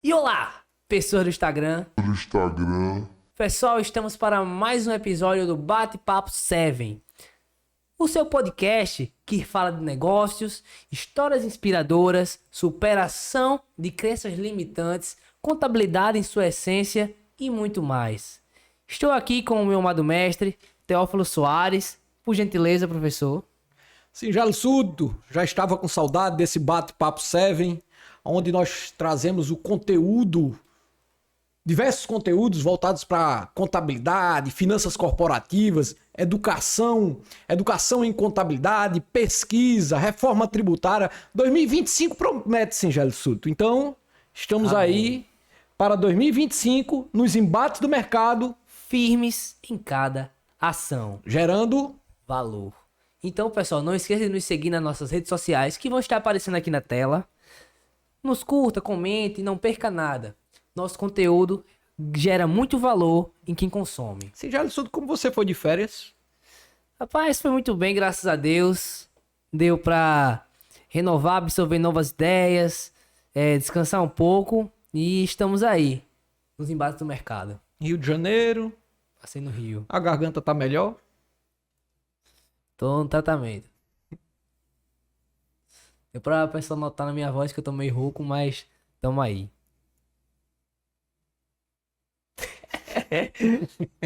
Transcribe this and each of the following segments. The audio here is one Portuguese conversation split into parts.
E olá, pessoas do Instagram. Pessoal, estamos para mais um episódio do Bate-Papo 7, o seu podcast que fala de negócios, histórias inspiradoras, superação de crenças limitantes, contabilidade em sua essência e muito mais. Estou aqui com o meu amado mestre, Teófilo Soares. Por gentileza, professor. Singelo Sudo, já estava com saudade desse Bate-Papo 7, onde nós trazemos o conteúdo, diversos conteúdos voltados para contabilidade, finanças corporativas, educação em contabilidade, pesquisa, reforma tributária. 2025 promete, Singelo Sudo. Então, estamos aí para 2025, nos embates do mercado, Firmes em cada ação. gerando Valor. Então, pessoal, não esqueça de nos seguir nas nossas redes sociais, que vão estar aparecendo aqui na tela. Nos curta, comente, não perca nada. Nosso conteúdo gera muito valor em quem consome. Singelo Sudo, como você foi de férias? Rapaz, foi muito bem, graças a Deus. Deu pra renovar, absorver novas ideias, descansar um pouco. E estamos aí, nos embates do mercado. Rio de Janeiro, Passei no Rio. a garganta tá melhor? Tô no tratamento. Deu pra pessoa notar na minha voz que eu tô meio rouco, mas tamo aí.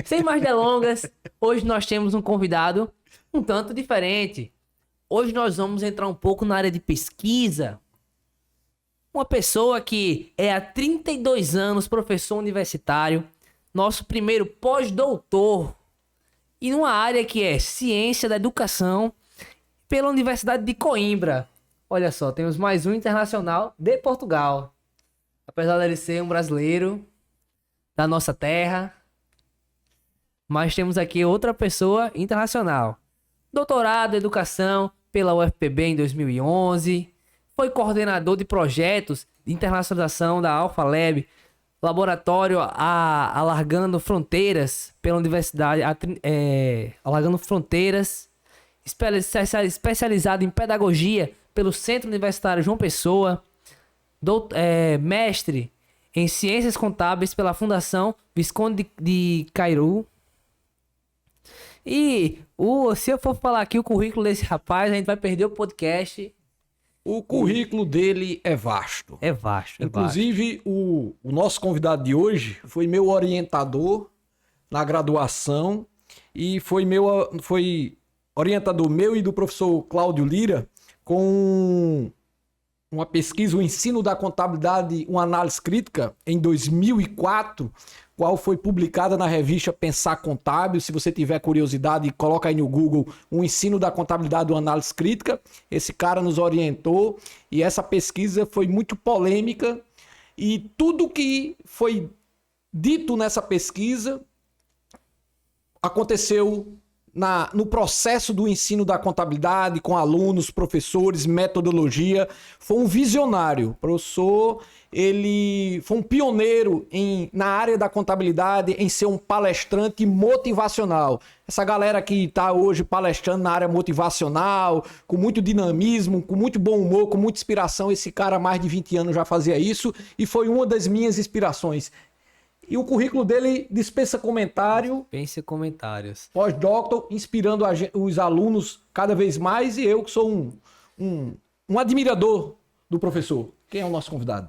Sem mais delongas, hoje nós temos um convidado um tanto diferente. Hoje nós vamos entrar um pouco na área de pesquisa. Uma pessoa que é há 32 anos professor universitário, nosso primeiro pós-doutor, e numa área que é ciência da educação pela Universidade de Coimbra. Olha só, temos mais um internacional de Portugal. Apesar dele ser um brasileiro da nossa terra, mas temos aqui outra pessoa internacional. Doutorado em educação pela UFPB em 2011. Foi coordenador de projetos de internacionalização da Alpha Lab, laboratório Alargando Fronteiras pela Universidade, Alargando Fronteiras, especializado em pedagogia pelo Centro Universitário João Pessoa, mestre em Ciências Contábeis pela Fundação Visconde de Cairu. E se eu for falar aqui o currículo desse rapaz, a gente vai perder o podcast. O currículo dele é vasto. É vasto, é vasto. Inclusive, o nosso convidado de hoje foi meu orientador na graduação e foi orientador meu e do professor Cláudio Lira com uma pesquisa, o ensino da contabilidade, uma análise crítica, em 2004, qual foi publicada na revista Pensar Contábil. Se você tiver curiosidade, coloca aí no Google o ensino da contabilidade, uma análise crítica. Esse cara nos orientou e essa pesquisa foi muito polêmica e tudo que foi dito nessa pesquisa aconteceu no processo do ensino da contabilidade, com alunos, professores, metodologia. Foi um visionário. O professor, ele foi um pioneiro na área da contabilidade, em ser um palestrante motivacional. Essa galera que está hoje palestrando na área motivacional, com muito dinamismo, com muito bom humor, com muita inspiração, esse cara há mais de 20 anos já fazia isso e foi uma das minhas inspirações. E o currículo dele dispensa comentário. Pense comentários. Pós-doutor, inspirando os alunos cada vez mais. E eu que sou um admirador do professor. Quem é o nosso convidado?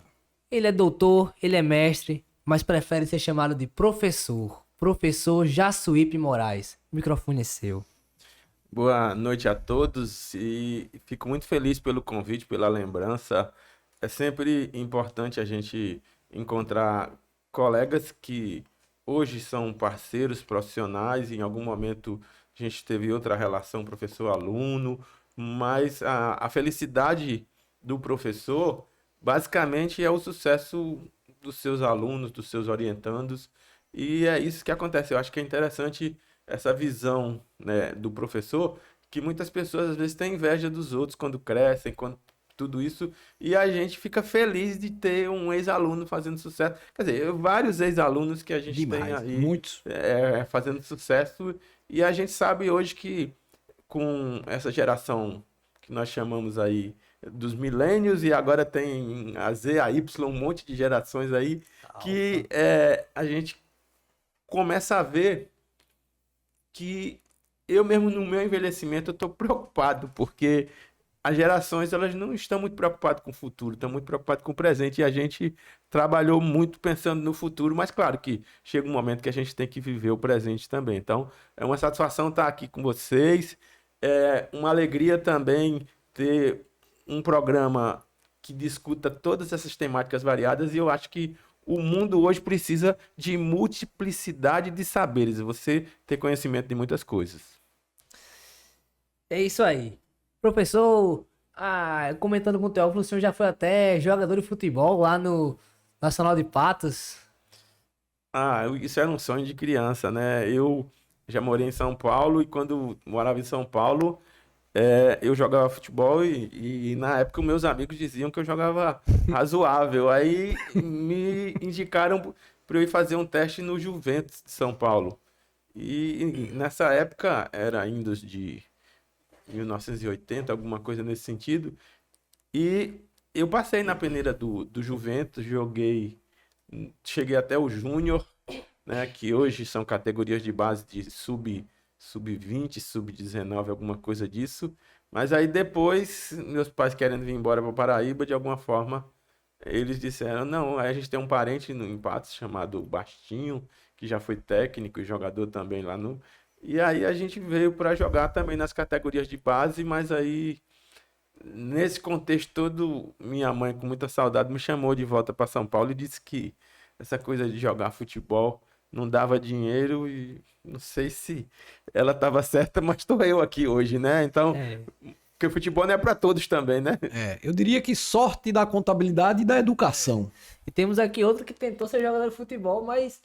Ele é doutor, ele é mestre, mas prefere ser chamado de professor. Professor Jassuípe Moraes. O microfone é seu. Boa noite a todos e fico muito feliz pelo convite, pela lembrança. É sempre importante a gente encontrar colegas que hoje são parceiros profissionais. Em algum momento a gente teve outra relação professor-aluno, mas a felicidade do professor basicamente é o sucesso dos seus alunos, dos seus orientandos, e é isso que acontece. Eu acho que é interessante essa visão, né, do professor, que muitas pessoas às vezes têm inveja dos outros quando crescem, quando tudo isso, e a gente fica feliz de ter um ex-aluno fazendo sucesso. Quer dizer, vários ex-alunos que a gente tem aí muitos. Fazendo sucesso, e a gente sabe hoje que com essa geração que nós chamamos aí dos milênios e agora tem a Z, a Y, um monte de gerações aí que a gente começa a ver que eu mesmo no meu envelhecimento eu estou preocupado, porque as gerações elas não estão muito preocupadas com o futuro, estão muito preocupadas com o presente e a gente trabalhou muito pensando no futuro, mas claro que chega um momento que a gente tem que viver o presente também. Então, é uma satisfação estar aqui com vocês, é uma alegria também ter um programa que discuta todas essas temáticas variadas e eu acho que o mundo hoje precisa de multiplicidade de saberes, você ter conhecimento de muitas coisas. É isso aí. Professor, comentando com o Teófilo, o senhor já foi até jogador de futebol lá no Nacional de Patos. Isso era um sonho de criança, né? Eu já morei em São Paulo e quando morava em São Paulo, eu jogava futebol e na época meus amigos diziam que eu jogava razoável. Aí me indicaram para eu ir fazer um teste no Juventus de São Paulo. E nessa época, era indo de 1980, alguma coisa nesse sentido. E eu passei na peneira do Juventus, cheguei até o Júnior, né, que hoje são categorias de base de sub-20, sub-19, alguma coisa disso. Mas aí depois, meus pais querendo vir embora para Paraíba, de alguma forma, eles disseram, não, aí a gente tem um parente no Patos chamado Bastinho, que já foi técnico e jogador também lá no... E aí a gente veio para jogar também nas categorias de base, mas aí, nesse contexto todo, minha mãe, com muita saudade, me chamou de volta para São Paulo e disse que essa coisa de jogar futebol não dava dinheiro e não sei se ela estava certa, mas estou eu aqui hoje, né? Então, porque o futebol não é para todos também, né? Eu diria que sorte da contabilidade e da educação. E temos aqui outro que tentou ser jogador de futebol, mas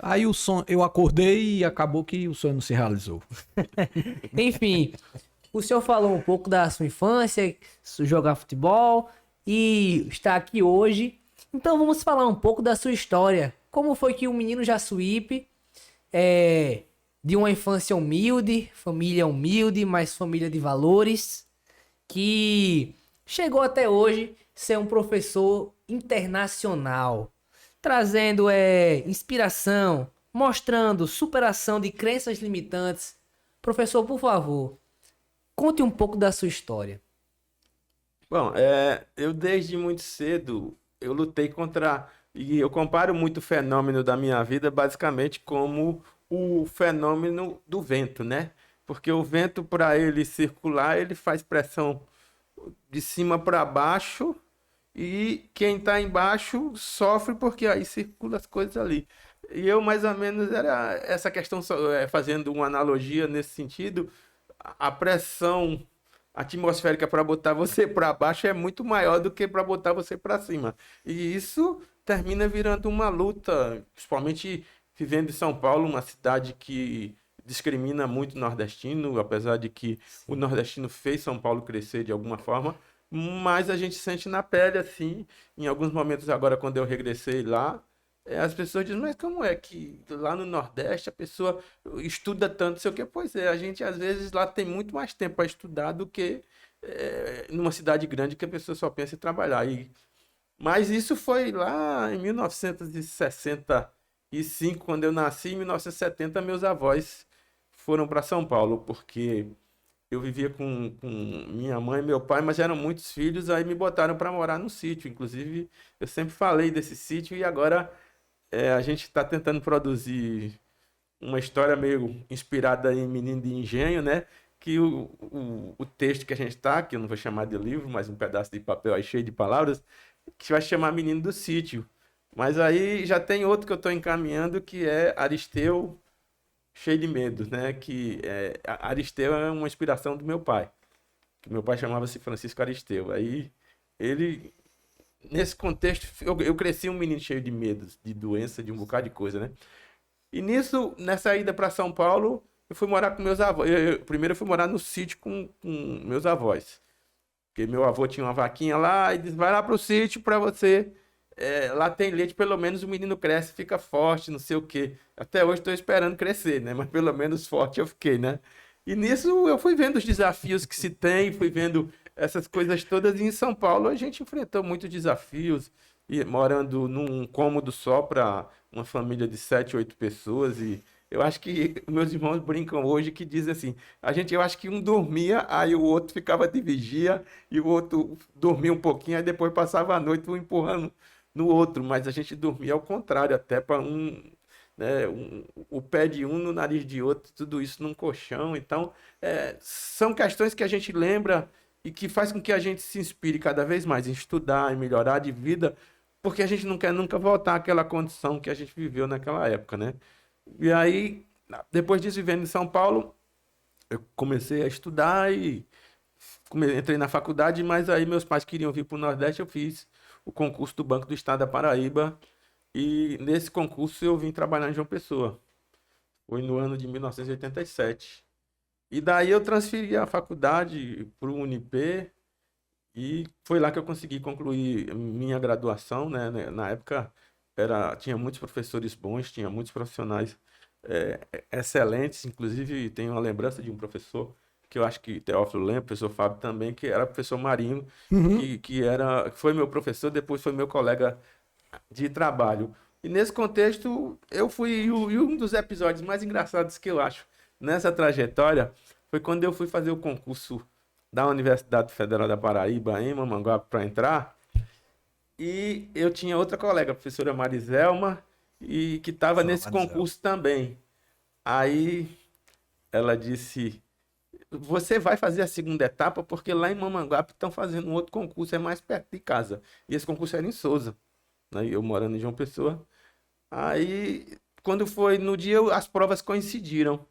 Aí o sonho, eu acordei e acabou que o sonho não se realizou. enfim, o senhor falou um pouco da sua infância, jogar futebol e está aqui hoje. Então vamos falar um pouco da sua história. Como foi que o menino Jassuípe, de uma infância humilde, família humilde, mas família de valores, que chegou até hoje ser um professor internacional, trazendo inspiração, mostrando superação de crenças limitantes. Professor, por favor, conte um pouco da sua história. Bom, eu desde muito cedo, eu lutei contra... E eu comparo muito o fenômeno da minha vida basicamente como o fenômeno do vento, né? Porque o vento, para ele circular, ele faz pressão de cima para baixo e quem está embaixo sofre porque aí circula as coisas ali. E eu, mais ou menos, era essa questão, fazendo uma analogia nesse sentido, a pressão atmosférica para botar você para baixo é muito maior do que para botar você para cima. E isso termina virando uma luta, principalmente vivendo em São Paulo, uma cidade que discrimina muito o nordestino, apesar de que o nordestino fez São Paulo crescer de alguma forma, mas a gente sente na pele, assim, em alguns momentos agora, quando eu regressei lá, as pessoas dizem, mas como é que lá no Nordeste a pessoa estuda tanto, sei o quê? Pois é, a gente às vezes lá tem muito mais tempo para estudar do que numa cidade grande que a pessoa só pensa em trabalhar. Mas isso foi lá em 1965, quando eu nasci, em 1970 meus avós foram para São Paulo, porque eu vivia com minha mãe e meu pai, mas eram muitos filhos, aí me botaram para morar no sítio. Inclusive, eu sempre falei desse sítio e agora a gente está tentando produzir uma história meio inspirada em Menino de Engenho, né? Que o texto que a gente está, que eu não vou chamar de livro, mas um pedaço de papel aí cheio de palavras, que vai chamar Menino do Sítio. Mas aí já tem outro que eu estou encaminhando, que é Aristeu Cheio de Medo, né? Aristeu é uma inspiração do meu pai, que meu pai chamava-se Francisco Aristeu. Aí ele, nesse contexto, eu cresci um menino cheio de medos, de doença, de um bocado de coisa, né? E nessa ida para São Paulo, eu fui morar com meus avós. Primeiro eu fui morar no sítio com meus avós. Porque meu avô tinha uma vaquinha lá e disse, vai lá pro sítio para você. Lá tem leite, pelo menos o menino cresce, fica forte, não sei o quê. Até hoje estou esperando crescer, né? Mas pelo menos forte eu fiquei, né? E nisso eu fui vendo os desafios que se tem, fui vendo essas coisas todas. E em São Paulo a gente enfrentou muitos desafios, e morando num cômodo só para uma família de 7, 8 pessoas. E eu acho que meus irmãos brincam hoje que dizem assim, eu acho que um dormia, aí o outro ficava de vigia, e o outro dormia um pouquinho, aí depois passava a noite um empurrando no outro, mas a gente dormia ao contrário, até para né, o pé de um no nariz de outro, tudo isso num colchão. Então, são questões que a gente lembra e que faz com que a gente se inspire cada vez mais em estudar, em melhorar de vida, porque a gente não quer nunca voltar àquela condição que a gente viveu naquela época, né? E aí, depois disso, vivendo em São Paulo, eu comecei a estudar e entrei na faculdade, mas aí meus pais queriam vir para o Nordeste, eu fiz o concurso do Banco do Estado da Paraíba, e nesse concurso eu vim trabalhar em João Pessoa. Foi no ano de 1987. E daí eu transferi a faculdade para o Unip, e foi lá que eu consegui concluir minha graduação, né? Na época tinha muitos professores bons, tinha muitos profissionais excelentes. Inclusive tenho uma lembrança de um professor que eu acho que Teófilo lembra, professor Fábio também, que era professor Marinho, que foi meu professor, depois foi meu colega de trabalho. E nesse contexto, e um dos episódios mais engraçados que eu acho nessa trajetória foi quando eu fui fazer o concurso da Universidade Federal da Paraíba, em Mamanguape, para entrar. E eu tinha outra colega, a professora Mariselma, e que estava nesse concurso também. Aí ela disse: você vai fazer a segunda etapa, porque lá em Mamanguape estão fazendo um outro concurso, é mais perto de casa. E esse concurso era em Souza, né? Eu morando em João Pessoa. Aí, quando foi no dia, as provas coincidiram.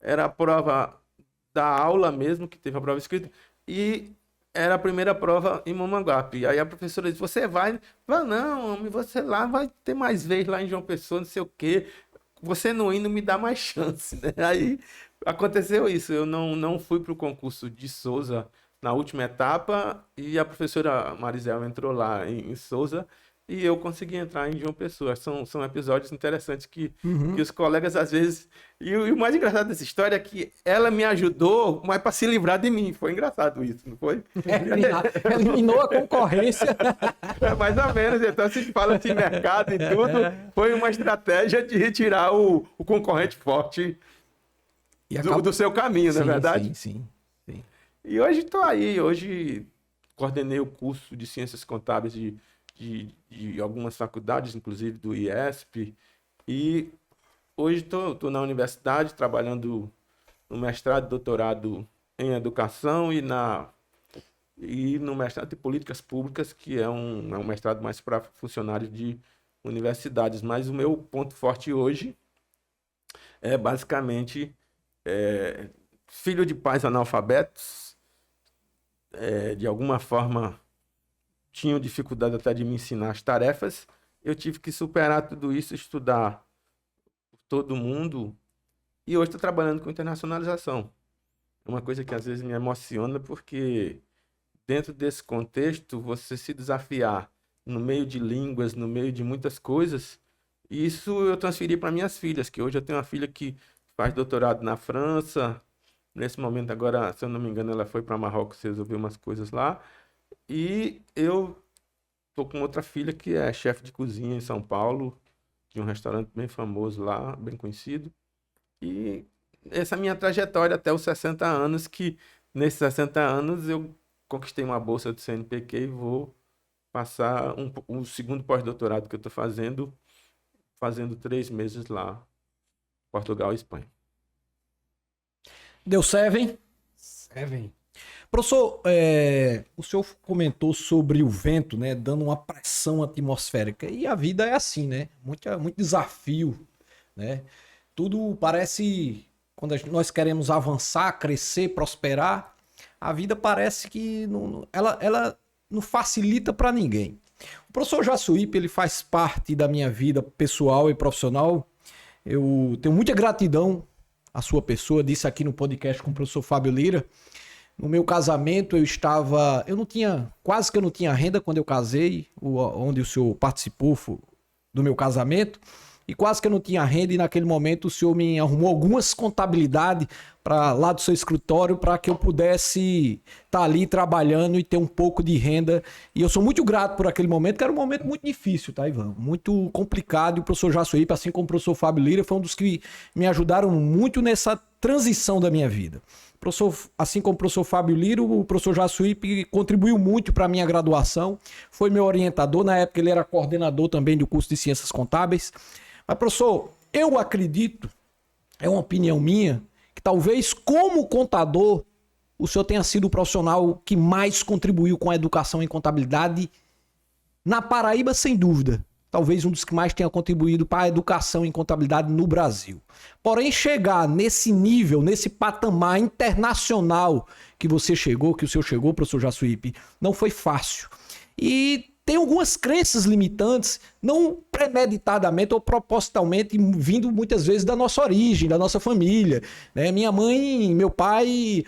Era a prova da aula mesmo, que teve a prova escrita, e era a primeira prova em Mamanguape. Aí a professora disse: você vai? Vai não, homem, você lá vai ter mais vez lá em João Pessoa, não sei o quê. Você não indo me dá mais chance, né? Aí aconteceu isso. Eu não fui para o concurso de Souza na última etapa, e a professora Marisel entrou lá em Souza, e eu consegui entrar em João Pessoa. São episódios interessantes que os colegas às vezes... E o mais engraçado dessa história é que ela me ajudou, mas para se livrar de mim. Foi engraçado isso, não foi? Eliminou a concorrência. Mais ou menos. Então, se fala de mercado e tudo, foi uma estratégia de retirar o concorrente forte do seu caminho, não é verdade? Sim. E hoje estou aí. Hoje coordenei o curso de Ciências Contábeis de algumas faculdades, inclusive do IESP, e hoje estou na universidade trabalhando no mestrado e doutorado em educação e no mestrado de políticas públicas, que é um mestrado mais para funcionários de universidades. Mas o meu ponto forte hoje é basicamente filho de pais analfabetos, de alguma forma tinham dificuldade até de me ensinar as tarefas. Eu tive que superar tudo isso, estudar por todo mundo, e hoje estou trabalhando com internacionalização. É uma coisa que às vezes me emociona, porque dentro desse contexto, você se desafiar no meio de línguas, no meio de muitas coisas, isso eu transferi para minhas filhas, que hoje eu tenho uma filha que faz doutorado na França. Nesse momento agora, se eu não me engano, ela foi para Marrocos resolver umas coisas lá. E eu tô com outra filha que é chefe de cozinha em São Paulo, de um restaurante bem famoso lá, bem conhecido. E essa é a minha trajetória até os 60 anos, que nesses 60 anos eu conquistei uma bolsa do CNPq e vou passar um segundo pós-doutorado que eu estou fazendo 3 meses lá, Portugal e Espanha. Deu 7? 7. Professor, o senhor comentou sobre o vento, né, dando uma pressão atmosférica. E a vida é assim, né? Muito desafio, né? Tudo parece, quando nós queremos avançar, crescer, prosperar, a vida parece que ela não facilita para ninguém. O professor Jassuípe, ele faz parte da minha vida pessoal e profissional. Eu tenho muita gratidão à sua pessoa, disse aqui no podcast com o professor Fábio Lira. No meu casamento quase que eu não tinha renda quando eu casei, onde o senhor participou do meu casamento. e quase que eu não tinha renda, e naquele momento o senhor me arrumou algumas contabilidades para lá do seu escritório para que eu pudesse estar ali trabalhando e ter um pouco de renda. E eu sou muito grato por aquele momento, que era um momento muito difícil, tá, Ivan? Muito complicado. E o professor Jassuípe, assim como o professor Fábio Lira, foi um dos que me ajudaram muito nessa transição da minha vida. Professor, assim como o professor Fábio Lira, o professor Jassuípe contribuiu muito para a minha graduação, foi meu orientador, na época ele era coordenador também do curso de Ciências Contábeis. Mas, professor, eu acredito, é uma opinião minha, que talvez como contador, o senhor tenha sido o profissional que mais contribuiu com a educação em contabilidade na Paraíba, sem dúvida. Talvez um dos que mais tenha contribuído para a educação em contabilidade no Brasil. Porém, chegar nesse nível, nesse patamar internacional que você chegou, que o senhor chegou, professor Jassuípe, não foi fácil. E tem algumas crenças limitantes, não premeditadamente ou propositalmente, vindo muitas vezes da nossa origem, da nossa família, né? Minha mãe, meu pai,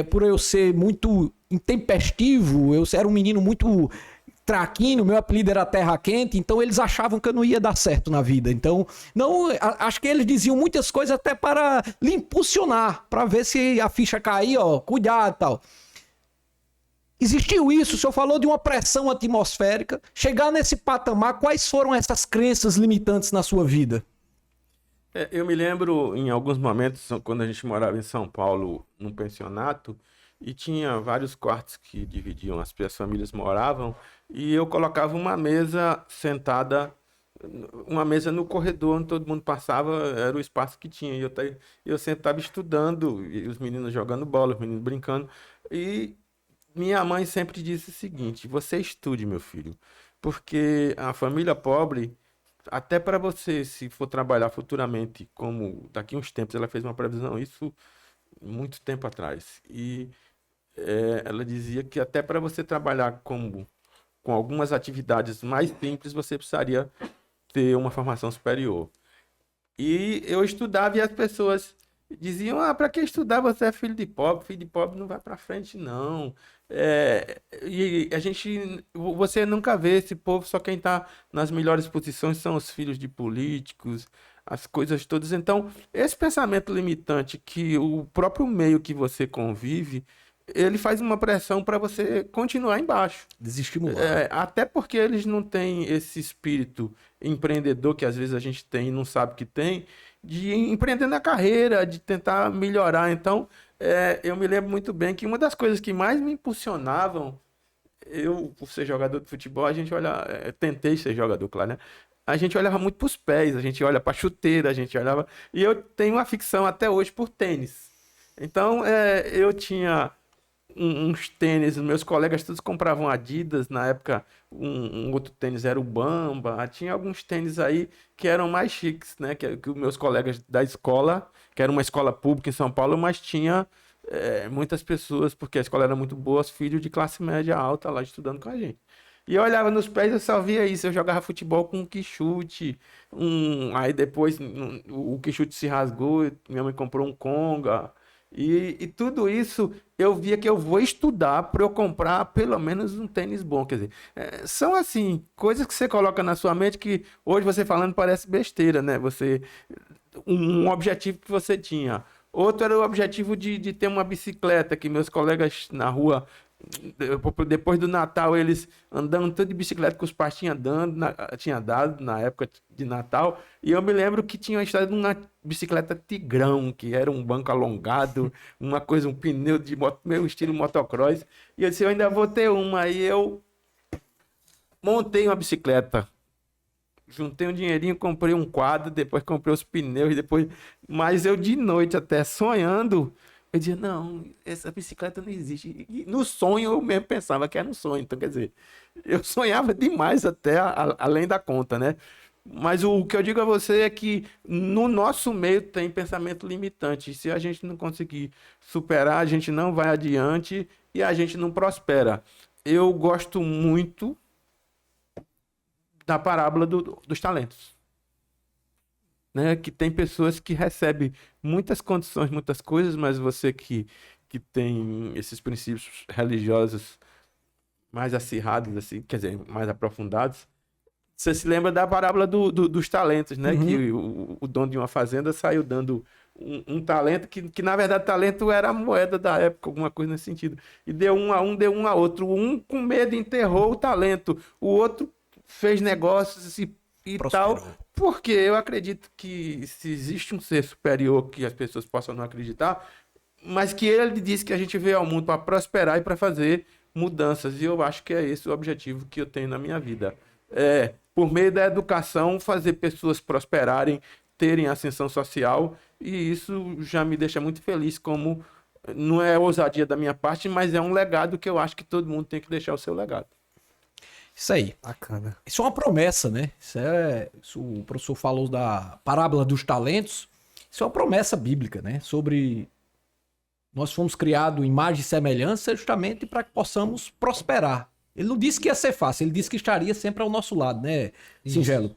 por eu ser muito intempestivo, eu era um menino muito traquino, meu apelido era Terra Quente, então eles achavam que eu não ia dar certo na vida. Então, acho que eles diziam muitas coisas até para lhe impulsionar, para ver se a ficha caía, ó, cuidado e tal. Existiu isso, o senhor falou de uma pressão atmosférica. Chegar nesse patamar, quais foram essas crenças limitantes na sua vida? Eu me lembro em alguns momentos, quando a gente morava em São Paulo, num pensionato, e tinha vários quartos que dividiam, as famílias moravam, e eu colocava uma mesa sentada, uma mesa no corredor onde todo mundo passava, era o espaço que tinha. E eu sempre estava estudando, e os meninos jogando bola, os meninos brincando, e minha mãe sempre disse o seguinte: você estude, meu filho, porque a família pobre, até para você, se for trabalhar futuramente, como daqui uns tempos, ela fez uma previsão, isso muito tempo atrás, e ela dizia que até para você trabalhar com algumas atividades mais simples, você precisaria ter uma formação superior. E eu estudava e as pessoas diziam: ah, para que estudar? Você é filho de pobre não vai para frente, não. E você nunca vê esse povo, só quem está nas melhores posições são os filhos de políticos, as coisas todas. Então, esse pensamento limitante que o próprio meio que você convive, ele faz uma pressão para você continuar embaixo. Desestimular. Até porque eles não têm esse espírito empreendedor que às vezes a gente tem e não sabe que tem, de empreender na carreira, de tentar melhorar. Então, eu me lembro muito bem que uma das coisas que mais me impulsionavam, eu, por ser jogador de futebol, a gente olha, tentei ser jogador, claro, né? A gente olhava muito para os pés, a gente olha para a chuteira, a gente olhava. E eu tenho uma ficção até hoje por tênis. Então, eu tinha uns tênis, meus colegas todos compravam Adidas, na época um outro tênis era o Bamba, tinha alguns tênis aí que eram mais chiques, né, que os meus colegas da escola, que era uma escola pública em São Paulo, mas tinha muitas pessoas, porque a escola era muito boa, filhos de classe média alta lá estudando com a gente. E eu olhava nos pés, eu só via isso. Eu jogava futebol com um quichute, aí depois o quichute se rasgou, minha mãe comprou um Conga. E tudo isso eu via que eu vou estudar para eu comprar pelo menos um tênis bom. Quer dizer, são assim, coisas que você coloca na sua mente que hoje você falando parece besteira, né? Um objetivo que você tinha. Outro era o objetivo de ter uma bicicleta, que meus colegas na rua, depois do Natal, eles andando tudo de bicicleta que os pais tinha dado na época de Natal. E eu me lembro que tinha uma história de uma bicicleta Tigrão, que era um banco alongado, uma coisa, um pneu de meu estilo motocross. E eu disse: eu ainda vou ter uma. Aí eu montei uma bicicleta, juntei um dinheirinho, comprei um quadro, depois comprei os pneus, mas eu de noite até sonhando, eu dizia: não, essa bicicleta não existe. E no sonho eu mesmo pensava que era um sonho. Então, quer dizer, eu sonhava demais até além da conta, né? Mas o que eu digo a você é que no nosso meio tem pensamento limitante. Se a gente não conseguir superar, a gente não vai adiante e a gente não prospera. Eu gosto muito da parábola dos talentos, né? Que tem pessoas que recebem muitas condições, muitas coisas, mas você que tem esses princípios religiosos mais acirrados, assim, quer dizer, mais aprofundados, Você se lembra da parábola dos talentos, né? Que o dono de uma fazenda saiu dando um talento, que na verdade talento era a moeda da época, alguma coisa nesse sentido. E deu deu um a outro. Um com medo enterrou o talento, o outro fez negócios e Prosperou. tal. Porque eu acredito que se existe um ser superior que as pessoas possam não acreditar, mas que ele disse que a gente veio ao mundo para prosperar e para fazer mudanças. E eu acho que é esse o objetivo que eu tenho na minha vida. Por meio da educação, fazer pessoas prosperarem, terem ascensão social, e isso já me deixa muito feliz, como não é ousadia da minha parte, mas é um legado que eu acho que todo mundo tem que deixar o seu legado. Isso aí. Bacana. Isso é uma promessa, né? Isso o professor falou da parábola dos talentos. Isso é uma promessa bíblica, né? Sobre nós fomos criados em imagem e semelhança justamente para que possamos prosperar. Ele não disse que ia ser fácil, ele disse que estaria sempre ao nosso lado, né, Singelo?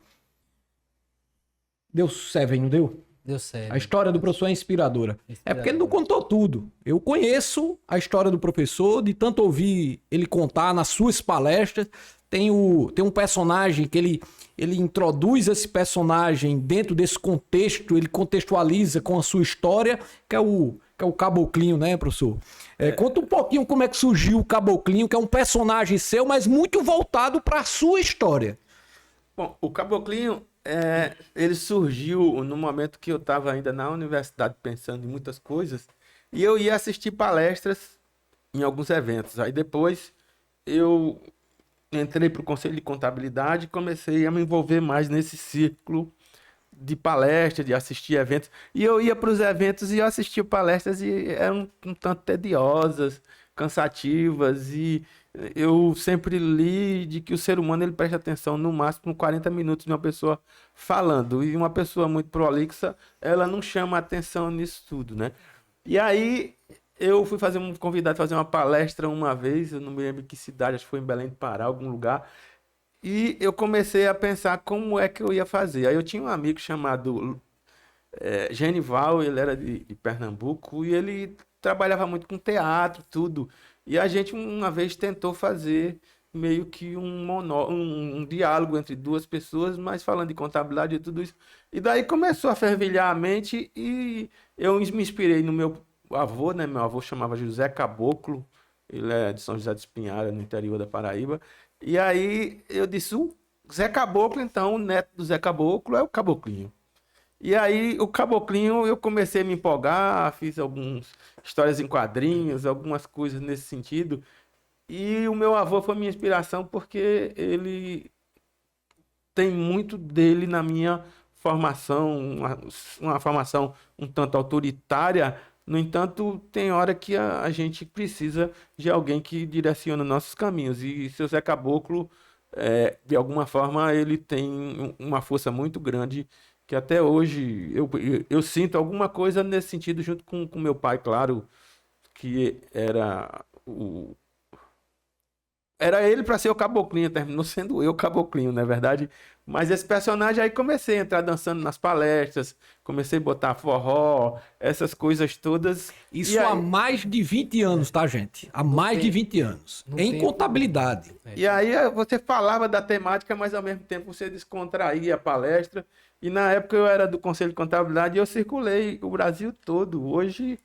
Deu serve, não deu? Deu certo. A história do professor é inspiradora. É porque ele não contou tudo. Eu conheço a história do professor, de tanto ouvir ele contar nas suas palestras. Tem um personagem que ele introduz esse personagem dentro desse contexto, ele contextualiza com a sua história, que é o Caboclinho, né, professor? Conta um pouquinho como é que surgiu o Caboclinho, que é um personagem seu, mas muito voltado para a sua história. Bom, o Caboclinho, ele surgiu no momento que eu estava ainda na universidade pensando em muitas coisas, e eu ia assistir palestras em alguns eventos. Aí depois eu entrei para o Conselho de Contabilidade e comecei a me envolver mais nesse círculo de palestras, de assistir eventos. E eu ia para os eventos e eu assistia palestras e eram um tanto tediosas, cansativas, e eu sempre li de que o ser humano ele presta atenção no máximo 40 minutos de uma pessoa falando, e uma pessoa muito prolixa, ela não chama atenção nisso tudo, né? E aí eu fui convidado a fazer uma palestra uma vez, eu não me lembro que cidade, acho que foi em Belém do Pará, algum lugar, e eu comecei a pensar como é que eu ia fazer. Aí eu tinha um amigo chamado Genival, ele era de Pernambuco, e ele trabalhava muito com teatro, tudo. E a gente uma vez tentou fazer meio que um diálogo entre duas pessoas, mas falando de contabilidade e tudo isso. E daí começou a fervilhar a mente e eu me inspirei no meu avô, né? Meu avô chamava José Caboclo, ele é de São José dos Pinhais, no interior da Paraíba. E aí eu disse, o Zé Caboclo, então, o neto do Zé Caboclo é o Caboclinho. E aí, o Caboclinho, eu comecei a me empolgar, fiz algumas histórias em quadrinhos, algumas coisas nesse sentido. E o meu avô foi minha inspiração porque ele tem muito dele na minha formação, uma formação um tanto autoritária. No entanto, tem hora que a gente precisa de alguém que direciona nossos caminhos. E seu Zé Caboclo, de alguma forma, ele tem uma força muito grande que até hoje eu sinto alguma coisa nesse sentido junto com meu pai, claro, que era ele para ser o Caboclinho, terminou sendo eu o Caboclinho, não é verdade? Mas esse personagem aí comecei a entrar dançando nas palestras, comecei a botar forró, essas coisas todas. Isso E há aí, mais de 20 anos, tá, gente? Há mais de 20 anos. Em contabilidade. e aí você falava da temática, mas ao mesmo tempo você descontraía a palestra. E na época eu era do Conselho de Contabilidade e eu circulei o Brasil todo. Hoje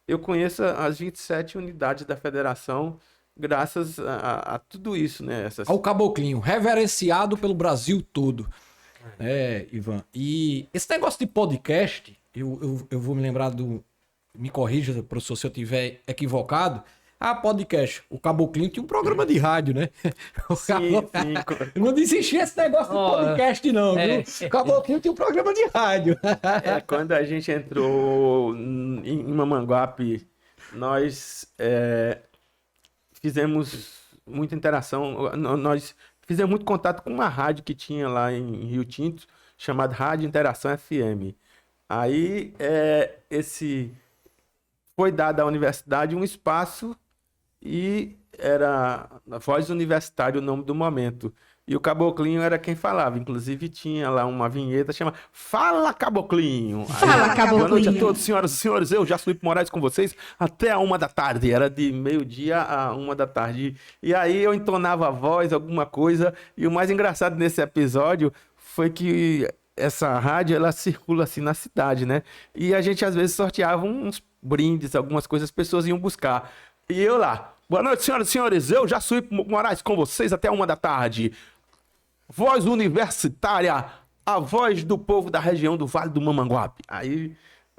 eu conheço as 27 unidades da federação, graças a tudo isso, né? Ao Caboclinho, reverenciado pelo Brasil todo. Ivan. E esse negócio de podcast, eu vou me lembrar do... Me corrija, professor, se eu estiver equivocado. Podcast. O Caboclinho tinha um programa de rádio, né? Eu não desisti esse negócio de podcast, não, viu? O Caboclinho tinha um programa de rádio. Quando a gente entrou em Mamanguape, nós fizemos muita interação, nós fizemos muito contato com uma rádio que tinha lá em Rio Tinto, chamada Rádio Interação FM. Aí foi dado à universidade um espaço e era Voz Universitária o nome do momento. E o Caboclinho era quem falava. Inclusive tinha lá uma vinheta chamada Fala Caboclinho. Fala, Caboclinho. Boa noite a todos, senhoras e senhores. Eu, Jaçuípe Moraes, com vocês até a 1 da tarde. Era de meio-dia a 1 da tarde. E aí eu entonava a voz, alguma coisa. E o mais engraçado nesse episódio foi que essa rádio, ela circula assim na cidade, né? E a gente às vezes sorteava uns brindes, algumas coisas, as pessoas iam buscar. E eu lá, boa noite, senhoras e senhores, eu, Jaçuípe Moraes, com vocês até 1 da tarde. Voz universitária, a voz do povo da região do Vale do Mamanguape. Aí,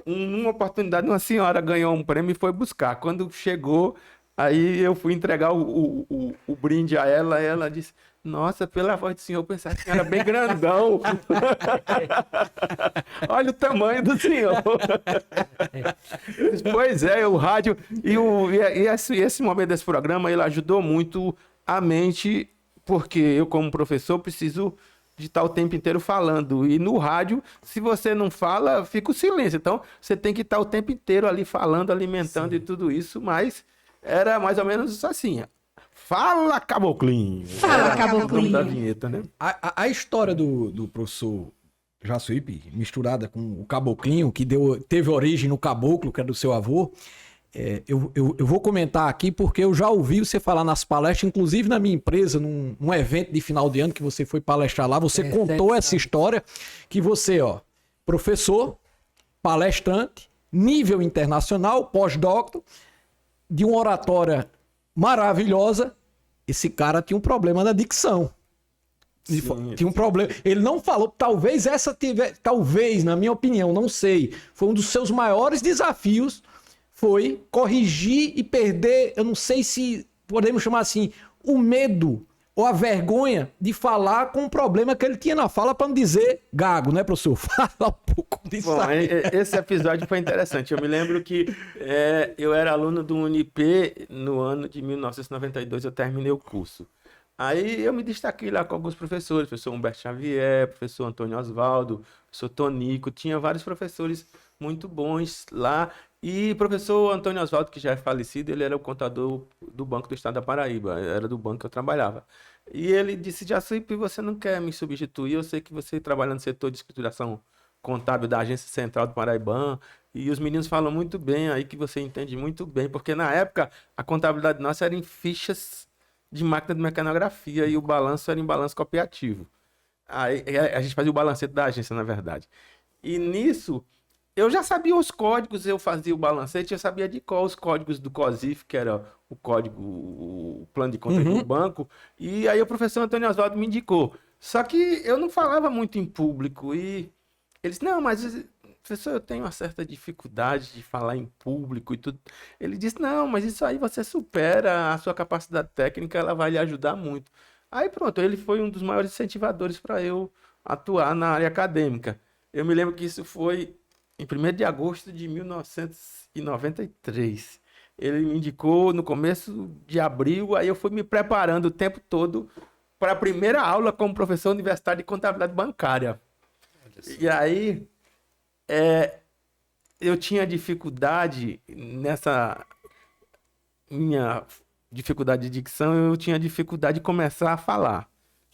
numa oportunidade, uma senhora ganhou um prêmio e foi buscar. Quando chegou, aí eu fui entregar o brinde a ela, e ela disse: nossa, pela voz do senhor, eu pensava que era bem grandão. Olha o tamanho do senhor. Pois é, o rádio e esse momento desse programa, ele ajudou muito a mente, porque eu, como professor, preciso de estar o tempo inteiro falando. E no rádio, se você não fala, fica o silêncio. Então, você tem que estar o tempo inteiro ali falando, alimentando. Sim. E tudo isso, mas era mais ou menos assim. Fala, Caboclinho. Fala, Caboclinho. Da vinheta, né? A história do professor Jaçuípe, misturada com o Caboclinho, que teve origem no caboclo, que é do seu avô, eu vou comentar aqui porque eu já ouvi você falar nas palestras, inclusive na minha empresa, num evento de final de ano que você foi palestrar lá, você contou essa história, que você, professor, palestrante, nível internacional, pós-doutor, de uma oratória maravilhosa, esse cara tinha um problema na dicção. Tinha um problema. Ele não falou, talvez na minha opinião, não sei, foi um dos seus maiores desafios, foi corrigir e perder, eu não sei se podemos chamar assim, o medo ou a vergonha de falar com o problema que ele tinha na fala, para não dizer gago, né, professor? Fala um pouco disso. Bom, esse episódio foi interessante. Eu me lembro que eu era aluno do Unip no ano de 1992, eu terminei o curso. Aí eu me destaquei lá com alguns professores, professor Humberto Xavier, professor Antônio Osvaldo, professor Tonico, tinha vários professores muito bons lá. E professor Antônio Osvaldo, que já é falecido, ele era o contador do Banco do Estado da Paraíba, era do banco que eu trabalhava. E ele disse: Jaçuípe, você não quer me substituir? Eu sei que você trabalha no setor de escrituração contábil da Agência Central do Paraibã, e os meninos falam muito bem aí, que você entende muito bem, porque na época a contabilidade nossa era em fichas de máquina de mecanografia e o balanço era em balanço copiativo. Aí a gente fazia o balancete da agência, na verdade. E nisso, eu já sabia os códigos, eu fazia o balancete, eu sabia de qual os códigos do COSIF, que era o código, o plano de conta do banco, e aí o professor Antônio Osvaldo me indicou. Só que eu não falava muito em público, e ele disse: não, mas professor, eu tenho uma certa dificuldade de falar em público e tudo. Ele disse: não, mas isso aí você supera, a sua capacidade técnica, ela vai lhe ajudar muito. Aí pronto, ele foi um dos maiores incentivadores para eu atuar na área acadêmica. Eu me lembro que isso foi em 1º de agosto de 1993. Ele me indicou no começo de abril, aí eu fui me preparando o tempo todo para a primeira aula como professor universitário de contabilidade bancária. E aí, eu tinha dificuldade nessa minha dificuldade de dicção, eu tinha dificuldade de começar a falar.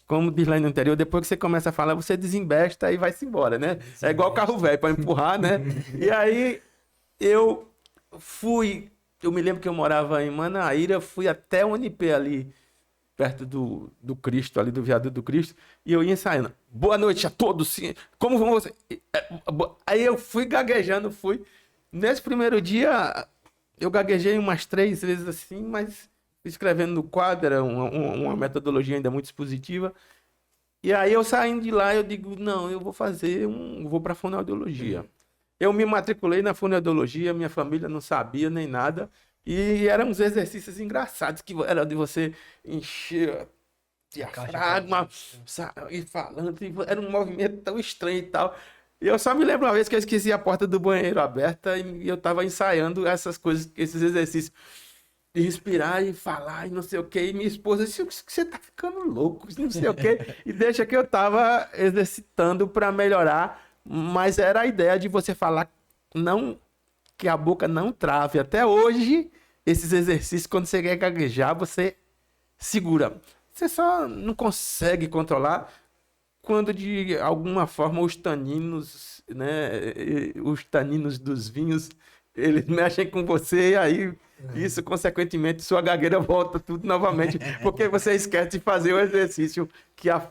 Como diz lá no interior, depois que você começa a falar, você desembesta e vai-se embora, né? É igual carro velho para empurrar, né? E aí eu me lembro que eu morava em Manaíra, fui até o Unip ali, perto do Cristo, ali do Viaduto do Cristo, e eu ia ensaiando. Boa noite a todos, como vão vocês? Aí eu fui gaguejando, Nesse primeiro dia, eu gaguejei umas 3 vezes assim, mas escrevendo no quadro, era uma metodologia ainda muito expositiva. E aí eu saindo de lá, eu digo: não, eu vou vou para fonoaudiologia. Eu me matriculei na fonoaudiologia, minha família não sabia nem nada, e eram uns exercícios engraçados, que era de você encher diafragma, ir falando, era um movimento tão estranho e tal. E eu só me lembro uma vez que eu esqueci a porta do banheiro aberta e eu estava ensaiando essas coisas, esses exercícios de respirar e falar e não sei o que. E minha esposa disse: você tá ficando louco, não sei o que. E deixa que eu tava exercitando para melhorar, mas era a ideia de você falar, não, que a boca não trave. Até hoje, esses exercícios, quando você quer gaguejar, você segura. você só não consegue controlar quando de alguma forma os taninos, né, os taninos dos vinhos, eles mexem com você e aí isso, consequentemente, sua gagueira volta tudo novamente, porque você esquece de fazer o exercício que a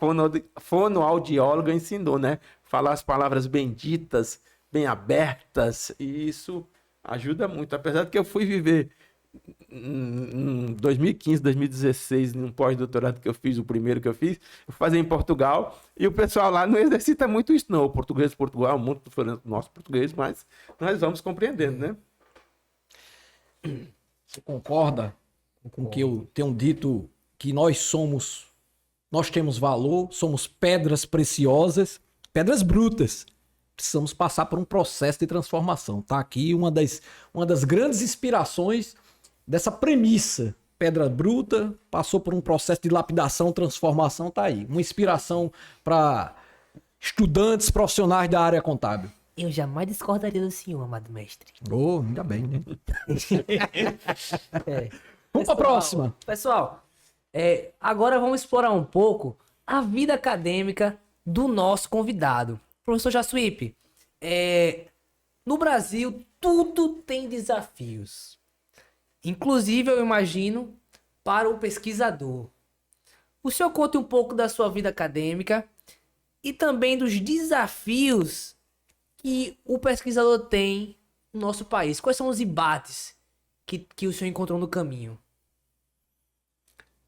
fonoaudióloga ensinou, né? Falar as palavras benditas, bem abertas, e isso ajuda muito. Apesar de que eu fui viver em 2015, 2016, num pós-doutorado que eu fiz, o primeiro que eu fiz, eu fazia em Portugal, e o pessoal lá não exercita muito isso, não. O português de Portugal é muito diferente do nosso português, mas nós vamos compreendendo, né? Você concorda com o que eu tenho dito, que nós temos valor, somos pedras preciosas, pedras brutas. Precisamos passar por um processo de transformação. Tá aqui uma das grandes inspirações dessa premissa. Pedra bruta, passou por um processo de lapidação, transformação, tá aí. Uma inspiração para estudantes profissionais da área contábil. Eu jamais discordaria do senhor, amado mestre. Oh, ainda bem, né? É. Vamos para a próxima. Pessoal, agora vamos explorar um pouco a vida acadêmica do nosso convidado. Professor Jassuípe, no Brasil tudo tem desafios. Inclusive, eu imagino, para o pesquisador. O senhor conta um pouco da sua vida acadêmica e também dos desafios que o pesquisador tem no nosso país. Quais são os embates que o senhor encontrou no caminho?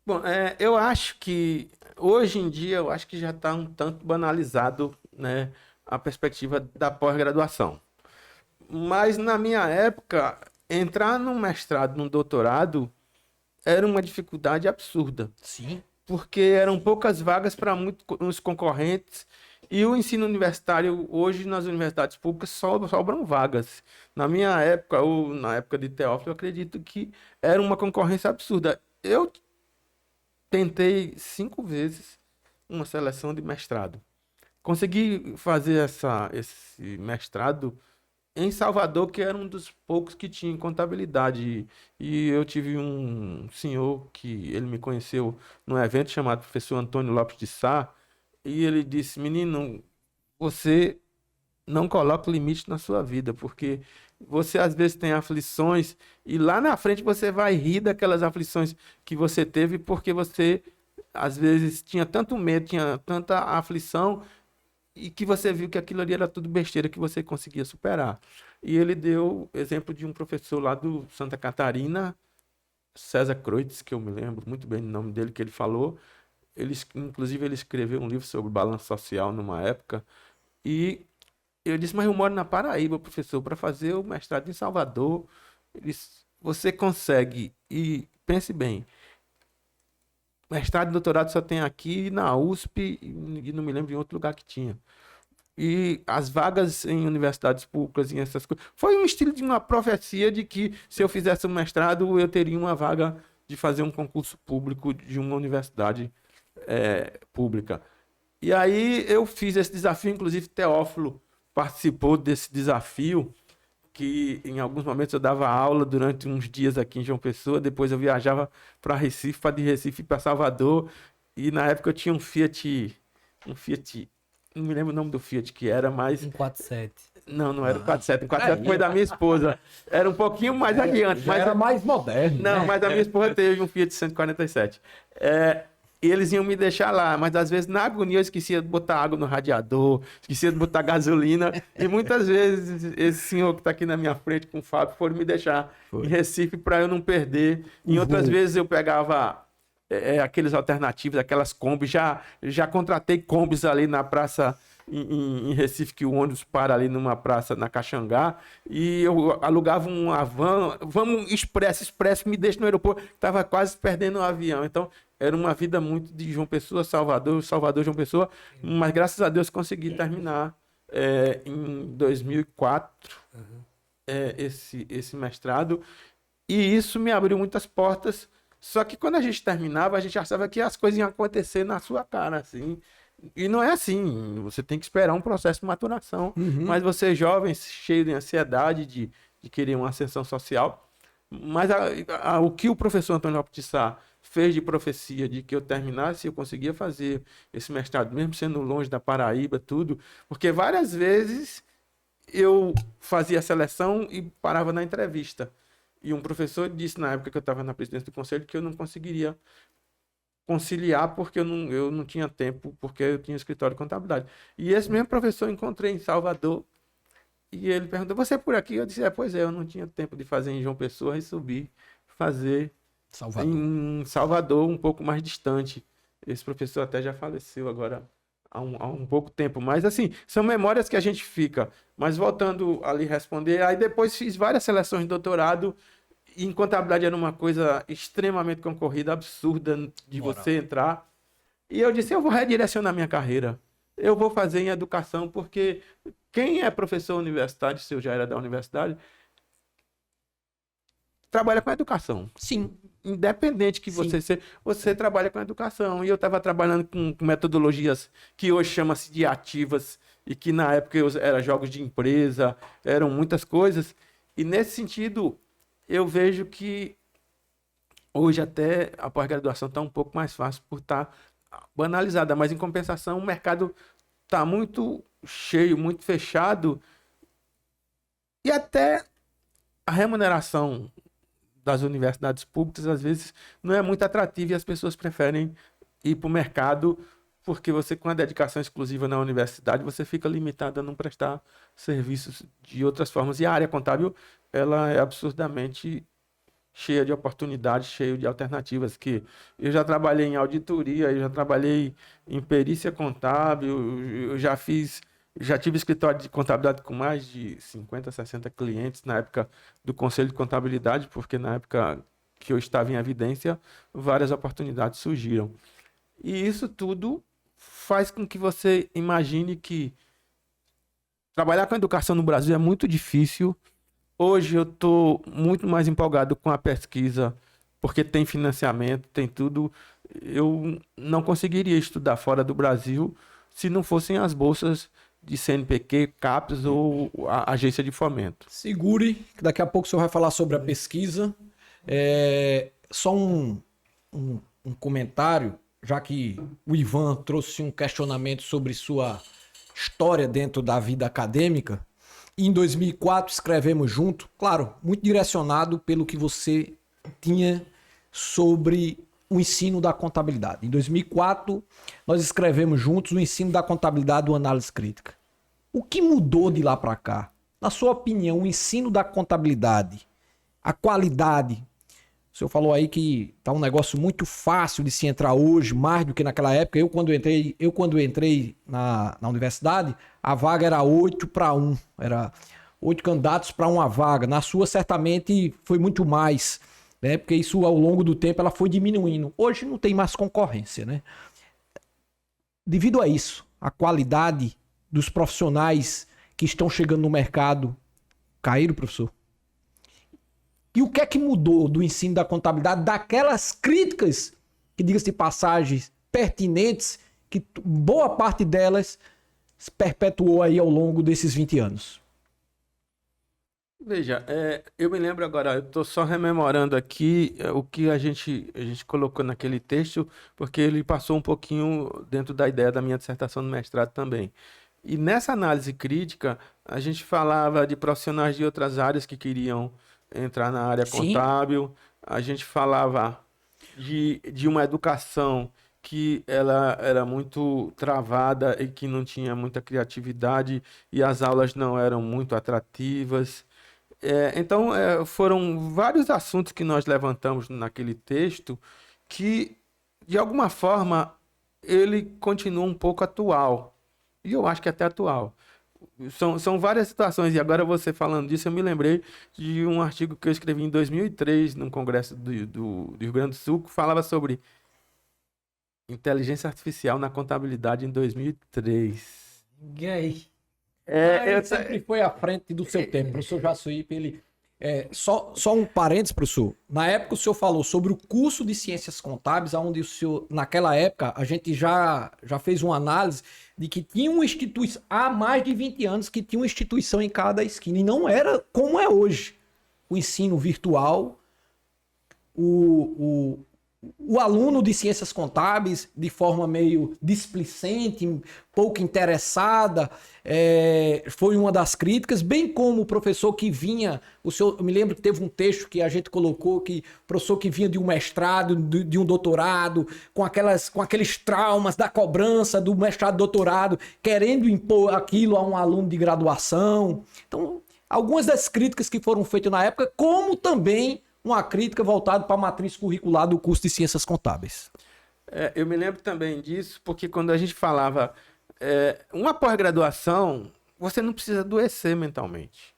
Bom, eu acho que hoje em dia eu acho que já está um tanto banalizado, né, a perspectiva da pós-graduação. Mas na minha época, entrar num mestrado, num doutorado, era uma dificuldade absurda. Sim. Porque eram poucas vagas para muitos concorrentes e o ensino universitário, hoje nas universidades públicas, sobram vagas. Na minha época, ou na época de Teófilo, eu acredito que era uma concorrência absurda. Eu tentei 5 vezes uma seleção de mestrado. Consegui fazer esse mestrado em Salvador, que era um dos poucos que tinha em contabilidade. E eu tive um senhor que ele me conheceu num evento chamado Professor Antônio Lopes de Sá, e ele disse: menino, você não coloca limite na sua vida, porque você às vezes tem aflições e lá na frente você vai rir daquelas aflições que você teve, porque você às vezes tinha tanto medo, tinha tanta aflição, e que você viu que aquilo ali era tudo besteira que você conseguia superar. E ele deu exemplo de um professor lá do Santa Catarina, César Croitz, que eu me lembro muito bem do nome dele, que ele falou. Inclusive, ele escreveu um livro sobre balanço social numa época. E eu disse: mas eu moro na Paraíba, professor, para fazer o mestrado em Salvador. Ele disse: você consegue, e pense bem, mestrado e doutorado só tem aqui na USP e não me lembro de outro lugar que tinha. E as vagas em universidades públicas e essas coisas. Foi um estilo de uma profecia de que se eu fizesse um mestrado, eu teria uma vaga de fazer um concurso público de uma universidade pública. E aí eu fiz esse desafio, inclusive Teófilo participou desse desafio, que em alguns momentos eu dava aula durante uns dias aqui em João Pessoa, depois eu viajava para Recife, de Recife para Salvador, e na época eu tinha um Fiat, não me lembro o nome do Fiat que era, mas... 147. Não era o 47, o 47 foi da minha esposa, era um pouquinho mais adiante. Mas era mais moderno. Não, mas a minha esposa teve um Fiat 147. E eles iam me deixar lá, mas às vezes na agonia eu esquecia de botar água no radiador, esquecia de botar gasolina, e muitas vezes esse senhor que está aqui na minha frente com o Fábio foram me deixar em Recife para eu não perder. Em outras vezes eu pegava aqueles alternativos, aquelas Kombis, já contratei Kombis ali na praça em Recife, que o ônibus para ali numa praça na Caxangá, e eu alugava uma van, vamos expresso, me deixa no aeroporto, estava quase perdendo o avião. Então era uma vida muito de João Pessoa, Salvador, João Pessoa, mas graças a Deus consegui terminar em 2004 esse mestrado, e isso me abriu muitas portas. Só que quando a gente terminava, a gente achava que as coisas iam acontecer na sua cara, assim. E não é assim, você tem que esperar um processo de maturação. Mas você jovem, cheio de ansiedade, de querer uma ascensão social. Mas o que o professor Antônio Lopes de Sá fez de profecia de que eu terminasse, eu conseguia fazer esse mestrado, mesmo sendo longe da Paraíba, tudo, porque várias vezes eu fazia a seleção e parava na entrevista. E um professor disse na época que eu estava na presidência do conselho que eu não conseguiria conciliar porque eu não tinha tempo, porque eu tinha escritório de contabilidade. E esse mesmo professor eu encontrei em Salvador e ele perguntou, você é por aqui? Eu disse, pois é, eu não tinha tempo de fazer em João Pessoa e subir, fazer Salvador. em Salvador, um pouco mais distante. Esse professor até já faleceu agora há um pouco tempo. Mas, assim, são memórias que a gente fica. Mas, voltando ali responder, aí depois fiz várias seleções de doutorado e em contabilidade era uma coisa extremamente concorrida, absurda de você entrar. E eu disse, eu vou redirecionar minha carreira. Eu vou fazer em educação, porque quem é professor universitário, se eu já era da universidade, trabalha com educação. Sim. Independente que você trabalha com educação. E eu estava trabalhando com metodologias que hoje chama-se de ativas e que na época eram jogos de empresa, eram muitas coisas. E nesse sentido, eu vejo que hoje até a pós-graduação está um pouco mais fácil por estar banalizada, mas em compensação o mercado está muito cheio, muito fechado e até a remuneração das universidades públicas às vezes não é muito atrativa e as pessoas preferem ir para o mercado porque você com a dedicação exclusiva na universidade você fica limitado a não prestar serviços de outras formas e a área contábil ela é absurdamente cheia de oportunidades, cheia de alternativas, que eu já trabalhei em auditoria, eu já trabalhei em perícia contábil, eu já tive escritório de contabilidade com mais de 50, 60 clientes na época do Conselho de Contabilidade, porque na época que eu estava em evidência, várias oportunidades surgiram. E isso tudo faz com que você imagine que trabalhar com educação no Brasil é muito difícil. Hoje eu estou muito mais empolgado com a pesquisa, porque tem financiamento, tem tudo. Eu não conseguiria estudar fora do Brasil se não fossem as bolsas de CNPq, CAPES ou a agência de fomento. Segure, que daqui a pouco o senhor vai falar sobre a pesquisa. Só um comentário, já que o Ivan trouxe um questionamento sobre sua história dentro da vida acadêmica. Em 2004 escrevemos junto, claro, muito direcionado pelo que você tinha sobre o ensino da contabilidade. Em 2004 nós escrevemos juntos o ensino da contabilidade do análise crítica. O que mudou de lá para cá? Na sua opinião, o ensino da contabilidade, a qualidade, o senhor falou aí que tá um negócio muito fácil de se entrar hoje, mais do que naquela época. Eu quando entrei na universidade, a vaga era 8-1. Era 8 candidatos para uma vaga. Na sua, certamente, foi muito mais, né? Porque isso, ao longo do tempo, ela foi diminuindo. Hoje não tem mais concorrência, né? Devido a isso, a qualidade dos profissionais que estão chegando no mercado caíram, professor? E o que é que mudou do ensino da contabilidade, daquelas críticas, que diga-se de passagens, pertinentes, que boa parte delas se perpetuou aí ao longo desses 20 anos? Veja, eu me lembro agora, eu estou só rememorando aqui o que a gente colocou naquele texto, porque ele passou um pouquinho dentro da ideia da minha dissertação do mestrado também. E nessa análise crítica, a gente falava de profissionais de outras áreas que queriam entrar na área contábil, a gente falava de uma educação que ela era muito travada e que não tinha muita criatividade e as aulas não eram muito atrativas. Então, foram vários assuntos que nós levantamos naquele texto que, de alguma forma, ele continua um pouco atual. E eu acho que até atual. São várias situações, e agora você falando disso, eu me lembrei de um artigo que eu escrevi em 2003, num congresso do Rio Grande do Sul, que falava sobre inteligência artificial na contabilidade em 2003. E aí? Ele sempre foi à frente do seu tempo, professor Jacuípe, ele... Só um parênteses, professor. Na época o senhor falou sobre o curso de Ciências Contábeis, onde o senhor, naquela época, a gente já fez uma análise de que tinha uma instituição, há mais de 20 anos, que tinha uma instituição em cada esquina. E não era como é hoje. O ensino virtual, o aluno de ciências contábeis, de forma meio displicente, pouco interessada, foi uma das críticas, bem como o professor que vinha, eu me lembro que teve um texto que a gente colocou, que o professor que vinha de um mestrado, de um doutorado, com aqueles traumas da cobrança do mestrado, doutorado, querendo impor aquilo a um aluno de graduação. Então, algumas das críticas que foram feitas na época, como também uma crítica voltada para a matriz curricular do curso de Ciências Contábeis. Eu me lembro também disso, porque quando a gente falava uma pós-graduação, você não precisa adoecer mentalmente.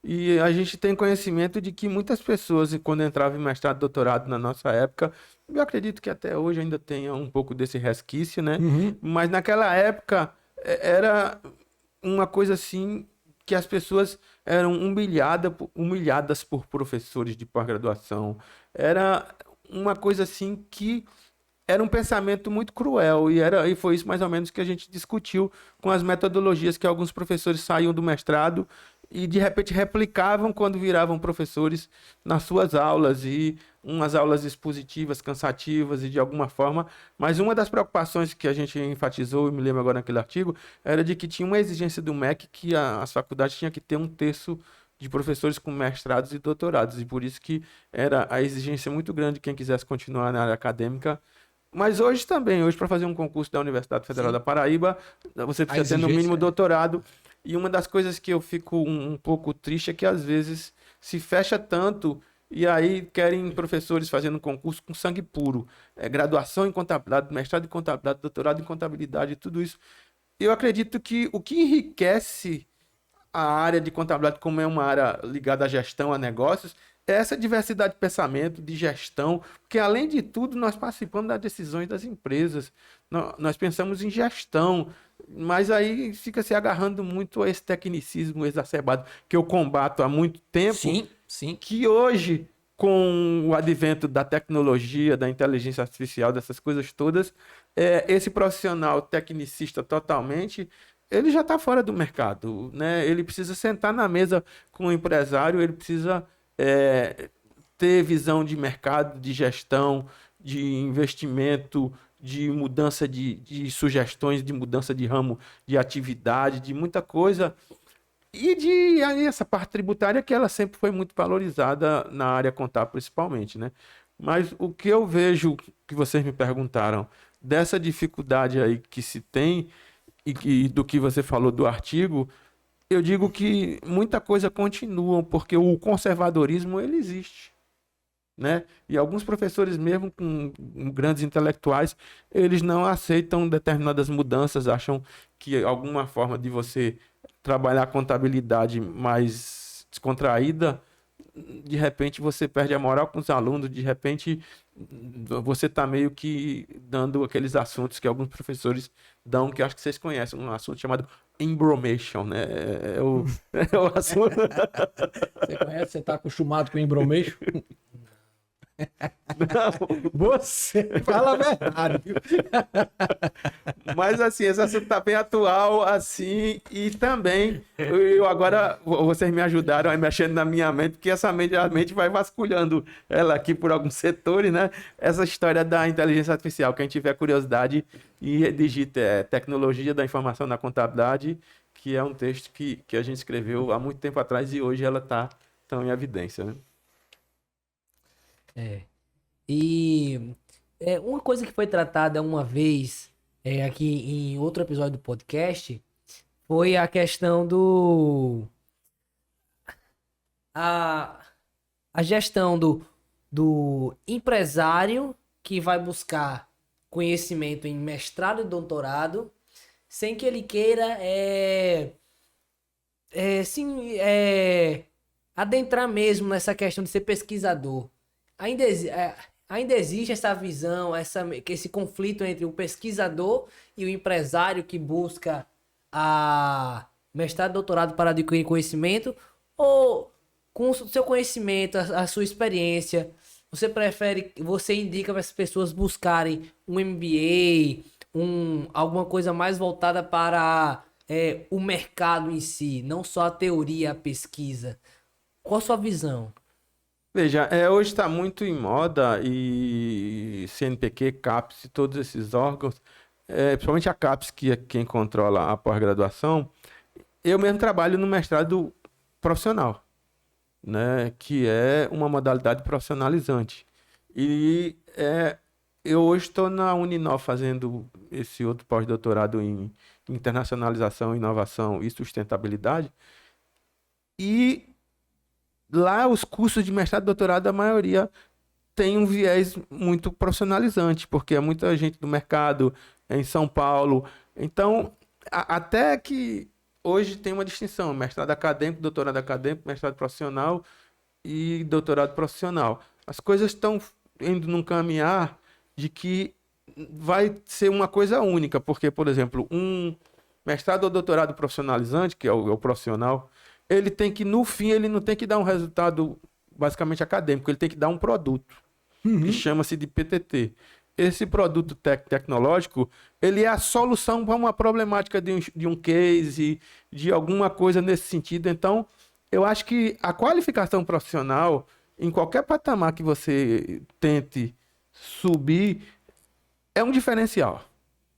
E a gente tem conhecimento de que muitas pessoas, quando entravam em mestrado e doutorado na nossa época, eu acredito que até hoje ainda tenha um pouco desse resquício, né? Mas naquela época era uma coisa assim que as pessoas eram humilhadas por professores de pós-graduação. Era uma coisa assim que era um pensamento muito cruel e foi isso mais ou menos que a gente discutiu com as metodologias que alguns professores saíam do mestrado e de repente replicavam quando viravam professores nas suas aulas, e umas aulas expositivas, cansativas e de alguma forma, mas uma das preocupações que a gente enfatizou, e me lembro agora naquele artigo, era de que tinha uma exigência do MEC que as faculdades tinham que ter um terço de professores com mestrados e doutorados, e por isso que era a exigência muito grande de quem quisesse continuar na área acadêmica. Mas hoje também, para fazer um concurso da Universidade Federal da Paraíba, você precisa ter no mínimo doutorado. E uma das coisas que eu fico um pouco triste é que às vezes se fecha tanto e aí querem professores fazendo concurso com sangue puro. Graduação em contabilidade, mestrado em contabilidade, doutorado em contabilidade, tudo isso. Eu acredito que o que enriquece a área de contabilidade, como é uma área ligada à gestão, a negócios, é essa diversidade de pensamento, de gestão, porque além de tudo nós participamos das decisões das empresas, nós pensamos em gestão, mas aí fica se agarrando muito a esse tecnicismo exacerbado que eu combato há muito tempo, Sim. Que hoje, com o advento da tecnologia, da inteligência artificial, dessas coisas todas, esse profissional tecnicista totalmente, ele já está fora do mercado, né? Ele precisa sentar na mesa com o empresário, ele precisa ter visão de mercado, de gestão, de investimento, de mudança de sugestões, de mudança de ramo de atividade, de muita coisa. E aí essa parte tributária que ela sempre foi muito valorizada na área contábil principalmente, né? Mas o que eu vejo, que vocês me perguntaram, dessa dificuldade aí que se tem e do que você falou do artigo, eu digo que muita coisa continua, porque o conservadorismo ele existe, né? E alguns professores mesmo com grandes intelectuais, eles não aceitam determinadas mudanças, acham que alguma forma de você trabalhar a contabilidade mais descontraída, de repente você perde a moral com os alunos, de repente você está meio que dando aqueles assuntos que alguns professores dão, que eu acho que vocês conhecem, um assunto chamado embromation, né? É o assunto. Você conhece? Você está acostumado com embromation? Não. Você fala a verdade, viu? Mas assim, esse assunto está bem atual, assim, e também eu agora, vocês me ajudaram aí mexendo na minha mente, porque a mente vai vasculhando ela aqui por alguns setores, né? Essa história da inteligência artificial, quem tiver curiosidade e digite tecnologia da informação na contabilidade, que é um texto que a gente escreveu há muito tempo atrás e hoje ela está tão em evidência, né? E uma coisa que foi tratada uma vez aqui em outro episódio do podcast foi a questão a gestão do empresário que vai buscar conhecimento em mestrado e doutorado sem que ele queira adentrar mesmo nessa questão de ser pesquisador. Ainda existe essa visão, esse conflito entre o pesquisador e o empresário que busca a mestrado e doutorado para adquirir conhecimento, ou com o seu conhecimento, a sua experiência, você indica para as pessoas buscarem um MBA, alguma coisa mais voltada para o mercado em si, não só a teoria, a pesquisa. Qual a sua visão? Veja, hoje está muito em moda e CNPq, CAPES, todos esses órgãos, principalmente a CAPES, que é quem controla a pós-graduação, eu mesmo trabalho no mestrado profissional, né, que é uma modalidade profissionalizante. E eu hoje estou na Uninove fazendo esse outro pós-doutorado em internacionalização, inovação e sustentabilidade. E lá os cursos de mestrado e doutorado, a maioria tem um viés muito profissionalizante, porque é muita gente do mercado em São Paulo. Então, até que hoje tem uma distinção: mestrado acadêmico, doutorado acadêmico, mestrado profissional e doutorado profissional. As coisas estão indo num caminhar de que vai ser uma coisa única, porque, por exemplo, um mestrado ou doutorado profissionalizante, que é o profissional, ele tem que, no fim, ele não tem que dar um resultado basicamente acadêmico, ele tem que dar um produto, que chama-se de PTT. Esse produto tecnológico, ele é a solução para uma problemática de um case, de alguma coisa nesse sentido. Então, eu acho que a qualificação profissional, em qualquer patamar que você tente subir, é um diferencial.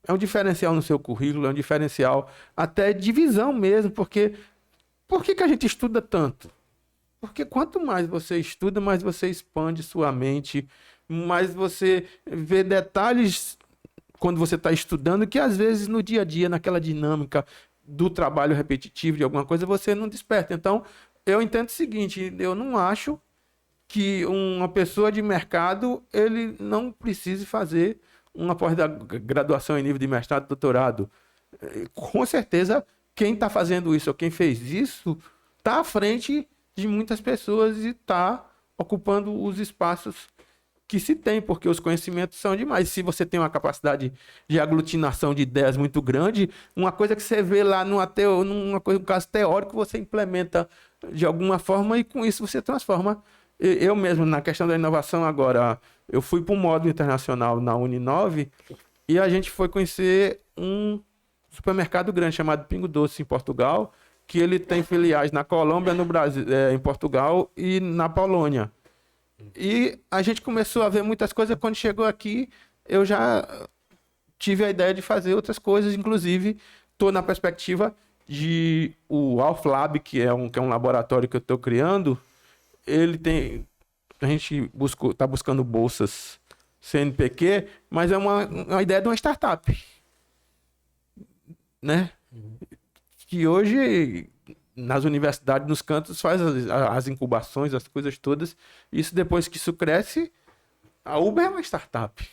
É um diferencial no seu currículo, é um diferencial até de visão mesmo, porque por que a gente estuda tanto? Porque quanto mais você estuda, mais você expande sua mente, mais você vê detalhes quando você está estudando, que às vezes no dia a dia, naquela dinâmica do trabalho repetitivo de alguma coisa, você não desperta. Então, eu entendo o seguinte: eu não acho que uma pessoa de mercado ele não precise fazer uma pós-graduação em nível de mestrado e doutorado. Com certeza, quem está fazendo isso ou quem fez isso está à frente de muitas pessoas e está ocupando os espaços que se tem, porque os conhecimentos são demais. Se você tem uma capacidade de aglutinação de ideias muito grande, uma coisa que você vê lá num caso teórico, você implementa de alguma forma e com isso você transforma. Eu mesmo, na questão da inovação agora, eu fui para um módulo internacional na Uninove e a gente foi conhecer um supermercado grande chamado Pingo Doce em Portugal, que ele tem filiais na Colômbia, no Brasil, em Portugal e na Polônia. E a gente começou a ver muitas coisas. Quando chegou aqui, eu já tive a ideia de fazer outras coisas, inclusive estou na perspectiva de o AlfLab, que é um laboratório que eu estou criando. A gente está buscando bolsas CNPq, mas é uma ideia de uma startup, né? Que hoje nas universidades, nos cantos, faz as incubações, as coisas todas. Isso, depois que isso cresce, a Uber é uma startup.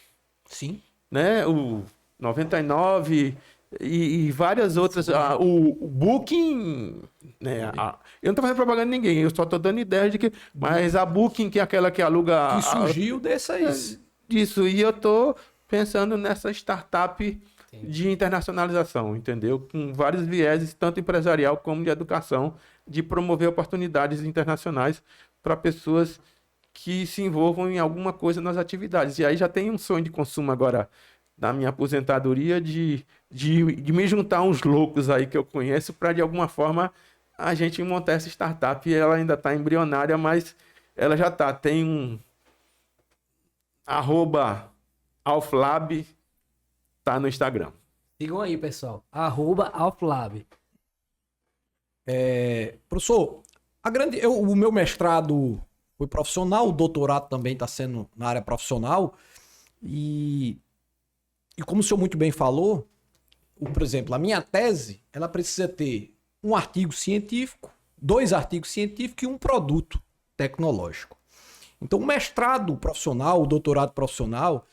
Sim. Né? O 99 e várias outras. O Booking, né? Eu não estou fazendo propaganda de ninguém, eu só estou dando ideia de que. Mas a Booking, que é aquela que aluga. Que surgiu dessas. Disso. E eu estou pensando nessa startup de internacionalização, entendeu? Com vários vieses, tanto empresarial como de educação, de promover oportunidades internacionais para pessoas que se envolvam em alguma coisa nas atividades. E aí já tem um sonho de consumo agora, da minha aposentadoria, de me juntar uns loucos aí que eu conheço para, de alguma forma, a gente montar essa startup. E ela ainda está embrionária, mas ela já está. Tem um @AlfLab, tá no Instagram. Sigam aí, pessoal. @AlfLab. Professor, o meu mestrado foi profissional, o doutorado também está sendo na área profissional. E como o senhor muito bem falou, por exemplo, a minha tese, ela precisa ter um artigo científico, 2 artigos científicos e um produto tecnológico. Então, o mestrado profissional, o doutorado profissional,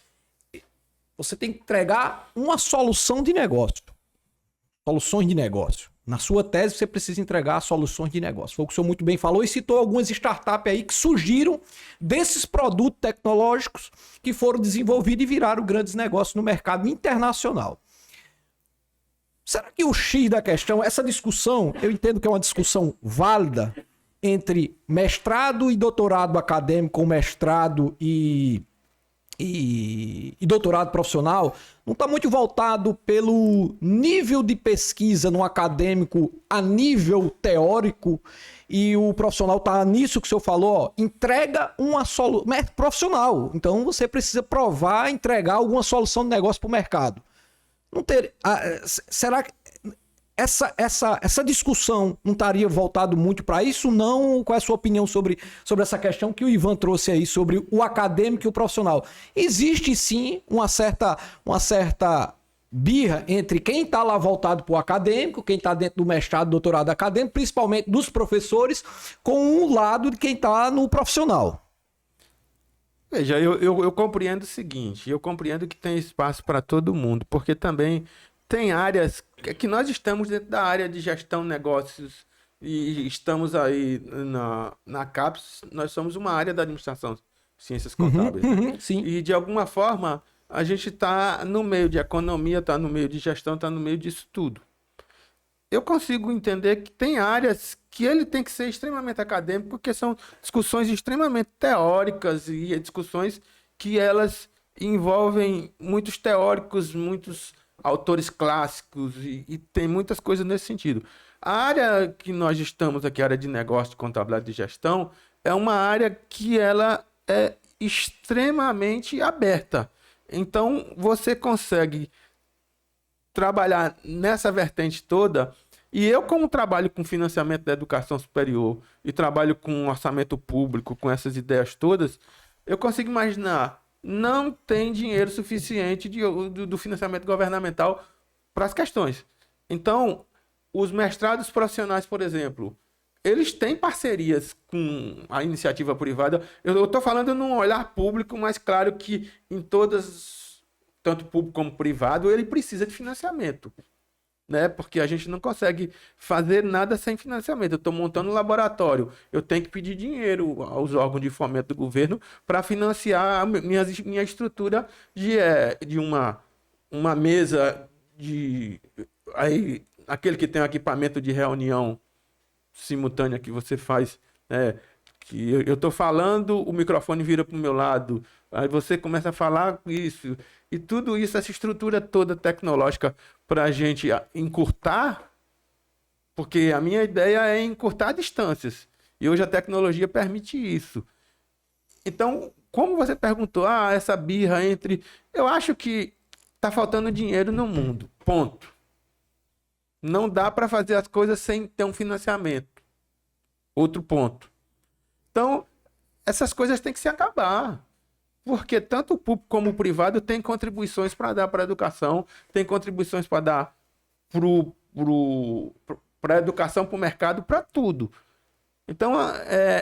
você tem que entregar uma solução de negócio. Soluções de negócio. Na sua tese, você precisa entregar soluções de negócio. Foi o que o senhor muito bem falou e citou algumas startups aí que surgiram desses produtos tecnológicos que foram desenvolvidos e viraram grandes negócios no mercado internacional. Será que o X da questão, essa discussão, eu entendo que é uma discussão válida entre mestrado e doutorado acadêmico, ou mestrado e e doutorado profissional não está muito voltado pelo nível de pesquisa no acadêmico a nível teórico, e o profissional está nisso que o senhor falou, ó, entrega uma solução, é profissional, então você precisa provar, entregar alguma solução de negócio para o mercado. Não ter, será que essa discussão não estaria voltado muito para isso? Não? Qual é a sua opinião sobre essa questão que o Ivan trouxe aí, sobre o acadêmico e o profissional? Existe sim uma certa birra entre quem está lá voltado para o acadêmico, quem está dentro do mestrado, doutorado acadêmico, principalmente dos professores, com o lado de quem está no profissional. Veja, eu compreendo o seguinte, eu compreendo que tem espaço para todo mundo, porque também tem áreas que nós estamos dentro da área de gestão de negócios e estamos aí na CAPES, nós somos uma área da administração, ciências contábeis. Né? Sim. E de alguma forma a gente está no meio de economia, está no meio de gestão, está no meio disso tudo. Eu consigo entender que tem áreas que ele tem que ser extremamente acadêmico, porque são discussões extremamente teóricas e discussões que elas envolvem muitos teóricos, muitos autores clássicos e tem muitas coisas nesse sentido. A área que nós estamos aqui, a área de negócio, de contabilidade e gestão, é uma área que ela é extremamente aberta. Então, você consegue trabalhar nessa vertente toda, e eu, como trabalho com financiamento da educação superior e trabalho com orçamento público, com essas ideias todas, eu consigo imaginar, não tem dinheiro suficiente do financiamento governamental para as questões. Então, os mestrados profissionais, por exemplo, eles têm parcerias com a iniciativa privada. Eu estou falando num olhar público, mas claro que em todas, tanto público como privado, ele precisa de financiamento, né? Porque a gente não consegue fazer nada sem financiamento. Eu estou montando um laboratório, eu tenho que pedir dinheiro aos órgãos de fomento do governo para financiar a minha estrutura de uma mesa aí, aquele que tem um equipamento de reunião simultânea que você faz, né? Que eu estou falando, o microfone vira para o meu lado, aí você começa a falar isso, e tudo isso, essa estrutura toda tecnológica para a gente encurtar, porque a minha ideia é encurtar distâncias, e hoje a tecnologia permite isso. Então, como você perguntou, essa birra entre... Eu acho que está faltando dinheiro no mundo, ponto. Não dá para fazer as coisas sem ter um financiamento. Outro ponto. Então, essas coisas têm que se acabar. Porque tanto o público como o privado tem contribuições para dar para a educação, tem contribuições para dar para a educação, para o mercado, para tudo. Então,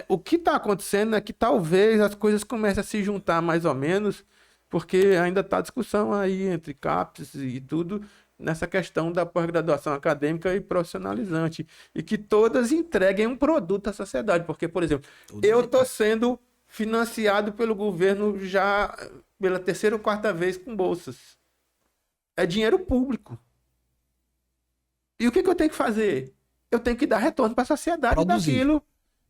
o que está acontecendo é que talvez as coisas comecem a se juntar mais ou menos, porque ainda está discussão aí entre CAPES e tudo, nessa questão da pós-graduação acadêmica e profissionalizante, e que todas entreguem um produto à sociedade, porque, por exemplo, eu estou sendo financiado pelo governo já pela terceira ou quarta vez com bolsas. É dinheiro público. E o que eu tenho que fazer? Eu tenho que dar retorno para a sociedade daquilo.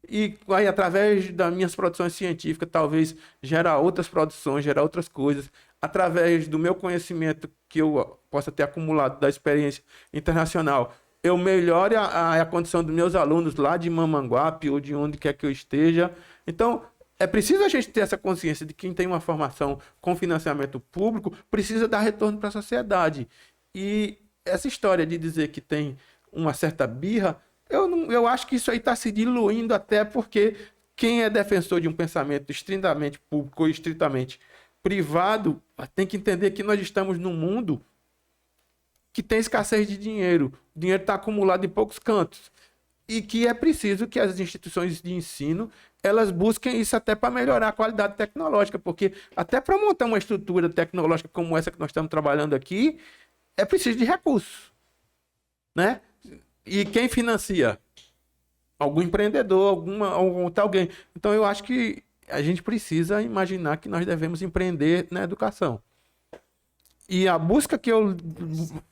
E aí, através das minhas produções científicas, talvez gerar outras produções, gerar outras coisas, através do meu conhecimento que eu possa ter acumulado da experiência internacional, eu melhore a condição dos meus alunos lá de Mamanguape ou de onde quer que eu esteja. Então, é preciso a gente ter essa consciência de que quem tem uma formação com financiamento público precisa dar retorno para a sociedade. E essa história de dizer que tem uma certa birra, eu acho que isso aí está se diluindo, até porque quem é defensor de um pensamento estritamente público ou estritamente privado tem que entender que nós estamos num mundo que tem escassez de dinheiro. O dinheiro está acumulado em poucos cantos. E que é preciso que as instituições de ensino elas busquem isso até para melhorar a qualidade tecnológica, porque até para montar uma estrutura tecnológica como essa que nós estamos trabalhando aqui, é preciso de recursos, né? E quem financia? Algum empreendedor, alguém. Então, eu acho que a gente precisa imaginar que nós devemos empreender na educação. E a busca que eu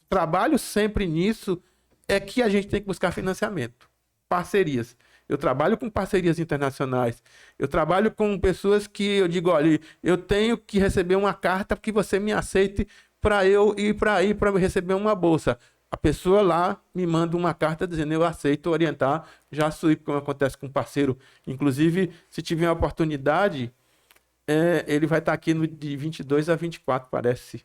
trabalho sempre nisso é que a gente tem que buscar financiamento, parcerias. Eu trabalho com parcerias internacionais. Eu trabalho com pessoas que eu digo, olha, eu tenho que receber uma carta que você me aceite para eu ir para receber uma bolsa. A pessoa lá me manda uma carta dizendo, eu aceito orientar, já sou, como acontece com parceiro. Inclusive, se tiver a oportunidade, ele vai estar aqui de 22 a 24, parece.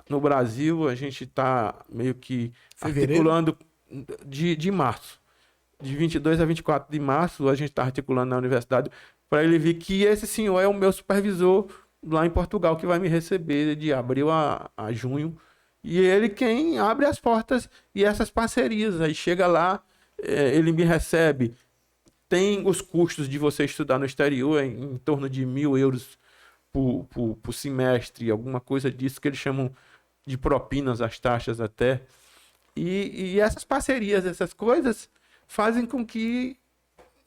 No Brasil, a gente está meio que articulando de março. De 22 a 24 de março, a gente está articulando na universidade para ele ver que esse senhor é o meu supervisor lá em Portugal, que vai me receber de abril a junho. E ele quem abre as portas e essas parcerias. Aí chega lá, ele me recebe. Tem os custos de você estudar no exterior em torno de 1.000 euros por semestre, alguma coisa disso que eles chamam de propinas, as taxas até. E essas parcerias, essas coisas, fazem com que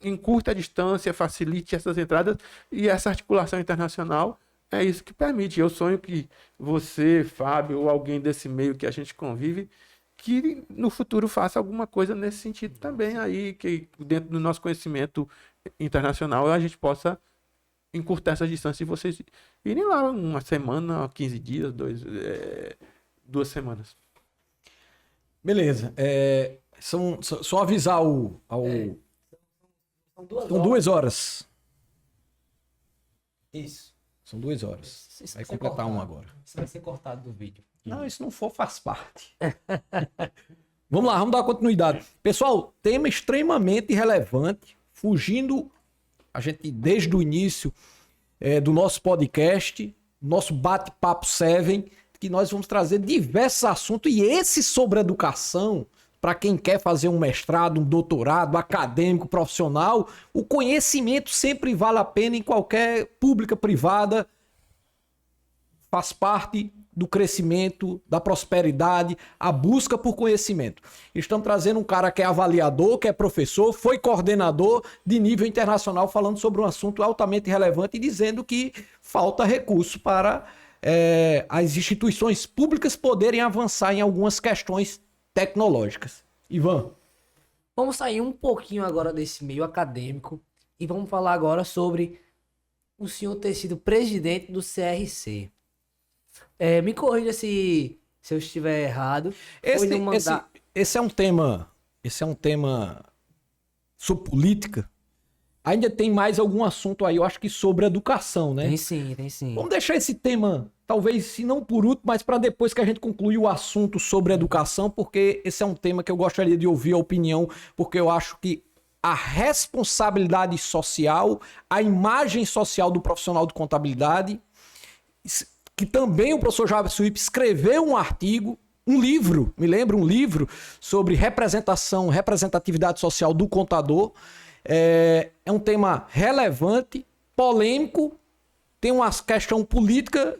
encurte a distância, facilite essas entradas e essa articulação internacional. É isso que permite. Eu sonho que você, Fábio, ou alguém desse meio que a gente convive, que no futuro faça alguma coisa nesse sentido também aí, que dentro do nosso conhecimento internacional a gente possa encurtar essa distância e vocês irem lá uma semana, 15 dias, 2 semanas. Beleza. Só avisar São 2 horas. Isso. São 2 horas. Isso Vai ser completar cortado. um agora. Isso vai ser cortado do vídeo. Não, isso não for, faz parte. Vamos lá, vamos dar continuidade. Pessoal, tema extremamente relevante, fugindo, a gente desde o início do nosso podcast, nosso bate-papo 7, que nós vamos trazer diversos assuntos, e esse sobre educação, para quem quer fazer um mestrado, um doutorado, acadêmico, profissional, o conhecimento sempre vale a pena em qualquer pública, privada, faz parte do crescimento, da prosperidade, a busca por conhecimento. Estamos trazendo um cara que é avaliador, que é professor, foi coordenador de nível internacional, falando sobre um assunto altamente relevante e dizendo que falta recurso para as instituições públicas poderem avançar em algumas questões tecnológicas. Ivan. Vamos sair um pouquinho agora desse meio acadêmico e vamos falar agora sobre o senhor ter sido presidente do CRC. Me corrija se eu estiver errado. Esse é um tema sobre política. Ainda tem mais algum assunto aí, eu acho que sobre educação, né? Tem sim. Vamos deixar esse tema, talvez, se não por último, mas para depois que a gente concluir o assunto sobre educação, porque esse é um tema que eu gostaria de ouvir a opinião, porque eu acho que a responsabilidade social, a imagem social do profissional de contabilidade, que também o professor Javes Suípe escreveu um artigo, um livro sobre representatividade social do contador. É um tema relevante, polêmico, tem uma questão política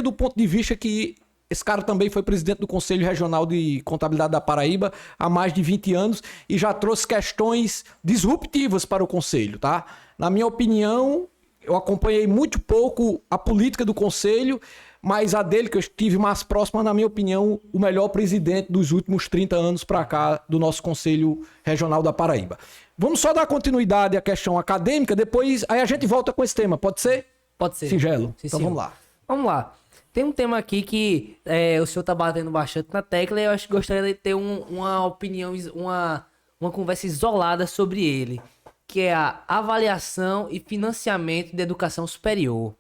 do ponto de vista que esse cara também foi presidente do Conselho Regional de Contabilidade da Paraíba há mais de 20 anos e já trouxe questões disruptivas para o Conselho, tá? Na minha opinião, eu acompanhei muito pouco a política do Conselho, mas a dele, que eu estive mais próxima, na minha opinião, o melhor presidente dos últimos 30 anos para cá do nosso Conselho Regional da Paraíba. Vamos só dar continuidade à questão acadêmica, depois aí a gente volta com esse tema, pode ser? Pode ser. Singelo. Sim, então sim. vamos lá. Vamos lá. Tem um tema aqui que o senhor tá batendo bastante na tecla e eu acho que gostaria de ter uma opinião, uma conversa isolada sobre ele, que é a avaliação e financiamento de educação superior.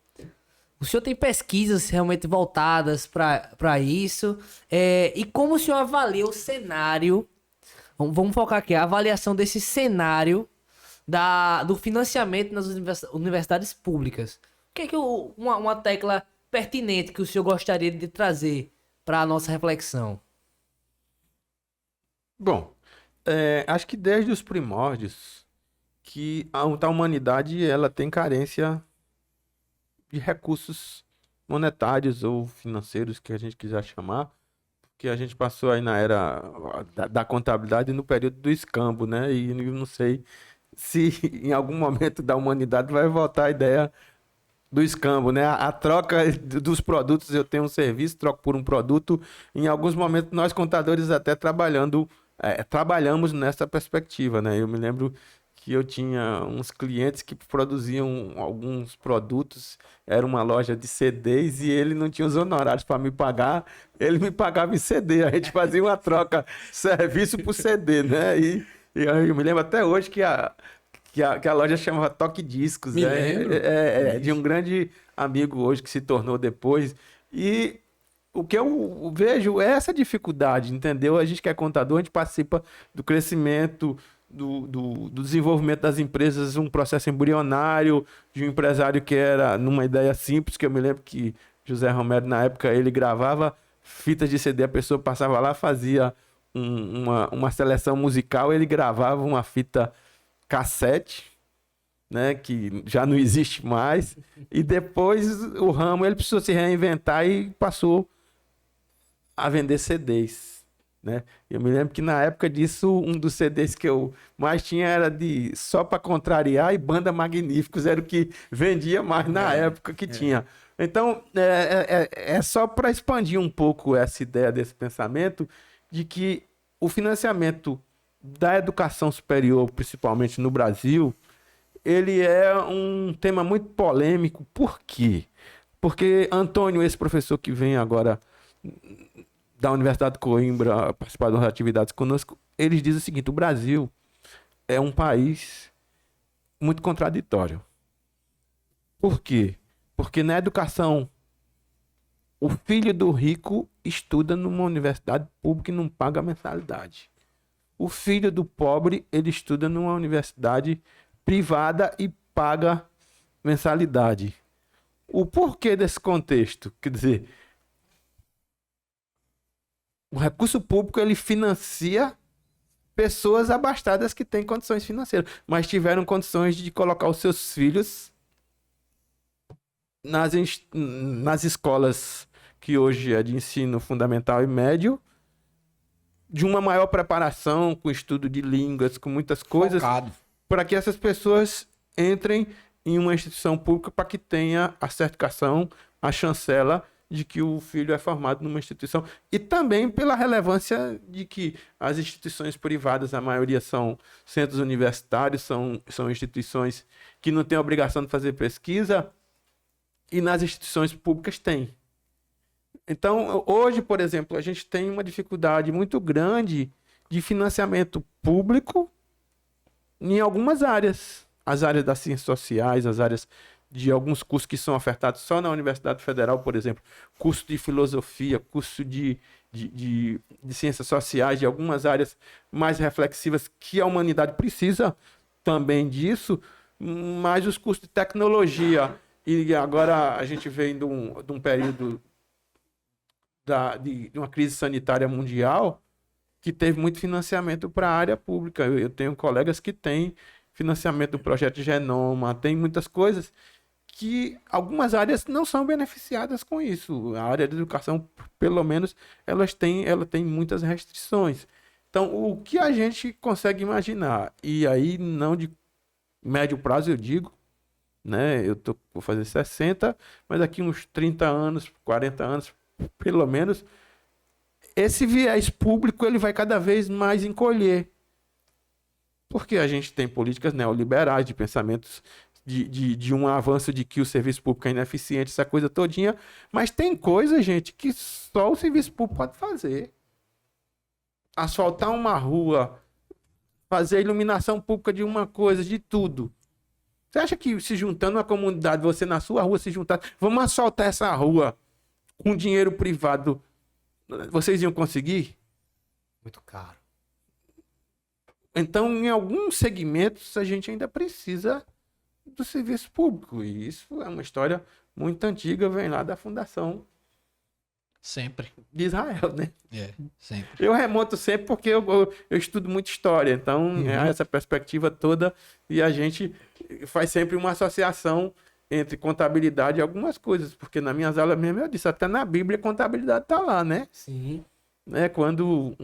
O senhor tem pesquisas realmente voltadas para isso? E como o senhor avalia o cenário? Vamos focar aqui, a avaliação desse cenário do financiamento nas universidades públicas. O que é uma tecla pertinente que o senhor gostaria de trazer para a nossa reflexão? Bom, acho que desde os primórdios que a humanidade ela tem carência de recursos monetários ou financeiros, que a gente quiser chamar, porque a gente passou aí na era da contabilidade no período do escambo, né? E eu não sei se em algum momento da humanidade vai voltar a ideia do escambo, né? A troca dos produtos, eu tenho um serviço, troco por um produto. Em alguns momentos, nós contadores até trabalhamos nessa perspectiva, né? Eu me lembro que eu tinha uns clientes que produziam alguns produtos, era uma loja de CDs e ele não tinha os honorários para me pagar, ele me pagava em CD, a gente fazia uma troca serviço por CD, né? E eu me lembro até hoje que a loja chamava Toque Discos, Me né? lembro. De um grande amigo hoje que se tornou depois. E o que eu vejo é essa dificuldade, entendeu? A gente que é contador, a gente participa do crescimento, do desenvolvimento das empresas, um processo embrionário de um empresário que era numa ideia simples, que eu me lembro que José Romero, na época, ele gravava fitas de CD, a pessoa passava lá, fazia uma seleção musical, ele gravava uma fita cassete, né, que já não existe mais, e depois o ramo ele precisou se reinventar e passou a vender CDs, né? Eu me lembro que na época disso, um dos CDs que eu mais tinha era de Só Pra Contrariar e Banda Magníficos, era o que vendia mais na época que tinha. Então, é só para expandir um pouco essa ideia desse pensamento de que o financiamento da educação superior, principalmente no Brasil, ele é um tema muito polêmico. Por quê? Porque Antônio, esse professor que vem agora da Universidade de Coimbra participar das atividades conosco, eles dizem o seguinte: o Brasil é um país muito contraditório. Por quê? Porque na educação, o filho do rico estuda numa universidade pública e não paga mensalidade. O filho do pobre, ele estuda numa universidade privada e paga mensalidade. O porquê desse contexto? Quer dizer, o recurso público ele financia pessoas abastadas que têm condições financeiras, mas tiveram condições de colocar os seus filhos nas escolas que hoje é de ensino fundamental e médio, de uma maior preparação, com estudo de línguas, com muitas coisas, Focado. para que essas pessoas entrem em uma instituição pública para que tenha a certificação, a chancela de que o filho é formado numa instituição. E também pela relevância de que as instituições privadas, a maioria são centros universitários, são instituições que não têm a obrigação de fazer pesquisa, e nas instituições públicas tem. Então, hoje, por exemplo, a gente tem uma dificuldade muito grande de financiamento público em algumas áreas. As áreas das ciências sociais, as áreas de alguns cursos que são ofertados só na Universidade Federal, por exemplo, curso de filosofia, curso de ciências sociais, de algumas áreas mais reflexivas que a humanidade precisa também disso, mas os cursos de tecnologia, e agora a gente vem de um período de uma crise sanitária mundial que teve muito financiamento para a área pública. Eu tenho colegas que têm financiamento do projeto de Genoma, tem muitas coisas que algumas áreas não são beneficiadas com isso. A área de educação, pelo menos, ela tem muitas restrições. Então, o que a gente consegue imaginar, e aí não de médio prazo eu digo, né? Vou fazer 60, mas daqui uns 30 anos, 40 anos, pelo menos, esse viés público ele vai cada vez mais encolher. Porque a gente tem políticas neoliberais, de pensamentos de um avanço de que o serviço público é ineficiente, essa coisa todinha, mas tem coisa, gente, que só o serviço público pode fazer. Asfaltar uma rua, fazer a iluminação pública de uma coisa, de tudo. Você acha que se juntando uma comunidade, você na sua rua se juntar, vamos asfaltar essa rua com dinheiro privado, vocês iam conseguir? Muito caro. Então, em alguns segmentos, a gente ainda precisa do serviço público. E isso é uma história muito antiga, vem lá da fundação Sempre. de Israel, né? Sempre. Eu remonto sempre porque eu estudo muito história. Então, é essa perspectiva toda. E a gente faz sempre uma associação entre contabilidade e algumas coisas. Porque nas minhas aulas mesmo eu disse, até na Bíblia contabilidade está lá, né? Sim. Quando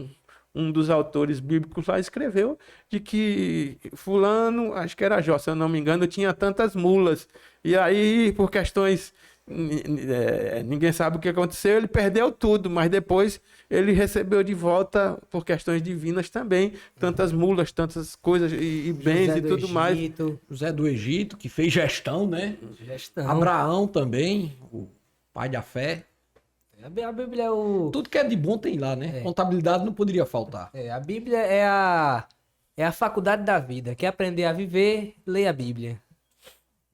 um dos autores bíblicos lá escreveu de que fulano, acho que era Jó, se eu não me engano, tinha tantas mulas. E aí, por questões ninguém sabe o que aconteceu, ele perdeu tudo, mas depois ele recebeu de volta, por questões divinas também, tantas mulas, tantas coisas e bens José e do tudo mais. Egito, José do Egito, que fez gestão, né? gestão. Abraão também, o pai da fé. A Bíblia é o. Tudo que é de bom tem lá, né? Contabilidade não poderia faltar. A Bíblia é a faculdade da vida. Quer aprender a viver, leia a Bíblia.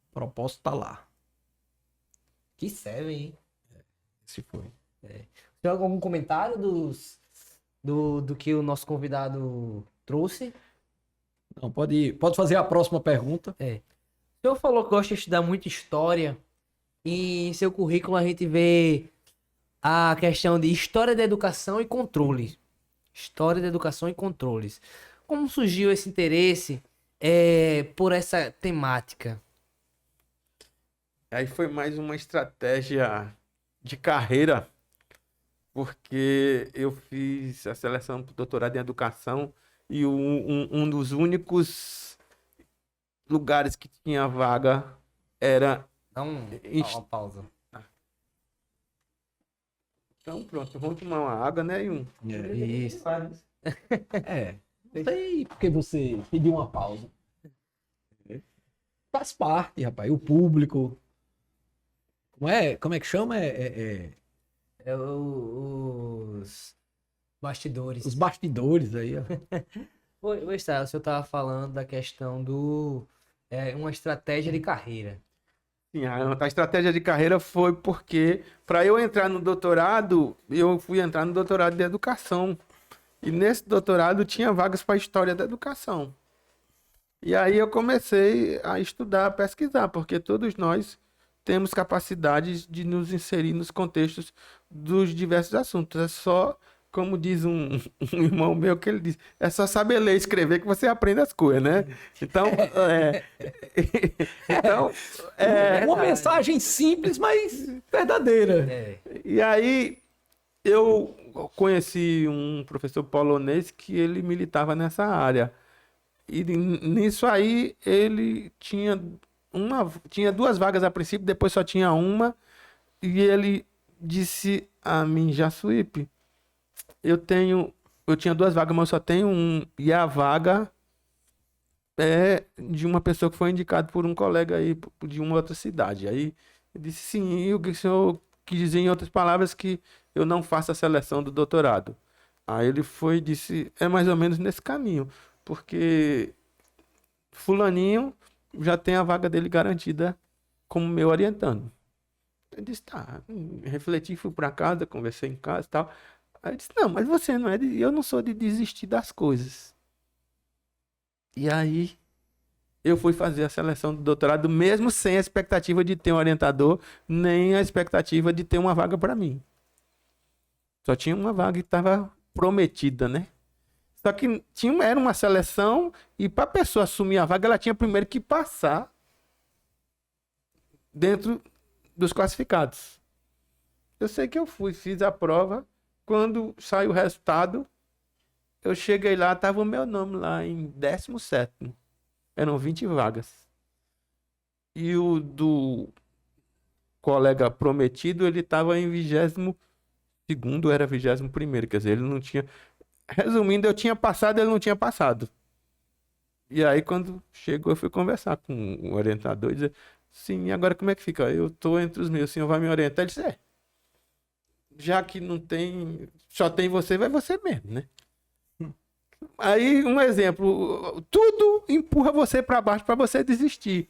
O propósito tá lá. Que serve, hein? Se foi. Tem algum comentário do que o nosso convidado trouxe? Não, pode fazer a próxima pergunta. O senhor falou que gosta de estudar muito história. E em seu currículo a gente vê a questão de história da educação e controle. História da educação e controles. Como surgiu esse interesse por essa temática? Aí foi mais uma estratégia de carreira, porque eu fiz a seleção para o doutorado em educação e um dos únicos lugares que tinha vaga era. Dá uma pausa. Então, pronto, vamos tomar uma água, né? Isso. Não sei porque você pediu uma pausa. Faz parte, rapaz. O público. Como é que chama? Os bastidores. Os bastidores aí, ó. O senhor estava falando da questão uma estratégia de carreira. Sim, a estratégia de carreira foi porque, para eu entrar no doutorado, eu fui entrar no doutorado de educação. E nesse doutorado tinha vagas para história da educação. E aí eu comecei a estudar, a pesquisar, porque todos nós temos capacidade de nos inserir nos contextos dos diversos assuntos. É só, como diz um irmão meu, que ele diz, é só saber ler e escrever que você aprende as coisas, né? Então, Uma mensagem simples, mas verdadeira. E aí eu conheci um professor polonês que ele militava nessa área. E nisso aí ele tinha duas vagas a princípio, depois só tinha uma. E ele disse a mim, Jassuípe, eu tinha duas vagas, mas eu só tenho um. E a vaga é de uma pessoa que foi indicada por um colega aí de uma outra cidade. Aí eu disse sim, e o senhor quis dizer em outras palavras que eu não faço a seleção do doutorado. Aí ele foi e disse, é mais ou menos nesse caminho, porque fulaninho já tem a vaga dele garantida como meu orientando. Eu disse, tá, refleti, fui para casa, conversei em casa e tal. Aí eu disse, não, mas você não eu não sou de desistir das coisas. E aí eu fui fazer a seleção do doutorado, mesmo sem a expectativa de ter um orientador, nem a expectativa de ter uma vaga para mim. Só tinha uma vaga que estava prometida, né? Só que era uma seleção e para a pessoa assumir a vaga, ela tinha primeiro que passar dentro dos classificados. Eu sei que eu fiz a prova. Quando saiu o resultado, eu cheguei lá, estava o meu nome lá em 17º. Eram 20 vagas. E o do colega prometido, ele estava em 22º, era 21º. Quer dizer, ele não tinha... Resumindo, eu tinha passado, ele não tinha passado. E aí, quando chegou, eu fui conversar com o orientador e dizer, sim, agora como é que fica? Eu estou entre os meus, o senhor vai me orientar? Ele disse, já que não tem, só tem você, vai você mesmo, né? Aí, um exemplo, tudo empurra você para baixo para você desistir.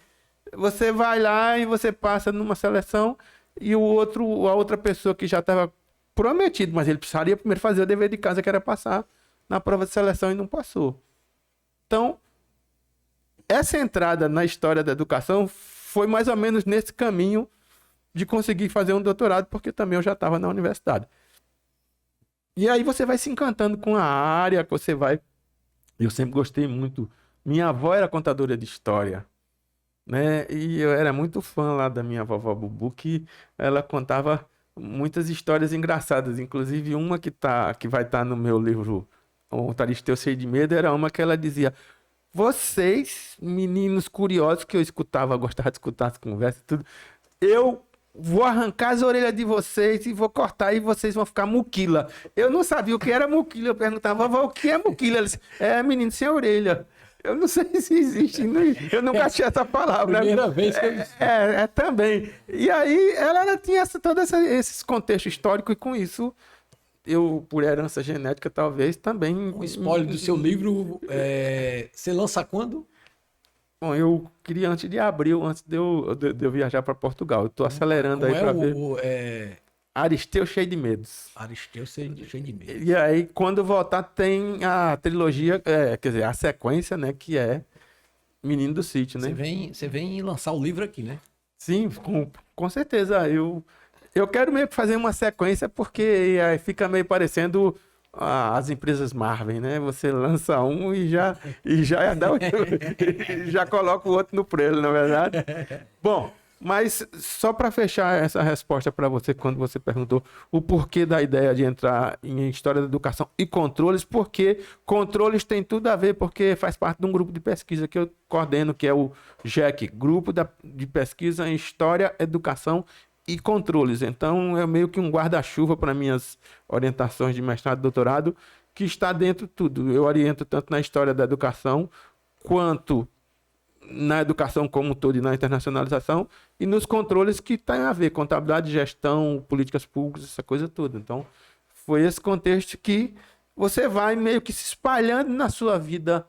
Você vai lá e você passa numa seleção e a outra pessoa que já estava prometido, mas ele precisaria primeiro fazer o dever de casa, que era passar na prova de seleção, e não passou. Então, essa entrada na história da educação foi mais ou menos nesse caminho de conseguir fazer um doutorado, porque também eu já estava na universidade. E aí você vai se encantando com a área, que você vai... Eu sempre gostei muito. Minha avó era contadora de história, né? E eu era muito fã lá da minha vovó Bubu, que ela contava muitas histórias engraçadas, inclusive uma que vai estar no meu livro O Taristeu Cheio de Medo, era uma que ela dizia, vocês, meninos curiosos, que eu escutava, gostava de escutar as conversas e tudo, eu vou arrancar as orelhas de vocês e vou cortar e vocês vão ficar muquila. Eu não sabia o que era muquila. Eu perguntava, vovó, o que é muquila? Ela disse, é menino sem orelha. Eu não sei se existe, eu nunca achei essa palavra. Primeira vez que eu... Também. E aí ela tinha esses contextos históricos e com isso, eu, por herança genética, talvez, também... Um spoiler do seu livro, você lança quando? Bom, eu queria antes de abril, antes de eu viajar para Portugal. Eu tô acelerando aí para ver. Aristeu Cheio de Medos. Aristeu Cheio de Medos. E aí, quando voltar, tem a trilogia, quer dizer, a sequência, né, que é Menino do Sítio, né? Você vem lançar o livro aqui, né? Sim, com certeza. Eu quero meio que fazer uma sequência, porque aí fica meio parecendo as empresas Marvel, né? Você lança um e já já coloca o outro no prelo, na verdade. Bom, mas só para fechar essa resposta para você, quando você perguntou o porquê da ideia de entrar em História da Educação e controles, porque controles tem tudo a ver, porque faz parte de um grupo de pesquisa que eu coordeno, que é o GEC, Grupo de Pesquisa em História, Educação e Controles. Então, é meio que um guarda-chuva para minhas orientações de mestrado e doutorado, que está dentro de tudo. Eu oriento tanto na História da Educação, quanto na educação como um todo e na internacionalização, e nos controles que tem a ver, contabilidade, gestão, políticas públicas, essa coisa toda. Então, foi esse contexto que você vai meio que se espalhando na sua vida,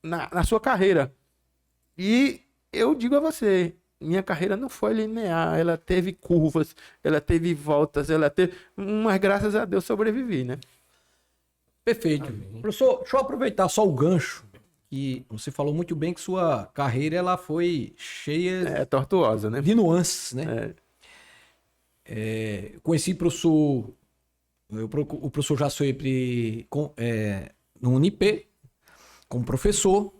na sua carreira. E eu digo a você, minha carreira não foi linear, ela teve curvas, ela teve voltas, mas graças a Deus sobrevivi, né? Perfeito. Professor, deixa eu aproveitar só o gancho. E você falou muito bem que sua carreira ela foi cheia tortuosa, né? de nuances, né? Conheci o professor já sempre no Unip, como professor.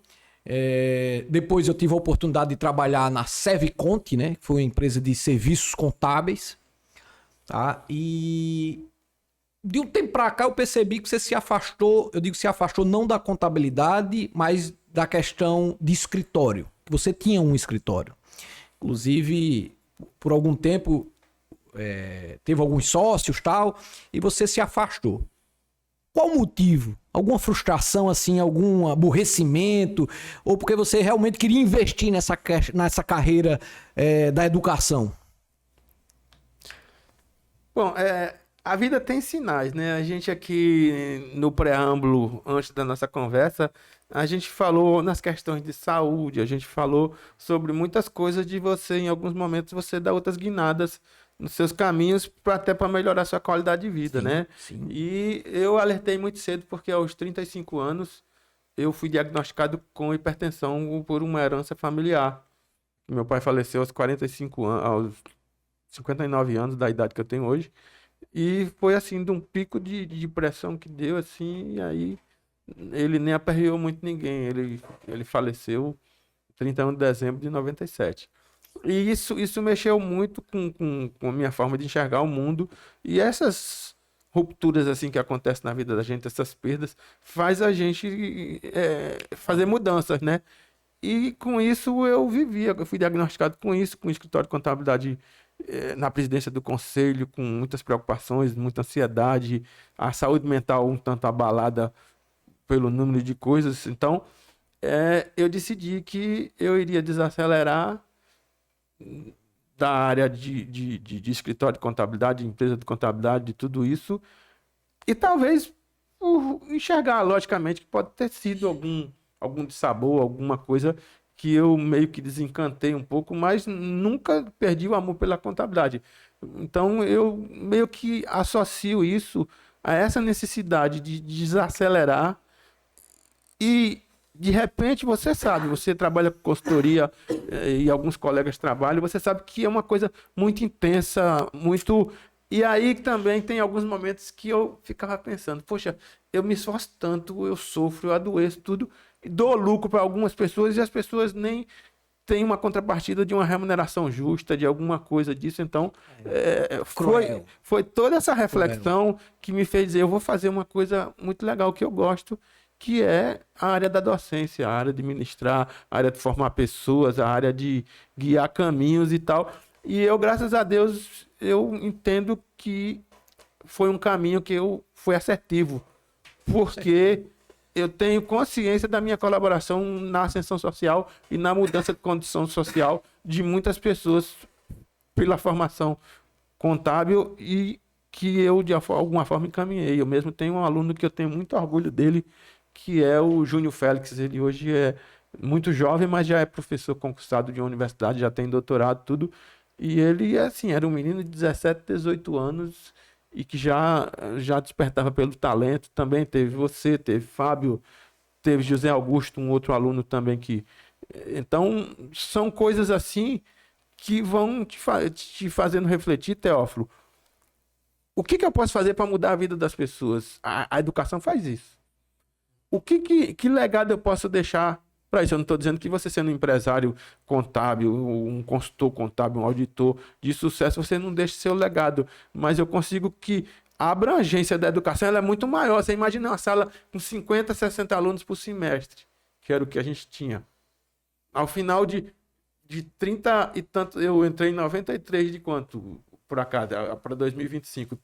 Depois eu tive a oportunidade de trabalhar na Serviconte, né? Que foi uma empresa de serviços contábeis. Tá? E de um tempo para cá eu percebi que você se afastou, eu digo se afastou não da contabilidade, mas da questão de escritório. Você tinha um escritório. Inclusive, por algum tempo, teve alguns sócios e tal, e você se afastou. Qual o motivo? Alguma frustração, assim, algum aborrecimento? Ou porque você realmente queria investir nessa carreira da educação? Bom, a vida tem sinais, né? A gente aqui no preâmbulo, antes da nossa conversa, a gente falou nas questões de saúde, a gente falou sobre muitas coisas de você, em alguns momentos, você dá outras guinadas nos seus caminhos até para melhorar sua qualidade de vida, Sim, né? sim. E eu alertei muito cedo porque aos 35 anos eu fui diagnosticado com hipertensão por uma herança familiar. Meu pai faleceu aos 45 anos, aos 59 anos da idade que eu tenho hoje. E foi assim, de um pico de depressão que deu, assim, e aí ele nem aperreou muito ninguém. Ele faleceu 31 de dezembro de 97. E isso mexeu muito com a minha forma de enxergar o mundo. E essas rupturas assim que acontecem na vida da gente, essas perdas, faz a gente fazer mudanças, né? E com isso eu fui diagnosticado com isso, com o escritório de contabilidade na presidência do conselho, com muitas preocupações, muita ansiedade, a saúde mental um tanto abalada pelo número de coisas. Então, eu decidi que eu iria desacelerar da área de escritório de contabilidade, de empresa de contabilidade, de tudo isso, e talvez por enxergar logicamente que pode ter sido algum dissabor, alguma coisa que eu meio que desencantei um pouco, mas nunca perdi o amor pela contabilidade. Então, eu meio que associo isso a essa necessidade de desacelerar e, de repente, você sabe, você trabalha com consultoria e alguns colegas trabalham, você sabe que é uma coisa muito intensa, muito... E aí também tem alguns momentos que eu ficava pensando, poxa, eu me esforço tanto, eu sofro, eu adoeço, tudo, dou lucro para algumas pessoas e as pessoas nem têm uma contrapartida de uma remuneração justa, de alguma coisa disso. Então, foi toda essa reflexão que me fez dizer, eu vou fazer uma coisa muito legal que eu gosto, que é a área da docência, a área de ministrar, a área de formar pessoas, a área de guiar caminhos e tal. E eu, graças a Deus, eu entendo que foi um caminho que foi assertivo, porque eu tenho consciência da minha colaboração na ascensão social e na mudança de condição social de muitas pessoas pela formação contábil e que eu, de alguma forma, encaminhei. Eu mesmo tenho um aluno que eu tenho muito orgulho dele, que é o Júnior Félix. Ele hoje é muito jovem, mas já é professor concursado de uma universidade, já tem doutorado, tudo. E ele, assim, era um menino de 17, 18 anos e que já despertava pelo talento. Também teve você, teve Fábio, teve José Augusto, um outro aluno também que... Então, são coisas assim que vão te fazendo refletir, Teófilo. O que eu posso fazer para mudar a vida das pessoas? A educação faz isso. Que legado eu posso deixar para isso? Eu não estou dizendo que você sendo um empresário contábil, um consultor contábil, um auditor de sucesso, você não deixe seu legado. Mas eu consigo que a abrangência da educação ela é muito maior. Você imagina uma sala com 50, 60 alunos por semestre, que era o que a gente tinha. Ao final de 30 e tanto, eu entrei em 93 de quanto, por acaso, para 2025?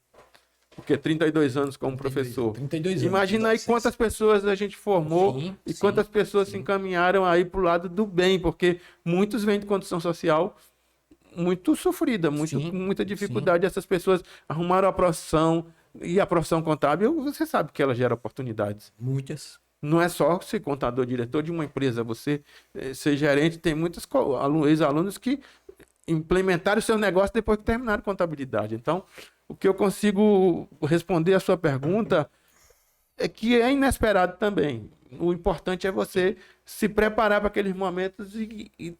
Porque 32 anos como professor. 32 anos. Imagina aí quantas pessoas a gente formou e quantas pessoas se encaminharam aí para o lado do bem, porque muitos vêm de condição social muito sofrida, muita dificuldade. Essas pessoas arrumaram a profissão, e a profissão contábil, você sabe que ela gera oportunidades. Muitas. Não é só ser contador, diretor de uma empresa, você ser gerente, tem muitos ex-alunos que implementaram o seu negócio depois que terminaram contabilidade. Então, o que eu consigo responder à sua pergunta é que é inesperado também. O importante é você se preparar para aqueles momentos e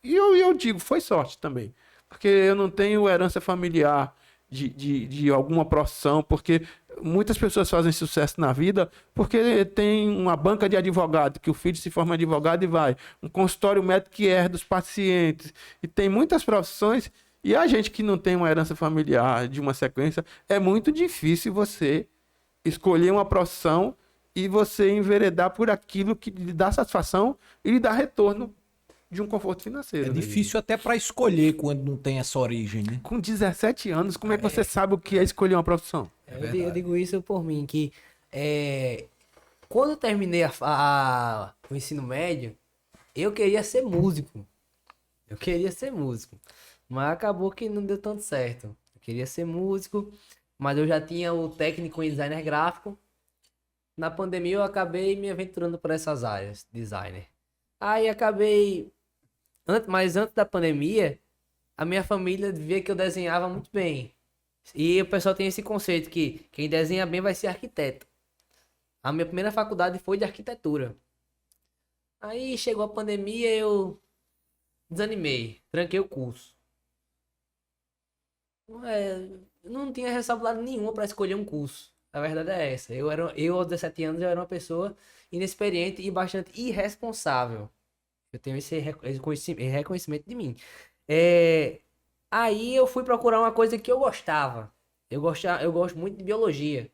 eu digo, foi sorte também. Porque eu não tenho herança familiar de alguma profissão, porque muitas pessoas fazem sucesso na vida porque tem uma banca de advogado, que o filho se forma advogado e vai. Um consultório médico que herda dos pacientes. E tem muitas profissões. E a gente que não tem uma herança familiar de uma sequência, é muito difícil você escolher uma profissão e você enveredar por aquilo que lhe dá satisfação e lhe dá retorno de um conforto financeiro. É difícil até para escolher quando não tem essa origem, né? Com 17 anos, como é que você sabe o que é escolher uma profissão? Eu digo isso por mim, que quando eu terminei o ensino médio, eu queria ser músico. Mas acabou que não deu tanto certo. Eu queria ser músico, mas eu já tinha o técnico em designer gráfico. Na pandemia eu acabei me aventurando por essas áreas, designer. Aí acabei... Mas antes da pandemia, a minha família via que eu desenhava muito bem. E o pessoal tem esse conceito que quem desenha bem vai ser arquiteto. A minha primeira faculdade foi de arquitetura. Aí chegou a pandemia, eu desanimei, tranquei o curso. Não tinha responsabilidade nenhuma para escolher um curso. A verdade é essa. Eu aos 17 anos, eu era uma pessoa inexperiente e bastante irresponsável. Eu tenho esse reconhecimento de mim. Aí eu fui procurar uma coisa que eu gostava. Eu gosto muito de biologia.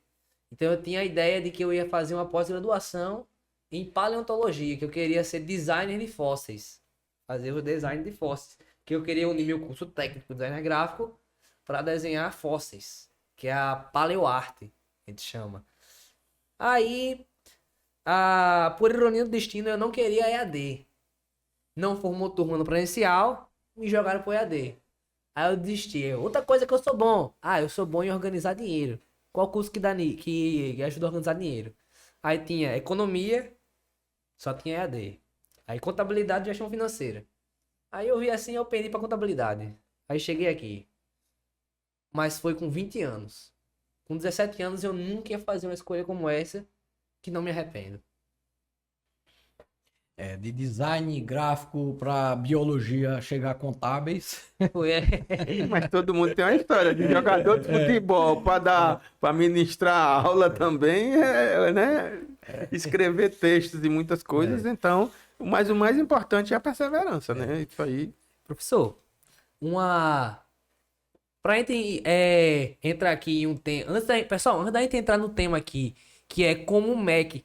Então eu tinha a ideia de que eu ia fazer uma pós-graduação em paleontologia, que eu queria ser designer de fósseis. Fazer o design de fósseis. Que eu queria unir meu curso técnico de design gráfico para desenhar fósseis, que é a paleoarte, a gente chama. Aí, por ironia do destino, eu não queria EAD. Não formou turma no presencial, me jogaram pro EAD. Aí eu desisti. Outra coisa que eu sou bom. Eu sou bom em organizar dinheiro. Qual curso que ajuda a organizar dinheiro? Aí tinha economia, só tinha EAD. Aí contabilidade e gestão financeira. Aí eu vi assim, eu pendi pra contabilidade. Aí cheguei aqui. Mas foi com 20 anos. Com 17 anos eu nunca ia fazer uma escolha como essa, que não me arrependo. De design gráfico para biologia chegar a contábeis. Mas todo mundo tem uma história de jogador de futebol para ministrar aula também, né? Escrever textos e muitas coisas. Então, mas o mais importante é a perseverança, né? Isso aí. Professor, pra gente entrar aqui em um tema. Antes da gente entrar no tema aqui, que é como o MEC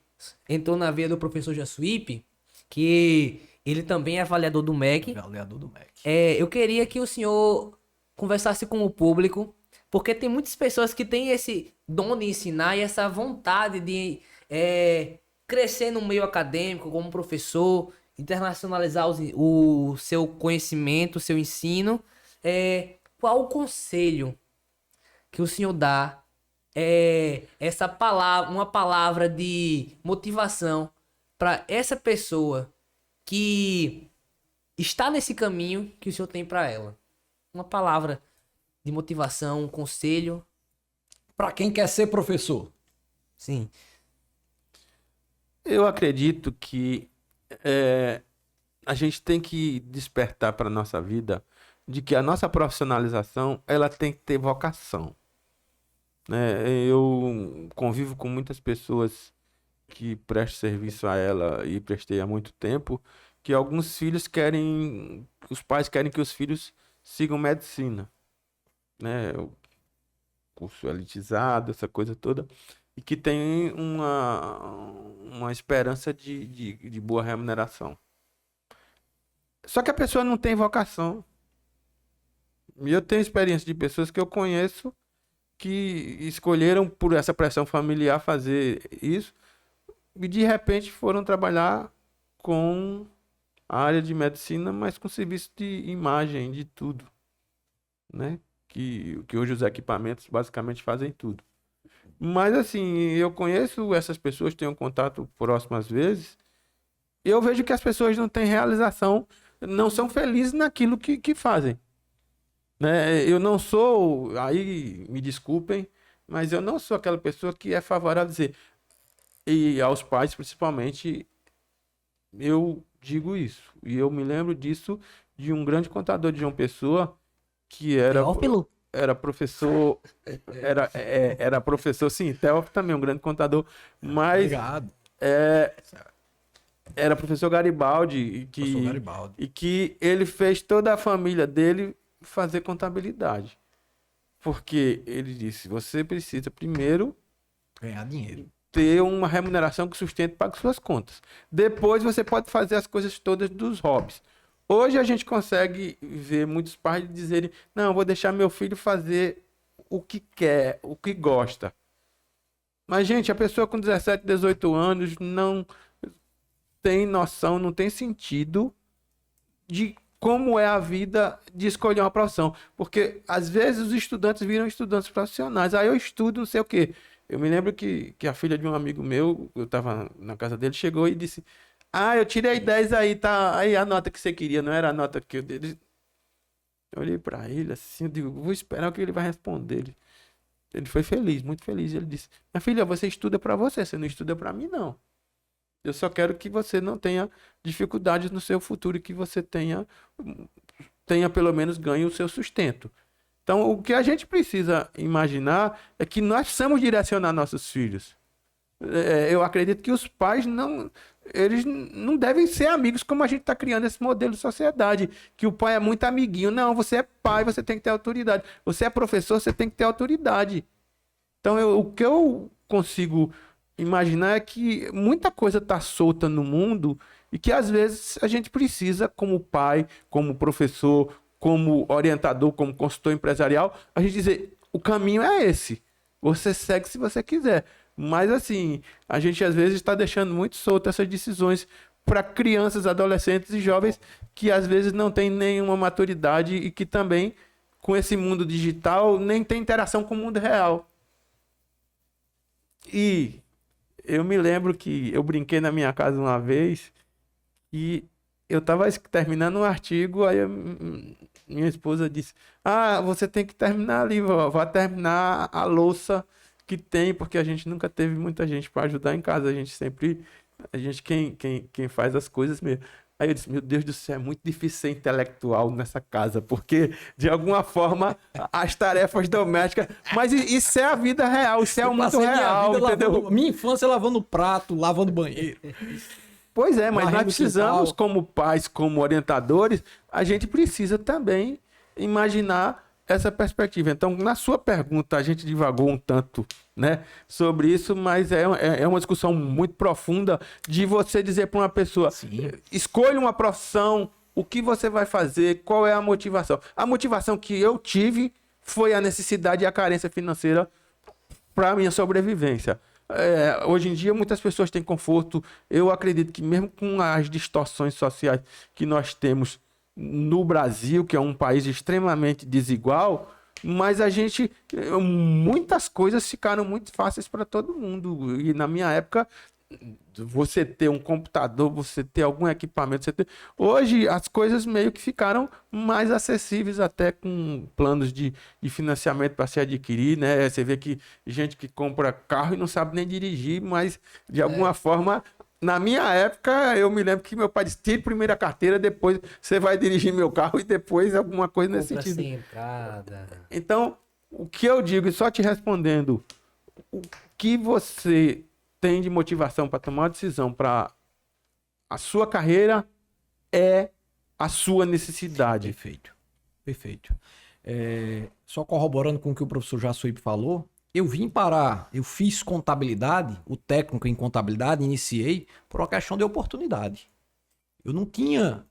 entrou na veia do professor Jassuípe, que ele também é avaliador do MEC. Avaliador do MEC. Eu queria que o senhor conversasse com o público, porque tem muitas pessoas que têm esse dom de ensinar e essa vontade de crescer no meio acadêmico como professor, internacionalizar o seu conhecimento, o seu ensino. Qual o conselho que o senhor dá, essa palavra, uma palavra de motivação para essa pessoa que está nesse caminho que o senhor tem para ela? Uma palavra de motivação, um conselho. Para quem quer ser professor. Sim. Eu acredito que a gente tem que despertar para a nossa vida de que a nossa profissionalização ela tem que ter vocação, né? Eu convivo com muitas pessoas que prestam serviço a ela e prestei há muito tempo, que alguns filhos querem, os pais querem que os filhos sigam medicina, né? O curso elitizado, essa coisa toda, e que tem uma esperança de boa remuneração. Só que a pessoa não tem vocação. E eu tenho experiência de pessoas que eu conheço que escolheram por essa pressão familiar fazer isso e de repente foram trabalhar com a área de medicina, mas com serviço de imagem, de tudo, né? Que hoje os equipamentos basicamente fazem tudo. Mas assim, eu conheço essas pessoas, tenho contato próximo às vezes, e eu vejo que as pessoas não têm realização, não são felizes naquilo que fazem. Né? Eu não sou, aí me desculpem, mas eu não sou aquela pessoa que é favorável a dizer, e aos pais principalmente, eu digo isso. E eu me lembro disso de um grande contador de João Pessoa, que era professor, era professor, sim, Teófilo também, um grande contador, mas era professor Garibaldi, e que ele fez toda a família dele fazer contabilidade. Porque ele disse, você precisa primeiro ganhar dinheiro, ter uma remuneração que sustente e pague suas contas. Depois você pode fazer as coisas todas dos hobbies. Hoje a gente consegue ver muitos pais dizerem, não, vou deixar meu filho fazer o que quer, o que gosta. Mas, gente, a pessoa com 17, 18 anos não tem noção, não tem sentido de como é a vida de escolher uma profissão. Porque, às vezes, os estudantes viram estudantes profissionais. Aí eu estudo não sei o quê. Eu me lembro que a filha de um amigo meu, eu estava na casa dele, chegou e disse, eu tirei 10 aí, tá? Aí a nota que você queria, não era a nota que eu dei. Eu olhei para ele assim, eu digo, vou esperar o que ele vai responder. Ele foi feliz, muito feliz. Ele disse, minha filha, você estuda para você não estuda para mim, não. Eu só quero que você não tenha dificuldades no seu futuro e que você tenha pelo menos ganho o seu sustento. Então, o que a gente precisa imaginar é que nós precisamos direcionar nossos filhos. Eu acredito que os pais eles não devem ser amigos como a gente está criando esse modelo de sociedade, que o pai é muito amiguinho. Não, você é pai, você tem que ter autoridade. Você é professor, você tem que ter autoridade. Então, o que eu consigo imaginar é que muita coisa está solta no mundo e que às vezes a gente precisa, como pai, como professor, como orientador, como consultor empresarial, a gente dizer, o caminho é esse. Você segue se você quiser. Mas assim, a gente às vezes está deixando muito solto essas decisões para crianças, adolescentes e jovens que às vezes não têm nenhuma maturidade e que também, com esse mundo digital, nem tem interação com o mundo real. E eu me lembro que eu brinquei na minha casa uma vez e eu estava terminando um artigo, aí minha esposa disse, você tem que terminar ali, vai terminar a louça que tem, porque a gente nunca teve muita gente para ajudar em casa, quem faz as coisas mesmo. Aí eu disse, meu Deus do céu, é muito difícil ser intelectual nessa casa, porque de alguma forma as tarefas domésticas, mas isso é a vida real, isso é o mundo real, entendeu? Minha infância lavando prato, lavando banheiro. Pois é, mas nós precisamos, como pais, como orientadores, a gente precisa também imaginar essa perspectiva. Então, na sua pergunta, a gente divagou um tanto, né, sobre isso, mas é uma discussão muito profunda de você dizer para uma pessoa, escolha uma profissão O que você vai fazer? Qual é a motivação? A motivação que eu tive foi a necessidade e a carência financeira para a minha sobrevivência. Hoje em dia, muitas pessoas têm conforto. Eu acredito que mesmo com as distorções sociais que nós temos no Brasil, que é um país extremamente desigual, mas muitas coisas ficaram muito fáceis para todo mundo. E na minha época, você ter um computador, você ter algum equipamento, hoje as coisas meio que ficaram mais acessíveis, até com planos de financiamento para se adquirir, né? Você vê que gente que compra carro e não sabe nem dirigir, mas de alguma forma, na minha época, eu me lembro que meu pai disse: tire primeiro a carteira, depois você vai dirigir meu carro e depois alguma coisa nesse Compra sentido. sem entrada. Então, o que eu digo, e só te respondendo, o que você tem de motivação para tomar uma decisão para a sua carreira é a sua necessidade. Perfeito. Perfeito. Só corroborando com o que o professor Jassuípe falou, eu fiz contabilidade, o técnico em contabilidade, iniciei por uma questão de oportunidade. Eu não tinha,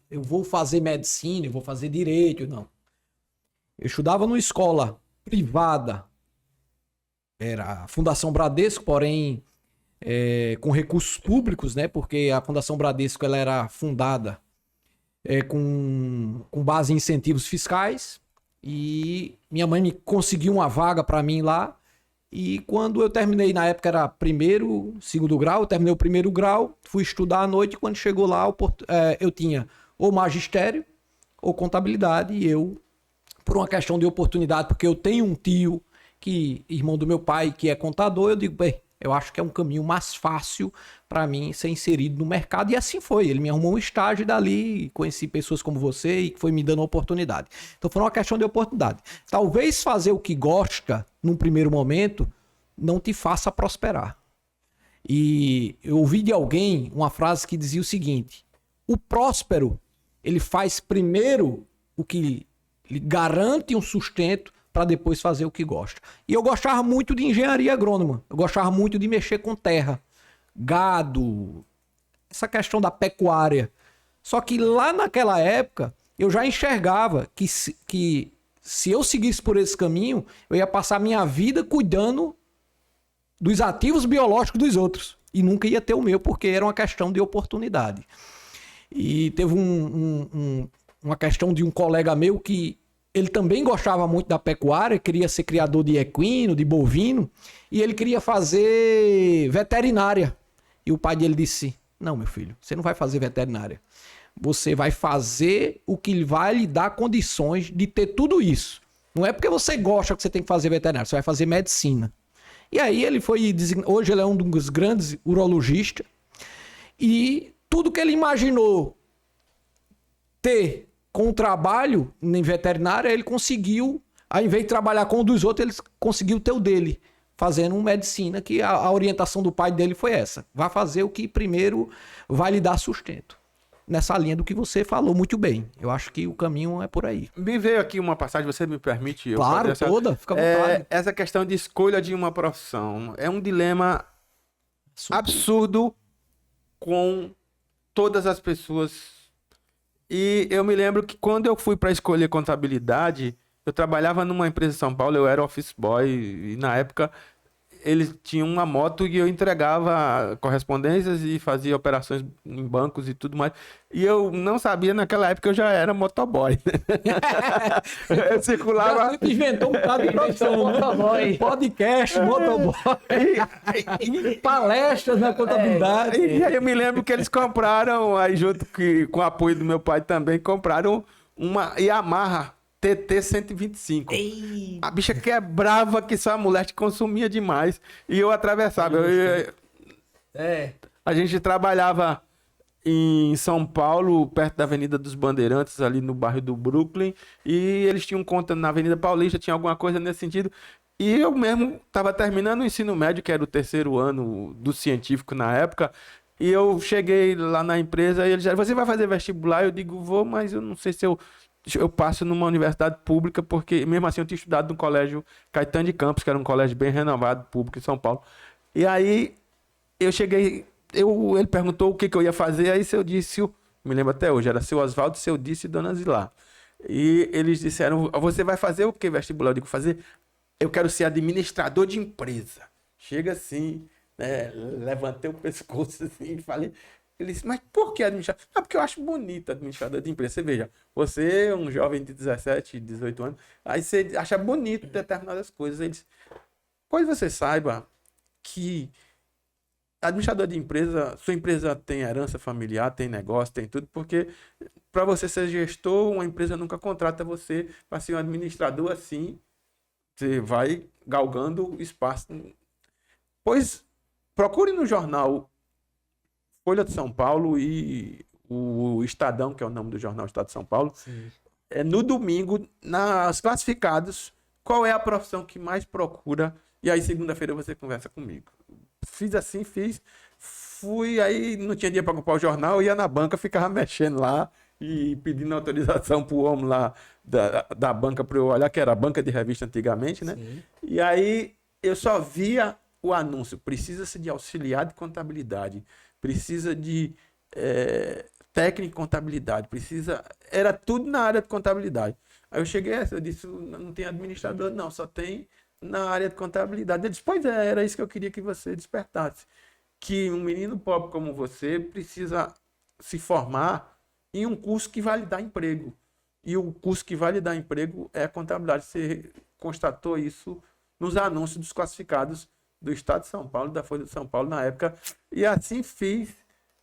eu vou fazer medicina, eu vou fazer direito, não. Eu estudava numa escola privada, era a Fundação Bradesco, porém com recursos públicos, né? Porque a Fundação Bradesco ela era fundada com base em incentivos fiscais, e minha mãe me conseguiu uma vaga para mim lá. E quando eu terminei, na época era segundo grau, eu terminei o primeiro grau, fui estudar à noite, e quando chegou lá eu tinha ou magistério ou contabilidade, e eu, por uma questão de oportunidade, porque eu tenho um tio irmão do meu pai, que é contador, eu digo, bem, eu acho que é um caminho mais fácil para mim ser inserido no mercado. E assim foi. Ele me arrumou um estágio, e dali conheci pessoas como você e foi me dando oportunidade. Então foi uma questão de oportunidade. Talvez fazer o que gosta num primeiro momento não te faça prosperar. E eu ouvi de alguém uma frase que dizia o seguinte: o próspero, ele faz primeiro o que lhe garante um sustento para depois fazer o que gosta. E eu gostava muito de engenharia agrônoma. Eu gostava muito de mexer com terra, gado, essa questão da pecuária. Só que lá naquela época, eu já enxergava que se eu seguisse por esse caminho, eu ia passar minha vida cuidando dos ativos biológicos dos outros. E nunca ia ter o meu, porque era uma questão de oportunidade. E teve uma questão de um colega meu que ele também gostava muito da pecuária, queria ser criador de equino, de bovino, e ele queria fazer veterinária. E o pai dele disse: não, meu filho, você não vai fazer veterinária. Você vai fazer o que vai lhe dar condições de ter tudo isso. Não é porque você gosta que você tem que fazer veterinária, você vai fazer medicina. E aí ele foi designado, hoje ele é um dos grandes urologistas, e tudo que ele imaginou ter com o trabalho em veterinária, ele conseguiu, ao invés de trabalhar com o dos outros, ele conseguiu ter o dele, fazendo medicina, que a orientação do pai dele foi essa: vai fazer o que primeiro vai lhe dar sustento. Nessa linha do que você falou muito bem. Eu acho que o caminho é por aí. Me veio aqui uma passagem, você me permite? Claro, toda, fica à vontade. Essa questão de escolha de uma profissão é um dilema absurdo com todas as pessoas. E eu me lembro que quando eu fui para escolher contabilidade, eu trabalhava numa empresa em São Paulo, eu era office boy, e na época eles tinham uma moto e eu entregava correspondências e fazia operações em bancos e tudo mais. E eu não sabia, naquela época eu já era motoboy. Eu circulava... Já inventou um bocado de profissão, motoboy. Podcast, motoboy. Palestras na contabilidade. E aí eu me lembro que eles compraram, aí junto com o apoio do meu pai também, compraram uma Yamaha TT 125. Ei. A bicha quebrava que só a mulher te consumia demais. E eu atravessava. A gente trabalhava em São Paulo, perto da Avenida dos Bandeirantes, ali no bairro do Brooklyn. E eles tinham conta na Avenida Paulista, tinha alguma coisa nesse sentido. E eu mesmo estava terminando o ensino médio, que era o 3º ano do científico na época. E eu cheguei lá na empresa e eles disseram: você vai fazer vestibular? Eu digo: vou, mas eu não sei se eu passo numa universidade pública, porque mesmo assim eu tinha estudado no colégio Caetano de Campos, que era um colégio bem renomado, público em São Paulo. E aí eu cheguei, ele perguntou o que eu ia fazer, aí eu disse me lembro até hoje, era seu Oswaldo, seu Dício e Dona Zilá. E eles disseram, você vai fazer o que vestibular? Eu digo, eu quero ser administrador de empresa. Chega assim, né, levantei o pescoço assim e falei, ele disse, mas por que administrador? Ah, porque eu acho bonito administrador de empresa. Você veja, você é um jovem de 17, 18 anos, aí você acha bonito determinadas coisas. Ele disse, pois você saiba que administrador de empresa, sua empresa tem herança familiar, tem negócio, tem tudo, porque para você ser gestor, uma empresa nunca contrata você para ser um administrador assim, você vai galgando espaço. Pois procure no jornal Folha de São Paulo e o Estadão, que é o nome do jornal Estado de São Paulo, Sim. no domingo, nas classificados, qual é a profissão que mais procura, e aí segunda-feira você conversa comigo. Fiz assim, fui, aí não tinha dinheiro para comprar o jornal, ia na banca, ficava mexendo lá e pedindo autorização pro homem lá da banca para eu olhar, que era a banca de revista antigamente, né? Sim. E aí eu só via o anúncio, precisa-se de auxiliar de contabilidade, precisa de técnico em contabilidade, era tudo na área de contabilidade. Aí eu cheguei, eu disse, não tem administrador não, só tem na área de contabilidade. Ele disse, pois era isso que eu queria que você despertasse. Que um menino pobre como você precisa se formar em um curso que vai lhe dar emprego. E o curso que vai lhe dar emprego é a contabilidade. Você constatou isso nos anúncios dos classificados do Estado de São Paulo, da Folha de São Paulo na época. E assim fiz.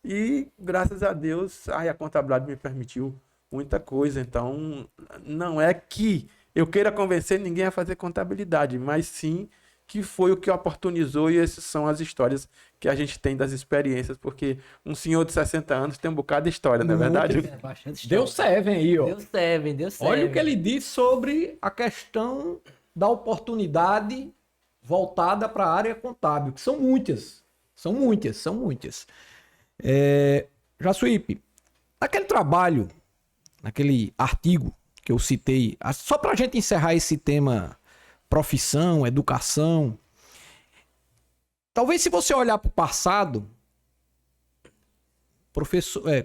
E graças a Deus, a contabilidade me permitiu muita coisa. Então, não é que eu queira convencer ninguém a fazer contabilidade, mas sim que foi o que oportunizou, e essas são as histórias que a gente tem das experiências, porque um senhor de 60 anos tem um bocado de história, não é verdade? É bastante Deu Seven aí, ó. Deus serve, Deus serve. Olha o que ele disse sobre a questão da oportunidade voltada para a área contábil, que são muitas. São muitas, são muitas. Jaçuípe, naquele trabalho, naquele artigo que eu citei, só para a gente encerrar esse tema profissão, educação, talvez se você olhar para o passado,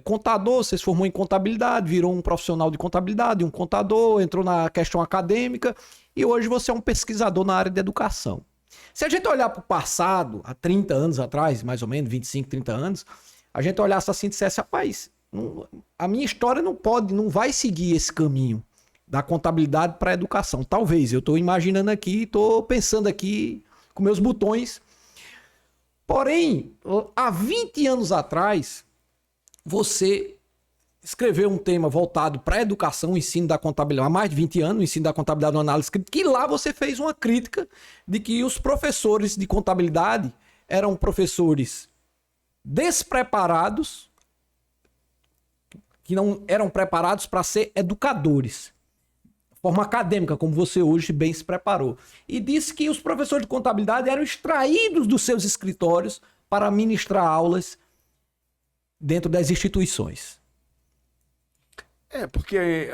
contador, você se formou em contabilidade, virou um profissional de contabilidade, um contador, entrou na questão acadêmica e hoje você é um pesquisador na área de educação. Se a gente olhar para o passado, há 30 anos atrás, mais ou menos, 25, 30 anos, a gente olhasse assim e dissesse, rapaz, a minha história não vai seguir esse caminho da contabilidade para a educação. Talvez, eu estou imaginando aqui, estou pensando aqui com meus botões. Porém, há 20 anos atrás, você escreveu um tema voltado para a educação, o ensino da contabilidade, há mais de 20 anos, o ensino da contabilidade, uma análise crítica, que lá você fez uma crítica de que os professores de contabilidade eram professores despreparados, que não eram preparados para ser educadores. Forma acadêmica, como você hoje bem se preparou. E disse que os professores de contabilidade eram extraídos dos seus escritórios para ministrar aulas dentro das instituições. Porque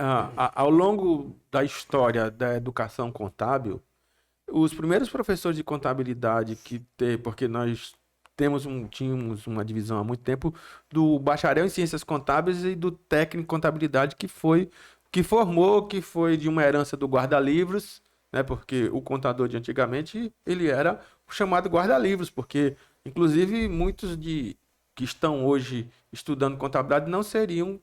ao longo da história da educação contábil, os primeiros professores de contabilidade porque nós tínhamos uma divisão há muito tempo do bacharel em ciências contábeis e do técnico em contabilidade que foi de uma herança do guarda-livros, né? Porque o contador de antigamente, ele era o chamado guarda-livros, porque inclusive muitos que estão hoje estudando contabilidade não seriam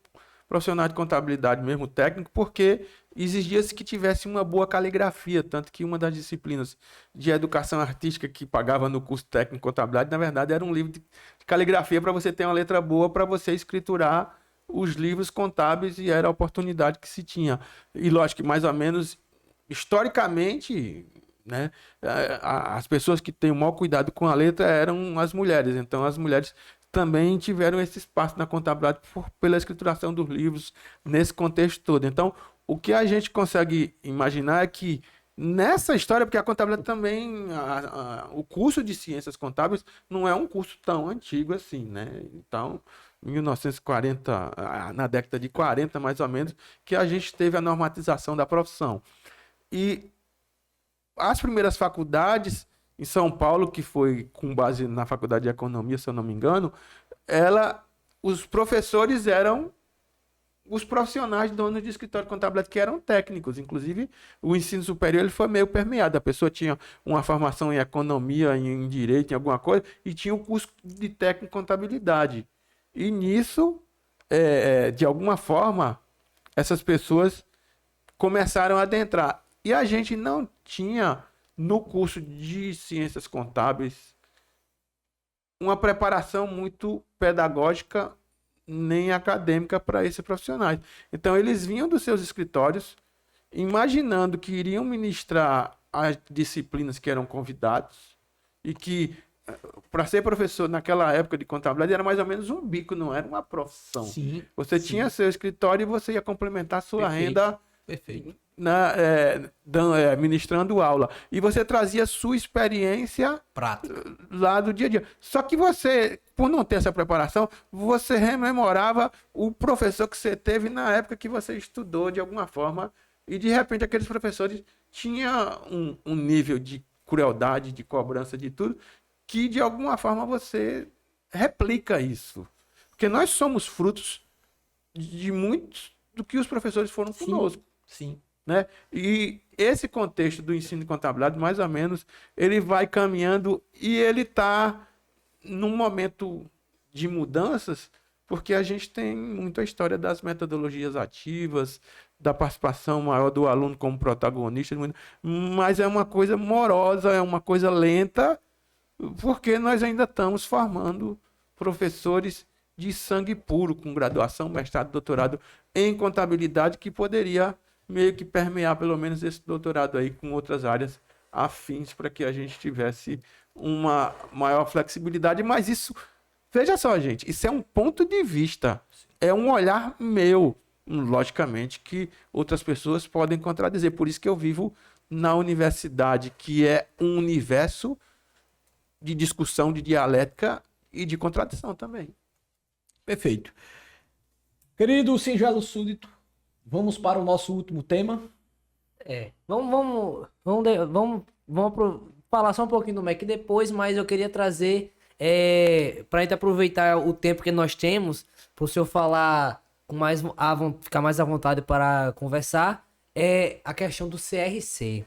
profissionais de contabilidade mesmo técnico, porque exigia-se que tivesse uma boa caligrafia, tanto que uma das disciplinas de educação artística que pagava no curso técnico de contabilidade, na verdade, era um livro de caligrafia para você ter uma letra boa, para você escriturar os livros contábeis, e era a oportunidade que se tinha. E lógico que mais ou menos, historicamente, né, as pessoas que têm o maior cuidado com a letra eram as mulheres. Então as mulheres também tiveram esse espaço na contabilidade pela escrituração dos livros nesse contexto todo. Então, o que a gente consegue imaginar é que nessa história, porque a contabilidade também, o curso de ciências contábeis não é um curso tão antigo assim, né? Então, 1940, na década de 40, mais ou menos, que a gente teve a normatização da profissão. E as primeiras faculdades em São Paulo, que foi com base na Faculdade de Economia, se eu não me engano, os professores eram os profissionais donos de escritório de contabilidade que eram técnicos. Inclusive, o ensino superior ele foi meio permeado. A pessoa tinha uma formação em economia, em direito, em alguma coisa, e tinha o curso de técnico em contabilidade. E nisso, de alguma forma, essas pessoas começaram a adentrar. E a gente não tinha, no curso de ciências contábeis, uma preparação muito pedagógica nem acadêmica para esses profissionais. Então, eles vinham dos seus escritórios, imaginando que iriam ministrar as disciplinas que eram convidados e que, para ser professor naquela época de contabilidade, era mais ou menos um bico, não era uma profissão. Sim. Você tinha seu escritório e você ia complementar a sua renda Perfeito. ministrando aula. E você trazia sua experiência Prática. lá do dia a dia. Só que você, por não ter essa preparação, você rememorava o professor que você teve na época que você estudou de alguma forma, e de repente aqueles professores tinham um nível de crueldade, de cobrança, de tudo, que de alguma forma você replica isso. Porque nós somos frutos de muitos do que os professores foram conosco. Sim. Né? E esse contexto do ensino de contabilidade, mais ou menos, ele vai caminhando e ele está num momento de mudanças, porque a gente tem muita história das metodologias ativas, da participação maior do aluno como protagonista, mas é uma coisa morosa, é uma coisa lenta, porque nós ainda estamos formando professores de sangue puro, com graduação, mestrado, doutorado em contabilidade, que poderia meio que permear pelo menos esse doutorado aí com outras áreas afins para que a gente tivesse uma maior flexibilidade. Mas isso, veja só, gente, isso é um ponto de vista, é um olhar meu, logicamente que outras pessoas podem contradizer. Por isso que eu vivo na universidade, que é um universo de discussão, de dialética e de contradição também. Perfeito. Querido singelo súdito, vamos para o nosso último tema. Vamos falar só um pouquinho do MEC depois, mas eu queria trazer, para a gente aproveitar o tempo que nós temos, para o senhor falar com ficar mais à vontade para conversar, a questão do CRC.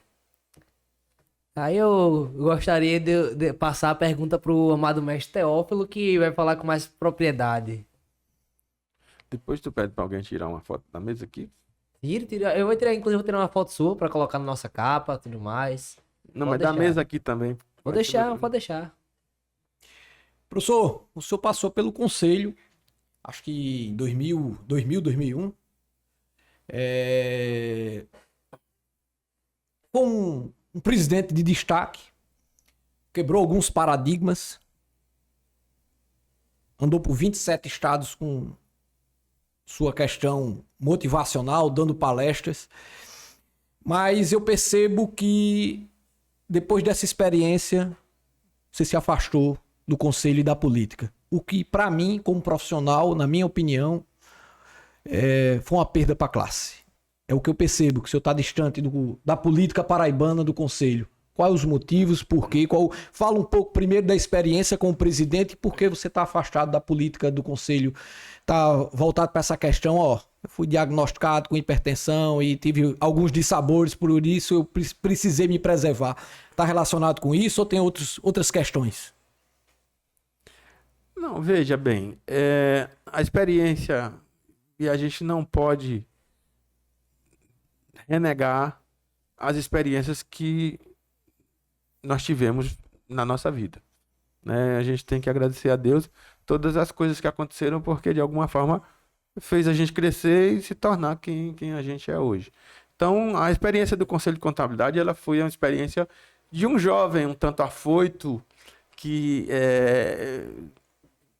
Aí eu gostaria de passar a pergunta para o amado mestre Teófilo, que vai falar com mais propriedade. Depois tu pede para alguém tirar uma foto da mesa aqui. Eu vou tirar, inclusive, vou tirar uma foto sua para colocar na nossa capa, tudo mais. Não, Pode mas da deixar. mesa aqui também. Pode deixar. Professor, o senhor passou pelo conselho, acho que em 2001. Foi um presidente de destaque, quebrou alguns paradigmas, andou por 27 estados com sua questão motivacional, dando palestras, mas eu percebo que depois dessa experiência você se afastou do conselho e da política, o que para mim, como profissional, na minha opinião, foi uma perda para a classe. É o que eu percebo, que o senhor está distante da política paraibana, do conselho. Quais os motivos, por quê? Fala um pouco primeiro da experiência com o presidente e por que você está afastado da política do conselho. Está voltado para essa questão, eu fui diagnosticado com hipertensão e tive alguns dissabores, por isso eu precisei me preservar. Está relacionado com isso ou tem outras questões? Não, veja bem, a experiência, e a gente não pode renegar as experiências que nós tivemos na nossa vida, né? A gente tem que agradecer a Deus todas as coisas que aconteceram, porque de alguma forma fez a gente crescer e se tornar quem a gente é hoje. Então, a experiência do Conselho de Contabilidade, ela foi uma experiência de um jovem um tanto afoito que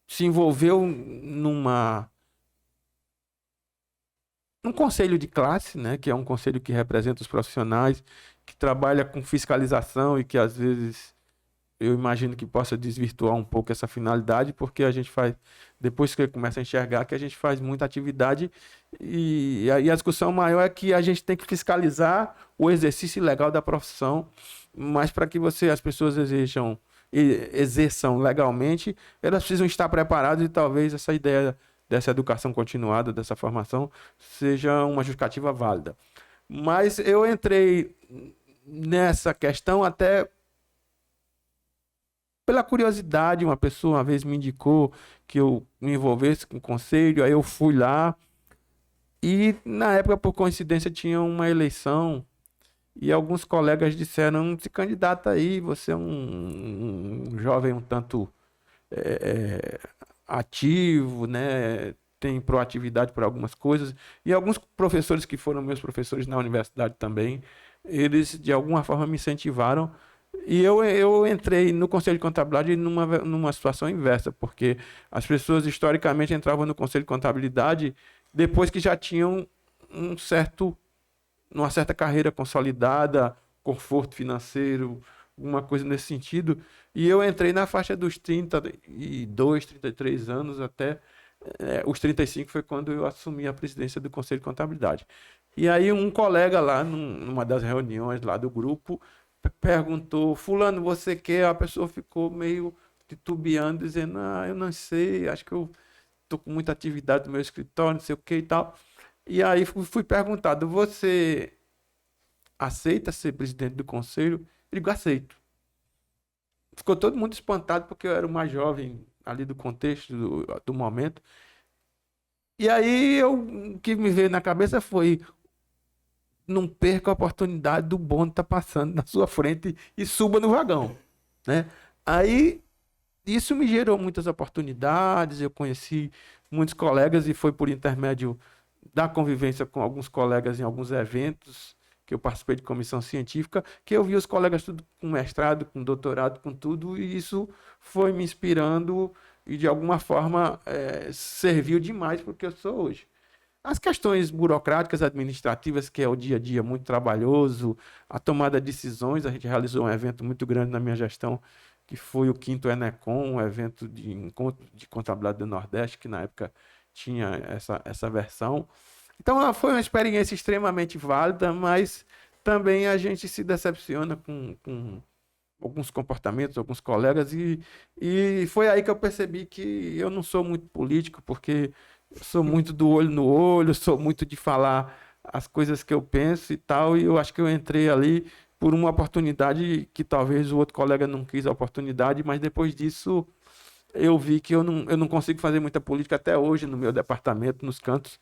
se envolveu num conselho de classe, né, que é um conselho que representa os profissionais, que trabalha com fiscalização e que às vezes eu imagino que possa desvirtuar um pouco essa finalidade, porque a gente faz, depois que começa a enxergar que a gente faz muita atividade e a discussão maior é que a gente tem que fiscalizar o exercício legal da profissão, mas para que as pessoas exerçam legalmente, elas precisam estar preparadas e talvez essa ideia dessa educação continuada, dessa formação, seja uma justificativa válida. Mas eu entrei nessa questão até pela curiosidade. Uma pessoa uma vez me indicou que eu me envolvesse com o conselho, aí eu fui lá e na época, por coincidência, tinha uma eleição e alguns colegas disseram: se candidata aí, você é um jovem um tanto ativo, né? Tem proatividade por algumas coisas. E alguns professores que foram meus professores na universidade também, eles de alguma forma me incentivaram. E eu entrei no Conselho de Contabilidade numa situação inversa, porque as pessoas historicamente entravam no Conselho de Contabilidade depois que já tinham uma certa carreira consolidada, conforto financeiro, alguma coisa nesse sentido. E eu entrei na faixa dos 32, 33 anos, até os 35 foi quando eu assumi a presidência do Conselho de Contabilidade. E aí um colega lá, numa das reuniões lá do grupo, perguntou: fulano, você quer? A pessoa ficou meio titubeando, dizendo: eu não sei, acho que eu estou com muita atividade no meu escritório, não sei o que e tal. E aí fui perguntado: você aceita ser presidente do conselho? Eu digo: aceito. Ficou todo mundo espantado, porque eu era o mais jovem ali do contexto do momento. E aí o que me veio na cabeça foi: não perca a oportunidade do bonde estar passando na sua frente e suba no vagão, né? Aí isso me gerou muitas oportunidades, eu conheci muitos colegas e foi por intermédio da convivência com alguns colegas em alguns eventos que eu participei de comissão científica, que eu vi os colegas tudo com mestrado, com doutorado, com tudo, e isso foi me inspirando e de alguma forma serviu demais para o que eu sou hoje. As questões burocráticas, administrativas, que é o dia a dia muito trabalhoso, a tomada de decisões. A gente realizou um evento muito grande na minha gestão, que foi o 5º Enecom, um evento de encontro de contabilidade do Nordeste, que na época tinha essa versão. Então, foi uma experiência extremamente válida, mas também a gente se decepciona com alguns comportamentos, alguns colegas, e foi aí que eu percebi que eu não sou muito político, porque eu sou muito do olho no olho, sou muito de falar as coisas que eu penso e tal, e eu acho que eu entrei ali por uma oportunidade que talvez o outro colega não quis a oportunidade, mas depois disso eu vi que eu não consigo fazer muita política até hoje no meu departamento, nos cantos.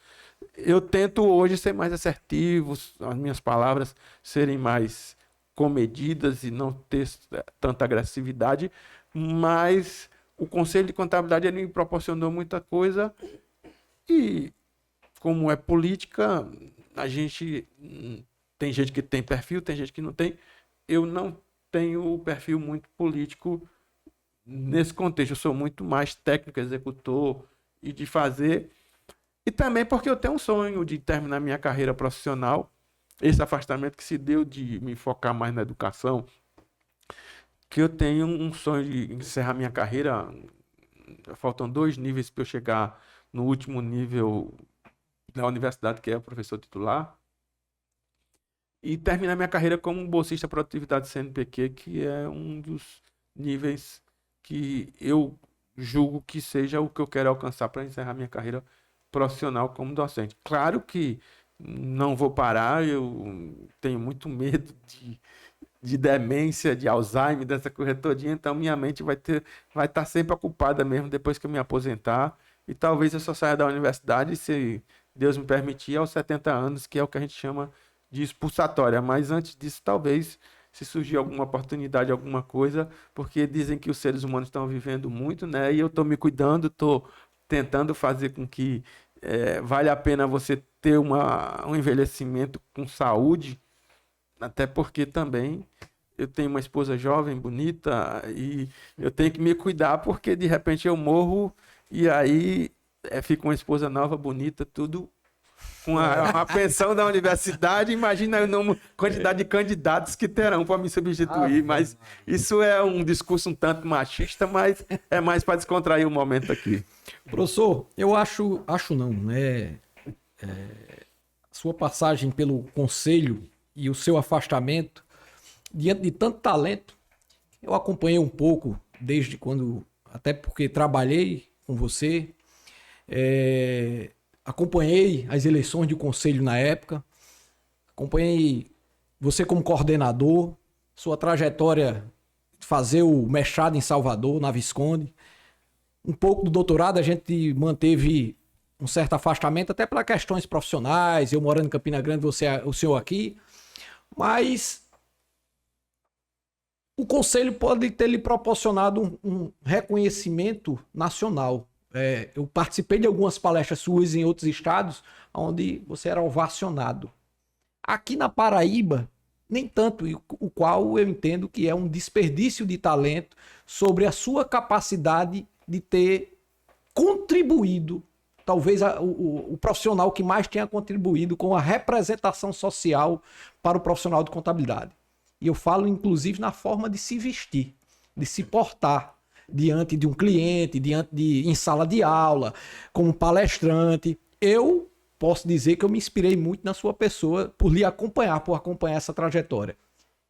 Eu tento hoje ser mais assertivo, as minhas palavras serem mais comedidas e não ter tanta agressividade, mas o Conselho de Contabilidade ele me proporcionou muita coisa. E como é política, tem gente que tem perfil, tem gente que não tem. Eu não tenho o perfil muito político nesse contexto. Eu sou muito mais técnico, executor e de fazer. E também porque eu tenho um sonho de terminar minha carreira profissional. Esse afastamento que se deu de me focar mais na educação, que eu tenho um sonho de encerrar minha carreira. Faltam 2 níveis para eu chegar no último nível da universidade, que é o professor titular, e terminar minha carreira como bolsista produtividade CNPq, que é um dos níveis que eu julgo que seja o que eu quero alcançar para encerrar minha carreira profissional como docente. Claro que não vou parar, eu tenho muito medo de demência, de Alzheimer, dessa coisa todinha, então minha mente vai estar sempre ocupada mesmo depois que eu me aposentar. E talvez eu só saia da universidade, se Deus me permitir, aos 70 anos, que é o que a gente chama de expulsatória. Mas antes disso, talvez, se surgir alguma oportunidade, alguma coisa, porque dizem que os seres humanos estão vivendo muito, né? E eu estou me cuidando, estou tentando fazer com que vale a pena você ter um envelhecimento com saúde, até porque também eu tenho uma esposa jovem, bonita, e eu tenho que me cuidar, porque de repente eu morro. E aí fica uma esposa nova, bonita, tudo com a pensão da universidade. Imagina a quantidade de candidatos que terão para me substituir. Mas isso é um discurso um tanto machista, mas é mais para descontrair o momento aqui. Professor, eu acho não, né? Sua passagem pelo conselho e o seu afastamento, diante de tanto talento, eu acompanhei um pouco desde quando, até porque trabalhei com você, Acompanhei as eleições de conselho na época, acompanhei você como coordenador, sua trajetória de fazer o mestrado em Salvador, na Visconde. Um pouco do doutorado a gente manteve um certo afastamento, até para questões profissionais, eu morando em Campina Grande, o senhor aqui, mas o conselho pode ter lhe proporcionado um reconhecimento nacional. Eu participei de algumas palestras suas em outros estados, onde você era ovacionado. Aqui na Paraíba, nem tanto, o qual eu entendo que é um desperdício de talento sobre a sua capacidade de ter contribuído, talvez o profissional que mais tenha contribuído com a representação social para o profissional de contabilidade. E eu falo, inclusive, na forma de se vestir, de se portar diante de um cliente, em sala de aula, como palestrante. Eu posso dizer que eu me inspirei muito na sua pessoa por lhe acompanhar, por acompanhar essa trajetória.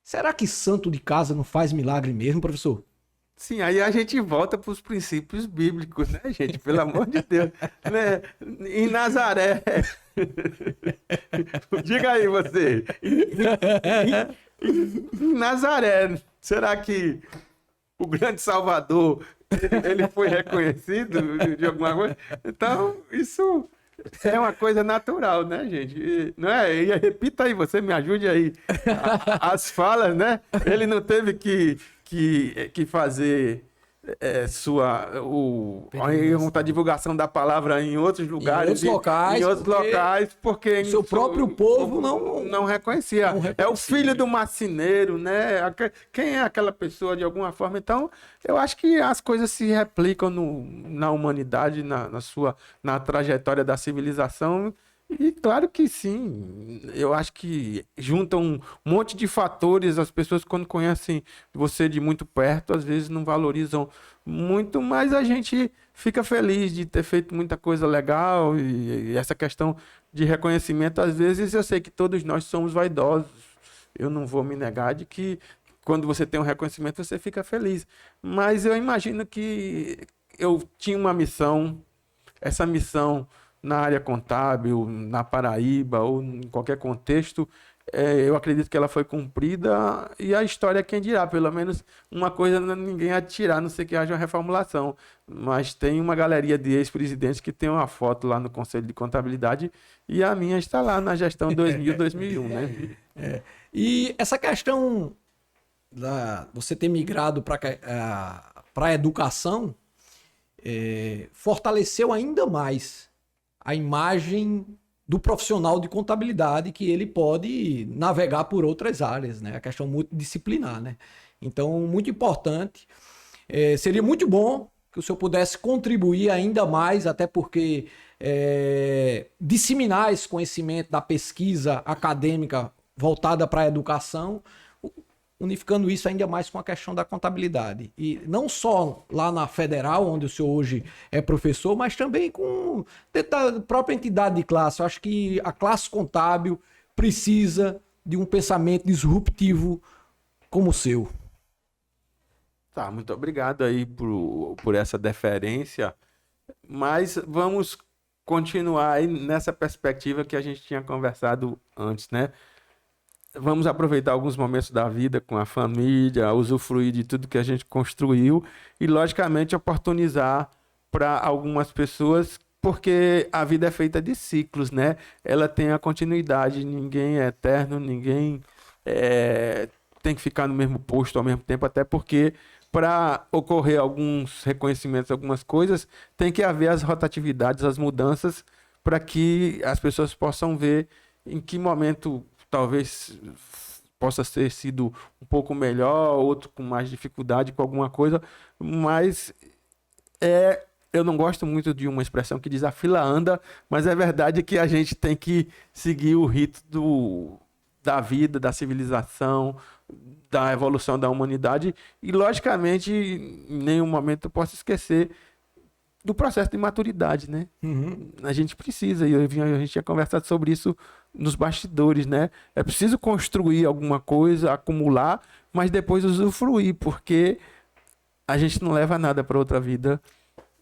Será que santo de casa não faz milagre mesmo, professor? Sim, aí a gente volta para os princípios bíblicos, né, gente? Pelo amor de Deus. Né? Em Nazaré. Diga aí você. Em Nazaré, será que o grande Salvador, ele foi reconhecido de alguma coisa? Então, isso é uma coisa natural, né, gente? Não é? E repita aí, você me ajude aí. As falas, né? Ele não teve que fazer a divulgação da palavra em outros lugares, em outros locais, porque o seu próprio povo não reconhecia. É o filho do marceneiro, né? Quem é aquela pessoa de alguma forma? Então, eu acho que as coisas se replicam na humanidade, na trajetória da civilização. E claro que sim, eu acho que juntam um monte de fatores. As pessoas, quando conhecem você de muito perto, às vezes não valorizam muito, mas a gente fica feliz de ter feito muita coisa legal. E essa questão de reconhecimento, às vezes eu sei que todos nós somos vaidosos. Eu não vou me negar de que quando você tem um reconhecimento você fica feliz, mas eu imagino que eu tinha uma missão, essa missão na área contábil, na Paraíba ou em qualquer contexto, eu acredito que ela foi cumprida e a história é quem dirá. Pelo menos uma coisa ninguém há de tirar, a não ser que haja uma reformulação. Mas tem uma galeria de ex-presidentes que tem uma foto lá no Conselho de Contabilidade e a minha está lá na gestão 2000-2001, né? E essa questão você ter migrado para a educação fortaleceu ainda mais a imagem do profissional de contabilidade, que ele pode navegar por outras áreas, né? A questão multidisciplinar, né? Então, muito importante. Seria muito bom que o senhor pudesse contribuir ainda mais, até porque disseminar esse conhecimento da pesquisa acadêmica voltada para a educação, unificando isso ainda mais com a questão da contabilidade. E não só lá na Federal, onde o senhor hoje é professor, mas também com dentro da própria entidade de classe. Eu acho que a classe contábil precisa de um pensamento disruptivo como o seu. Tá, muito obrigado aí por essa deferência, mas vamos continuar aí nessa perspectiva que a gente tinha conversado antes, né? Vamos aproveitar alguns momentos da vida com a família, usufruir de tudo que a gente construiu e, logicamente, oportunizar para algumas pessoas, porque a vida é feita de ciclos, né? Ela tem a continuidade, ninguém é eterno, ninguém tem que ficar no mesmo posto ao mesmo tempo, até porque para ocorrer alguns reconhecimentos, algumas coisas, tem que haver as rotatividades, as mudanças, para que as pessoas possam ver em que momento talvez possa ter sido um pouco melhor, outro com mais dificuldade com alguma coisa, mas eu não gosto muito de uma expressão que diz a fila anda, mas é verdade que a gente tem que seguir o rito da vida, da civilização, da evolução da humanidade e, logicamente, em nenhum momento eu posso esquecer do processo de maturidade, né? Uhum. A gente precisa, e a gente tinha conversado sobre isso nos bastidores, né? É preciso construir alguma coisa, acumular, mas depois usufruir, porque a gente não leva nada para outra vida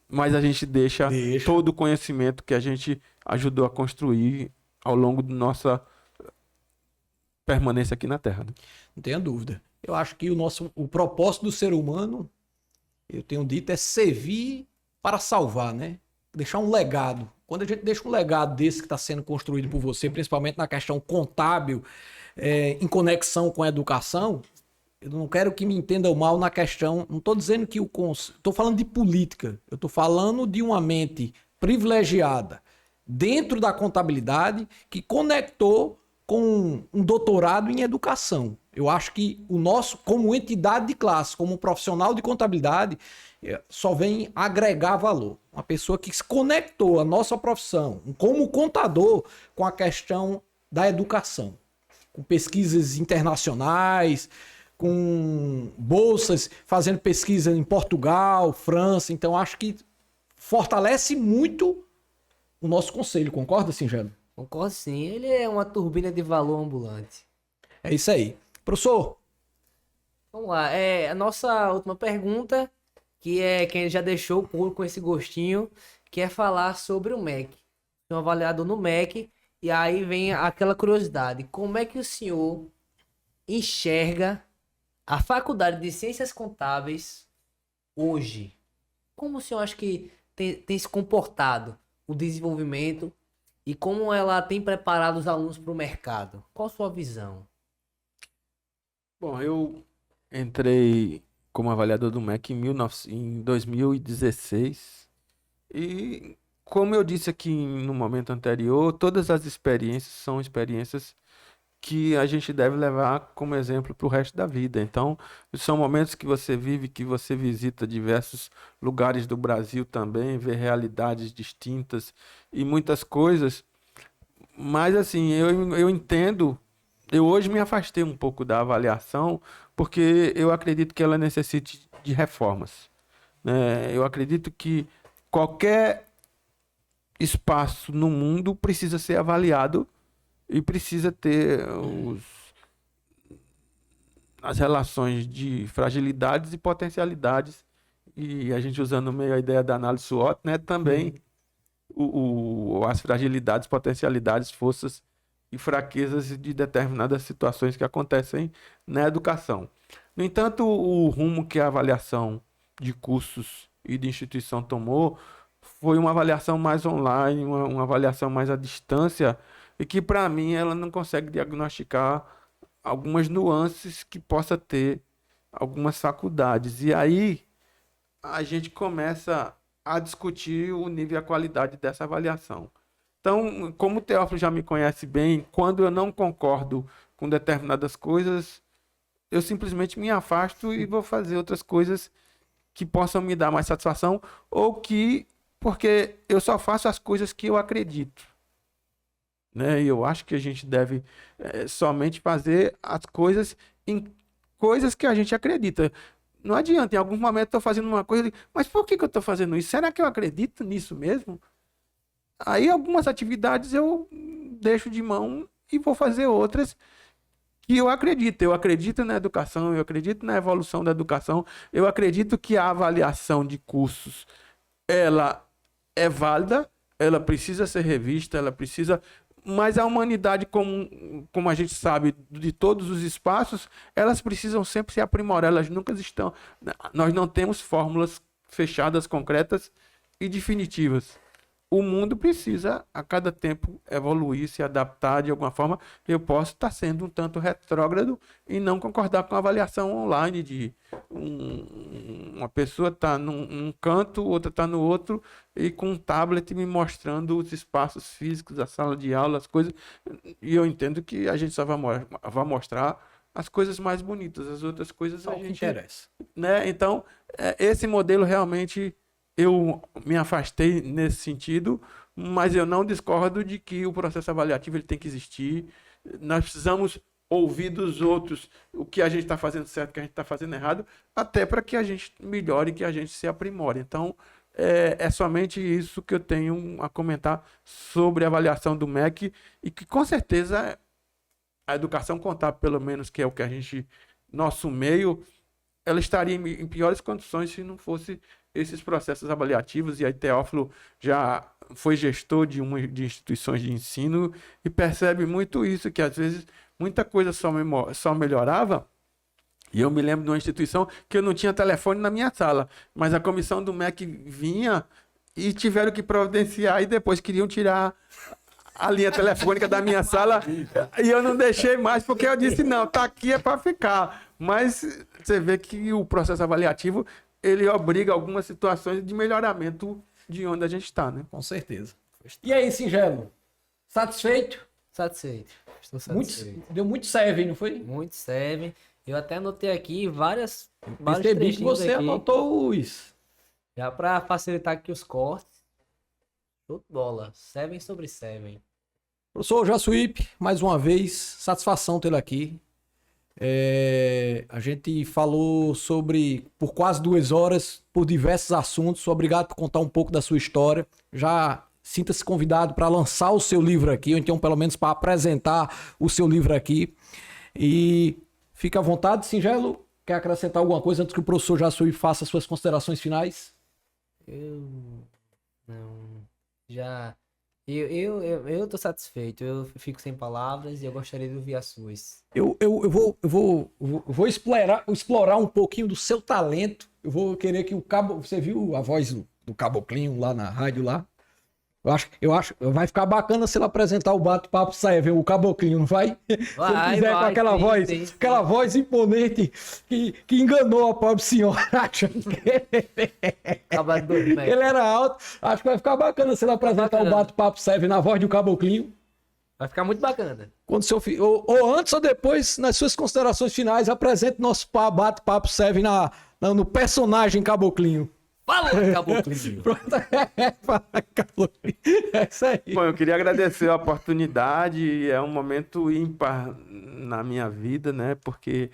mas a gente deixa todo o conhecimento que a gente ajudou a construir ao longo da nossa permanência aqui na Terra, né? Não tenha dúvida. Eu acho que o propósito do ser humano, eu tenho dito, é servir para salvar, né? Deixar um legado. Quando a gente deixa um legado desse que está sendo construído por você, principalmente na questão contábil, em conexão com a educação, eu não quero que me entendam mal na questão. Não estou dizendo que estou falando de política. Eu estou falando de uma mente privilegiada dentro da contabilidade que conectou com um doutorado em educação. Eu acho que o nosso, como entidade de classe, como profissional de contabilidade, só vem agregar valor. Uma pessoa que se conectou à nossa profissão, como contador, com a questão da educação, com pesquisas internacionais, com bolsas, fazendo pesquisa em Portugal, França. Então, acho que fortalece muito o nosso conselho. Concorda, Singelo? Concordo sim, ele é uma turbina de valor ambulante. É isso aí. Professor, Vamos lá, a nossa última pergunta, que é quem já deixou o couro com esse gostinho, que é falar sobre o MEC. Um avaliador no MEC, e aí vem aquela curiosidade, como é que o senhor enxerga a Faculdade de Ciências Contábeis hoje? Como o senhor acha que tem se comportado o desenvolvimento e como ela tem preparado os alunos para o mercado? Qual a sua visão? Bom, eu entrei como avaliador do MEC em 2016 e, como eu disse aqui no momento anterior, todas as experiências são experiências que a gente deve levar como exemplo para o resto da vida. Então, são momentos que você vive, que você visita diversos lugares do Brasil também, vê realidades distintas e muitas coisas. Mas, assim, eu entendo, eu hoje me afastei um pouco da avaliação, porque eu acredito que ela necessite de reformas, né? Eu acredito que qualquer espaço no mundo precisa ser avaliado e precisa ter as relações de fragilidades e potencialidades. E a gente usando meio a ideia da análise SWOT, né? Também as fragilidades, potencialidades, forças e fraquezas de determinadas situações que acontecem na educação. No entanto, o rumo que a avaliação de cursos e de instituição tomou foi uma avaliação mais online, uma avaliação mais à distância, e que, para mim, ela não consegue diagnosticar algumas nuances que possa ter algumas faculdades. E aí a gente começa a discutir o nível e a qualidade dessa avaliação. Então, como o Teófilo já me conhece bem, quando eu não concordo com determinadas coisas, eu simplesmente me afasto e vou fazer outras coisas que possam me dar mais satisfação, porque eu só faço as coisas que eu acredito, né? E eu acho que a gente deve somente fazer as coisas em coisas que a gente acredita. Não adianta, em algum momento eu estou fazendo uma coisa, mas por que eu estou fazendo isso? Será que eu acredito nisso mesmo? Aí algumas atividades eu deixo de mão e vou fazer outras que eu acredito. Eu acredito na educação, eu acredito na evolução da educação, eu acredito que a avaliação de cursos, ela é válida, ela precisa ser revista, ela precisa... Mas a humanidade, como a gente sabe, de todos os espaços, elas precisam sempre se aprimorar, elas nunca estão... Nós não temos fórmulas fechadas, concretas e definitivas. O mundo precisa, a cada tempo, evoluir, se adaptar de alguma forma. Eu posso estar sendo um tanto retrógrado e não concordar com a avaliação online de uma pessoa está num canto, outra está no outro, e com um tablet me mostrando os espaços físicos, a sala de aula, as coisas. E eu entendo que a gente só vai mostrar as coisas mais bonitas, as outras coisas só a gente... interessa. Né? Então, esse modelo realmente... Eu me afastei nesse sentido, mas eu não discordo de que o processo avaliativo ele tem que existir. Nós precisamos ouvir dos outros o que a gente está fazendo certo, o que a gente está fazendo errado, até para que a gente melhore, que a gente se aprimore. Então, é somente isso que eu tenho a comentar sobre a avaliação do MEC, e que, com certeza, a educação contábil, pelo menos, que é o que a gente... Nosso meio... ela estaria em piores condições se não fosse esses processos avaliativos, e aí Teófilo já foi gestor de instituições de ensino e percebe muito isso, que às vezes muita coisa só melhorava. E eu me lembro de uma instituição que eu não tinha telefone na minha sala, mas a comissão do MEC vinha e tiveram que providenciar e depois queriam tirar a linha telefônica da minha sala e eu não deixei mais porque eu disse, não, tá aqui é para ficar. Mas você vê que o processo avaliativo, ele obriga algumas situações de melhoramento de onde a gente está, né? Com certeza. E aí, Singelo? Satisfeito? Satisfeito. Estou satisfeito. Deu muito serve, não foi? Muito serve. Eu até anotei aqui vários Percebi que você aqui, anotou os... já para facilitar aqui os cortes. Show de bola. 7 sobre 7. Professor Jassuípe, mais uma vez, satisfação tê-lo aqui. A gente falou por quase 2 horas, por diversos assuntos. Obrigado por contar um pouco da sua história. Já sinta-se convidado para lançar o seu livro aqui, ou então pelo menos para apresentar o seu livro aqui. E fica à vontade, Singelo. Quer acrescentar alguma coisa antes que o professor Jassuípe faça as suas considerações finais? Eu tô satisfeito, eu fico sem palavras e eu gostaria de ouvir as suas. Eu vou explorar um pouquinho do seu talento. Eu vou querer que você viu a voz do Caboclinho lá na rádio lá? Eu acho, vai ficar bacana se ele apresentar o Bate-Papo Serve, o Caboclinho, não vai? Se ele fizer com aquela aquela voz imponente que enganou a pobre senhora, achando que ele era alto. Acho que vai ficar bacana se ele apresentar o Bate-Papo Serve na voz do Caboclinho. Vai ficar muito bacana. Quando ou antes ou depois, nas suas considerações finais, apresente nosso Bate-Papo Serve no personagem Caboclinho. Fala, Caboclinho! Fala, Caboclinho. É isso aí. Bom, eu queria agradecer a oportunidade, é um momento ímpar na minha vida, né? Porque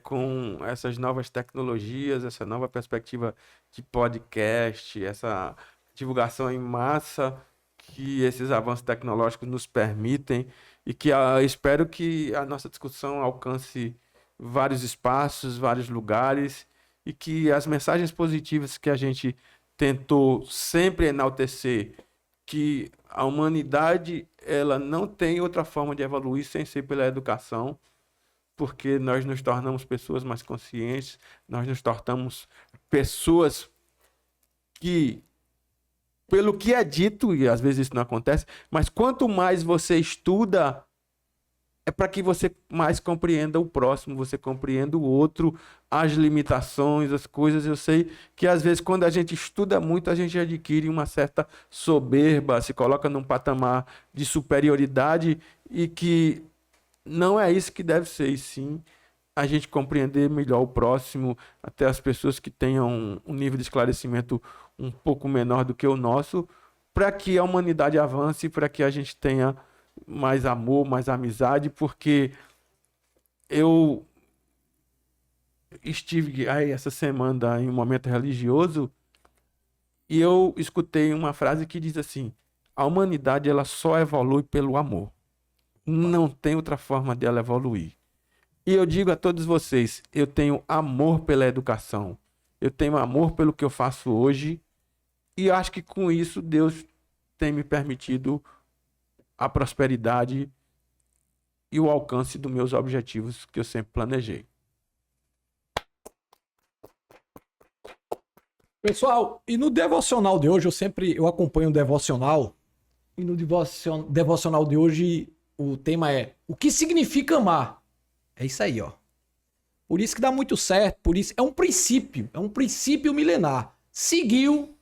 com essas novas tecnologias, essa nova perspectiva de podcast, essa divulgação em massa que esses avanços tecnológicos nos permitem e que espero que a nossa discussão alcance vários espaços, vários lugares, e que as mensagens positivas que a gente tentou sempre enaltecer, que a humanidade ela não tem outra forma de evoluir sem ser pela educação, porque nós nos tornamos pessoas mais conscientes, nós nos tornamos pessoas que, pelo que é dito, e às vezes isso não acontece, mas quanto mais você estuda, é para que você mais compreenda o próximo, você compreenda o outro, as limitações, as coisas. Eu sei que às vezes quando a gente estuda muito, a gente adquire uma certa soberba, se coloca num patamar de superioridade e que não é isso que deve ser, e sim a gente compreender melhor o próximo, até as pessoas que tenham um nível de esclarecimento um pouco menor do que o nosso, para que a humanidade avance, para que a gente tenha mais amor, mais amizade, porque eu estive aí essa semana em um momento religioso e eu escutei uma frase que diz assim: a humanidade ela só evolui pelo amor, não tem outra forma dela evoluir. E eu digo a todos vocês, eu tenho amor pela educação, eu tenho amor pelo que eu faço hoje, e acho que com isso Deus tem me permitido a prosperidade e o alcance dos meus objetivos que eu sempre planejei. Pessoal, e no devocional de hoje, eu acompanho o devocional, e no devocional de hoje o tema é: o que significa amar? É isso aí, ó. Por isso que dá muito certo, por isso é um princípio milenar. Seguiu,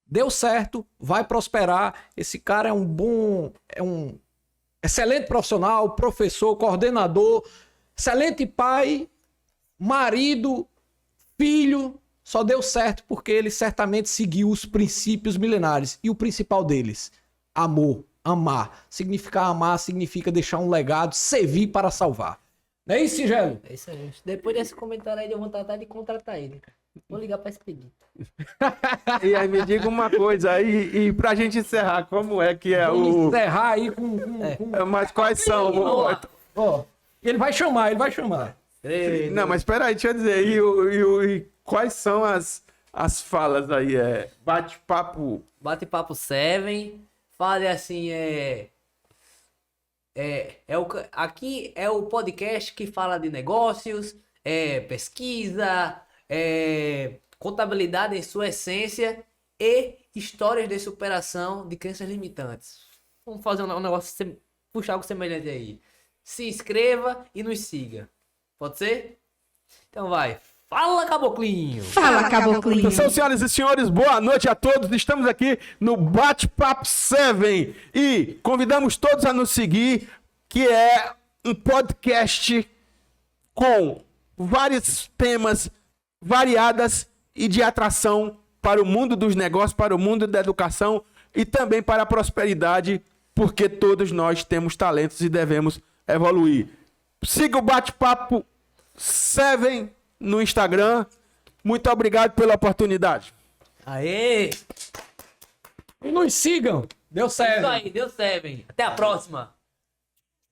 deu certo, vai prosperar. Esse cara é um excelente profissional, professor, coordenador, excelente pai, marido, filho. Só deu certo porque ele certamente seguiu os princípios milenares. E o principal deles, amor, amar. Amar significa deixar um legado, servir para salvar. Não é isso, Singelo? É isso aí. Depois desse comentário aí, eu vou tratar de contratar ele. Vou ligar para esse pedido. E aí me diga uma coisa aí, e pra gente encerrar, como é que é Vamos encerrar aí com... Mas quais são? Ó, ele vai chamar. Não, mas espera aí, deixa eu dizer, e quais são as as falas aí, bate-papo. Bate-papo 7. Fale assim, aqui é o podcast que fala de negócios, pesquisa, contabilidade em sua essência e histórias de superação de crenças limitantes. Vamos fazer um negócio, puxar algo semelhante aí. Se inscreva e nos siga. Pode ser? Então vai. Fala, Caboclinho! Fala, Caboclinho! Atenção, senhoras e senhores, boa noite a todos. Estamos aqui no Bate-Papo 7 e convidamos todos a nos seguir, que é um podcast com vários temas variadas e de atração para o mundo dos negócios, para o mundo da educação e também para a prosperidade, porque todos nós temos talentos e devemos evoluir. Siga o Bate-Papo 7 no Instagram. Muito obrigado pela oportunidade. Aê! E nos sigam. Deu certo. Isso aí, deu 7. Até a próxima.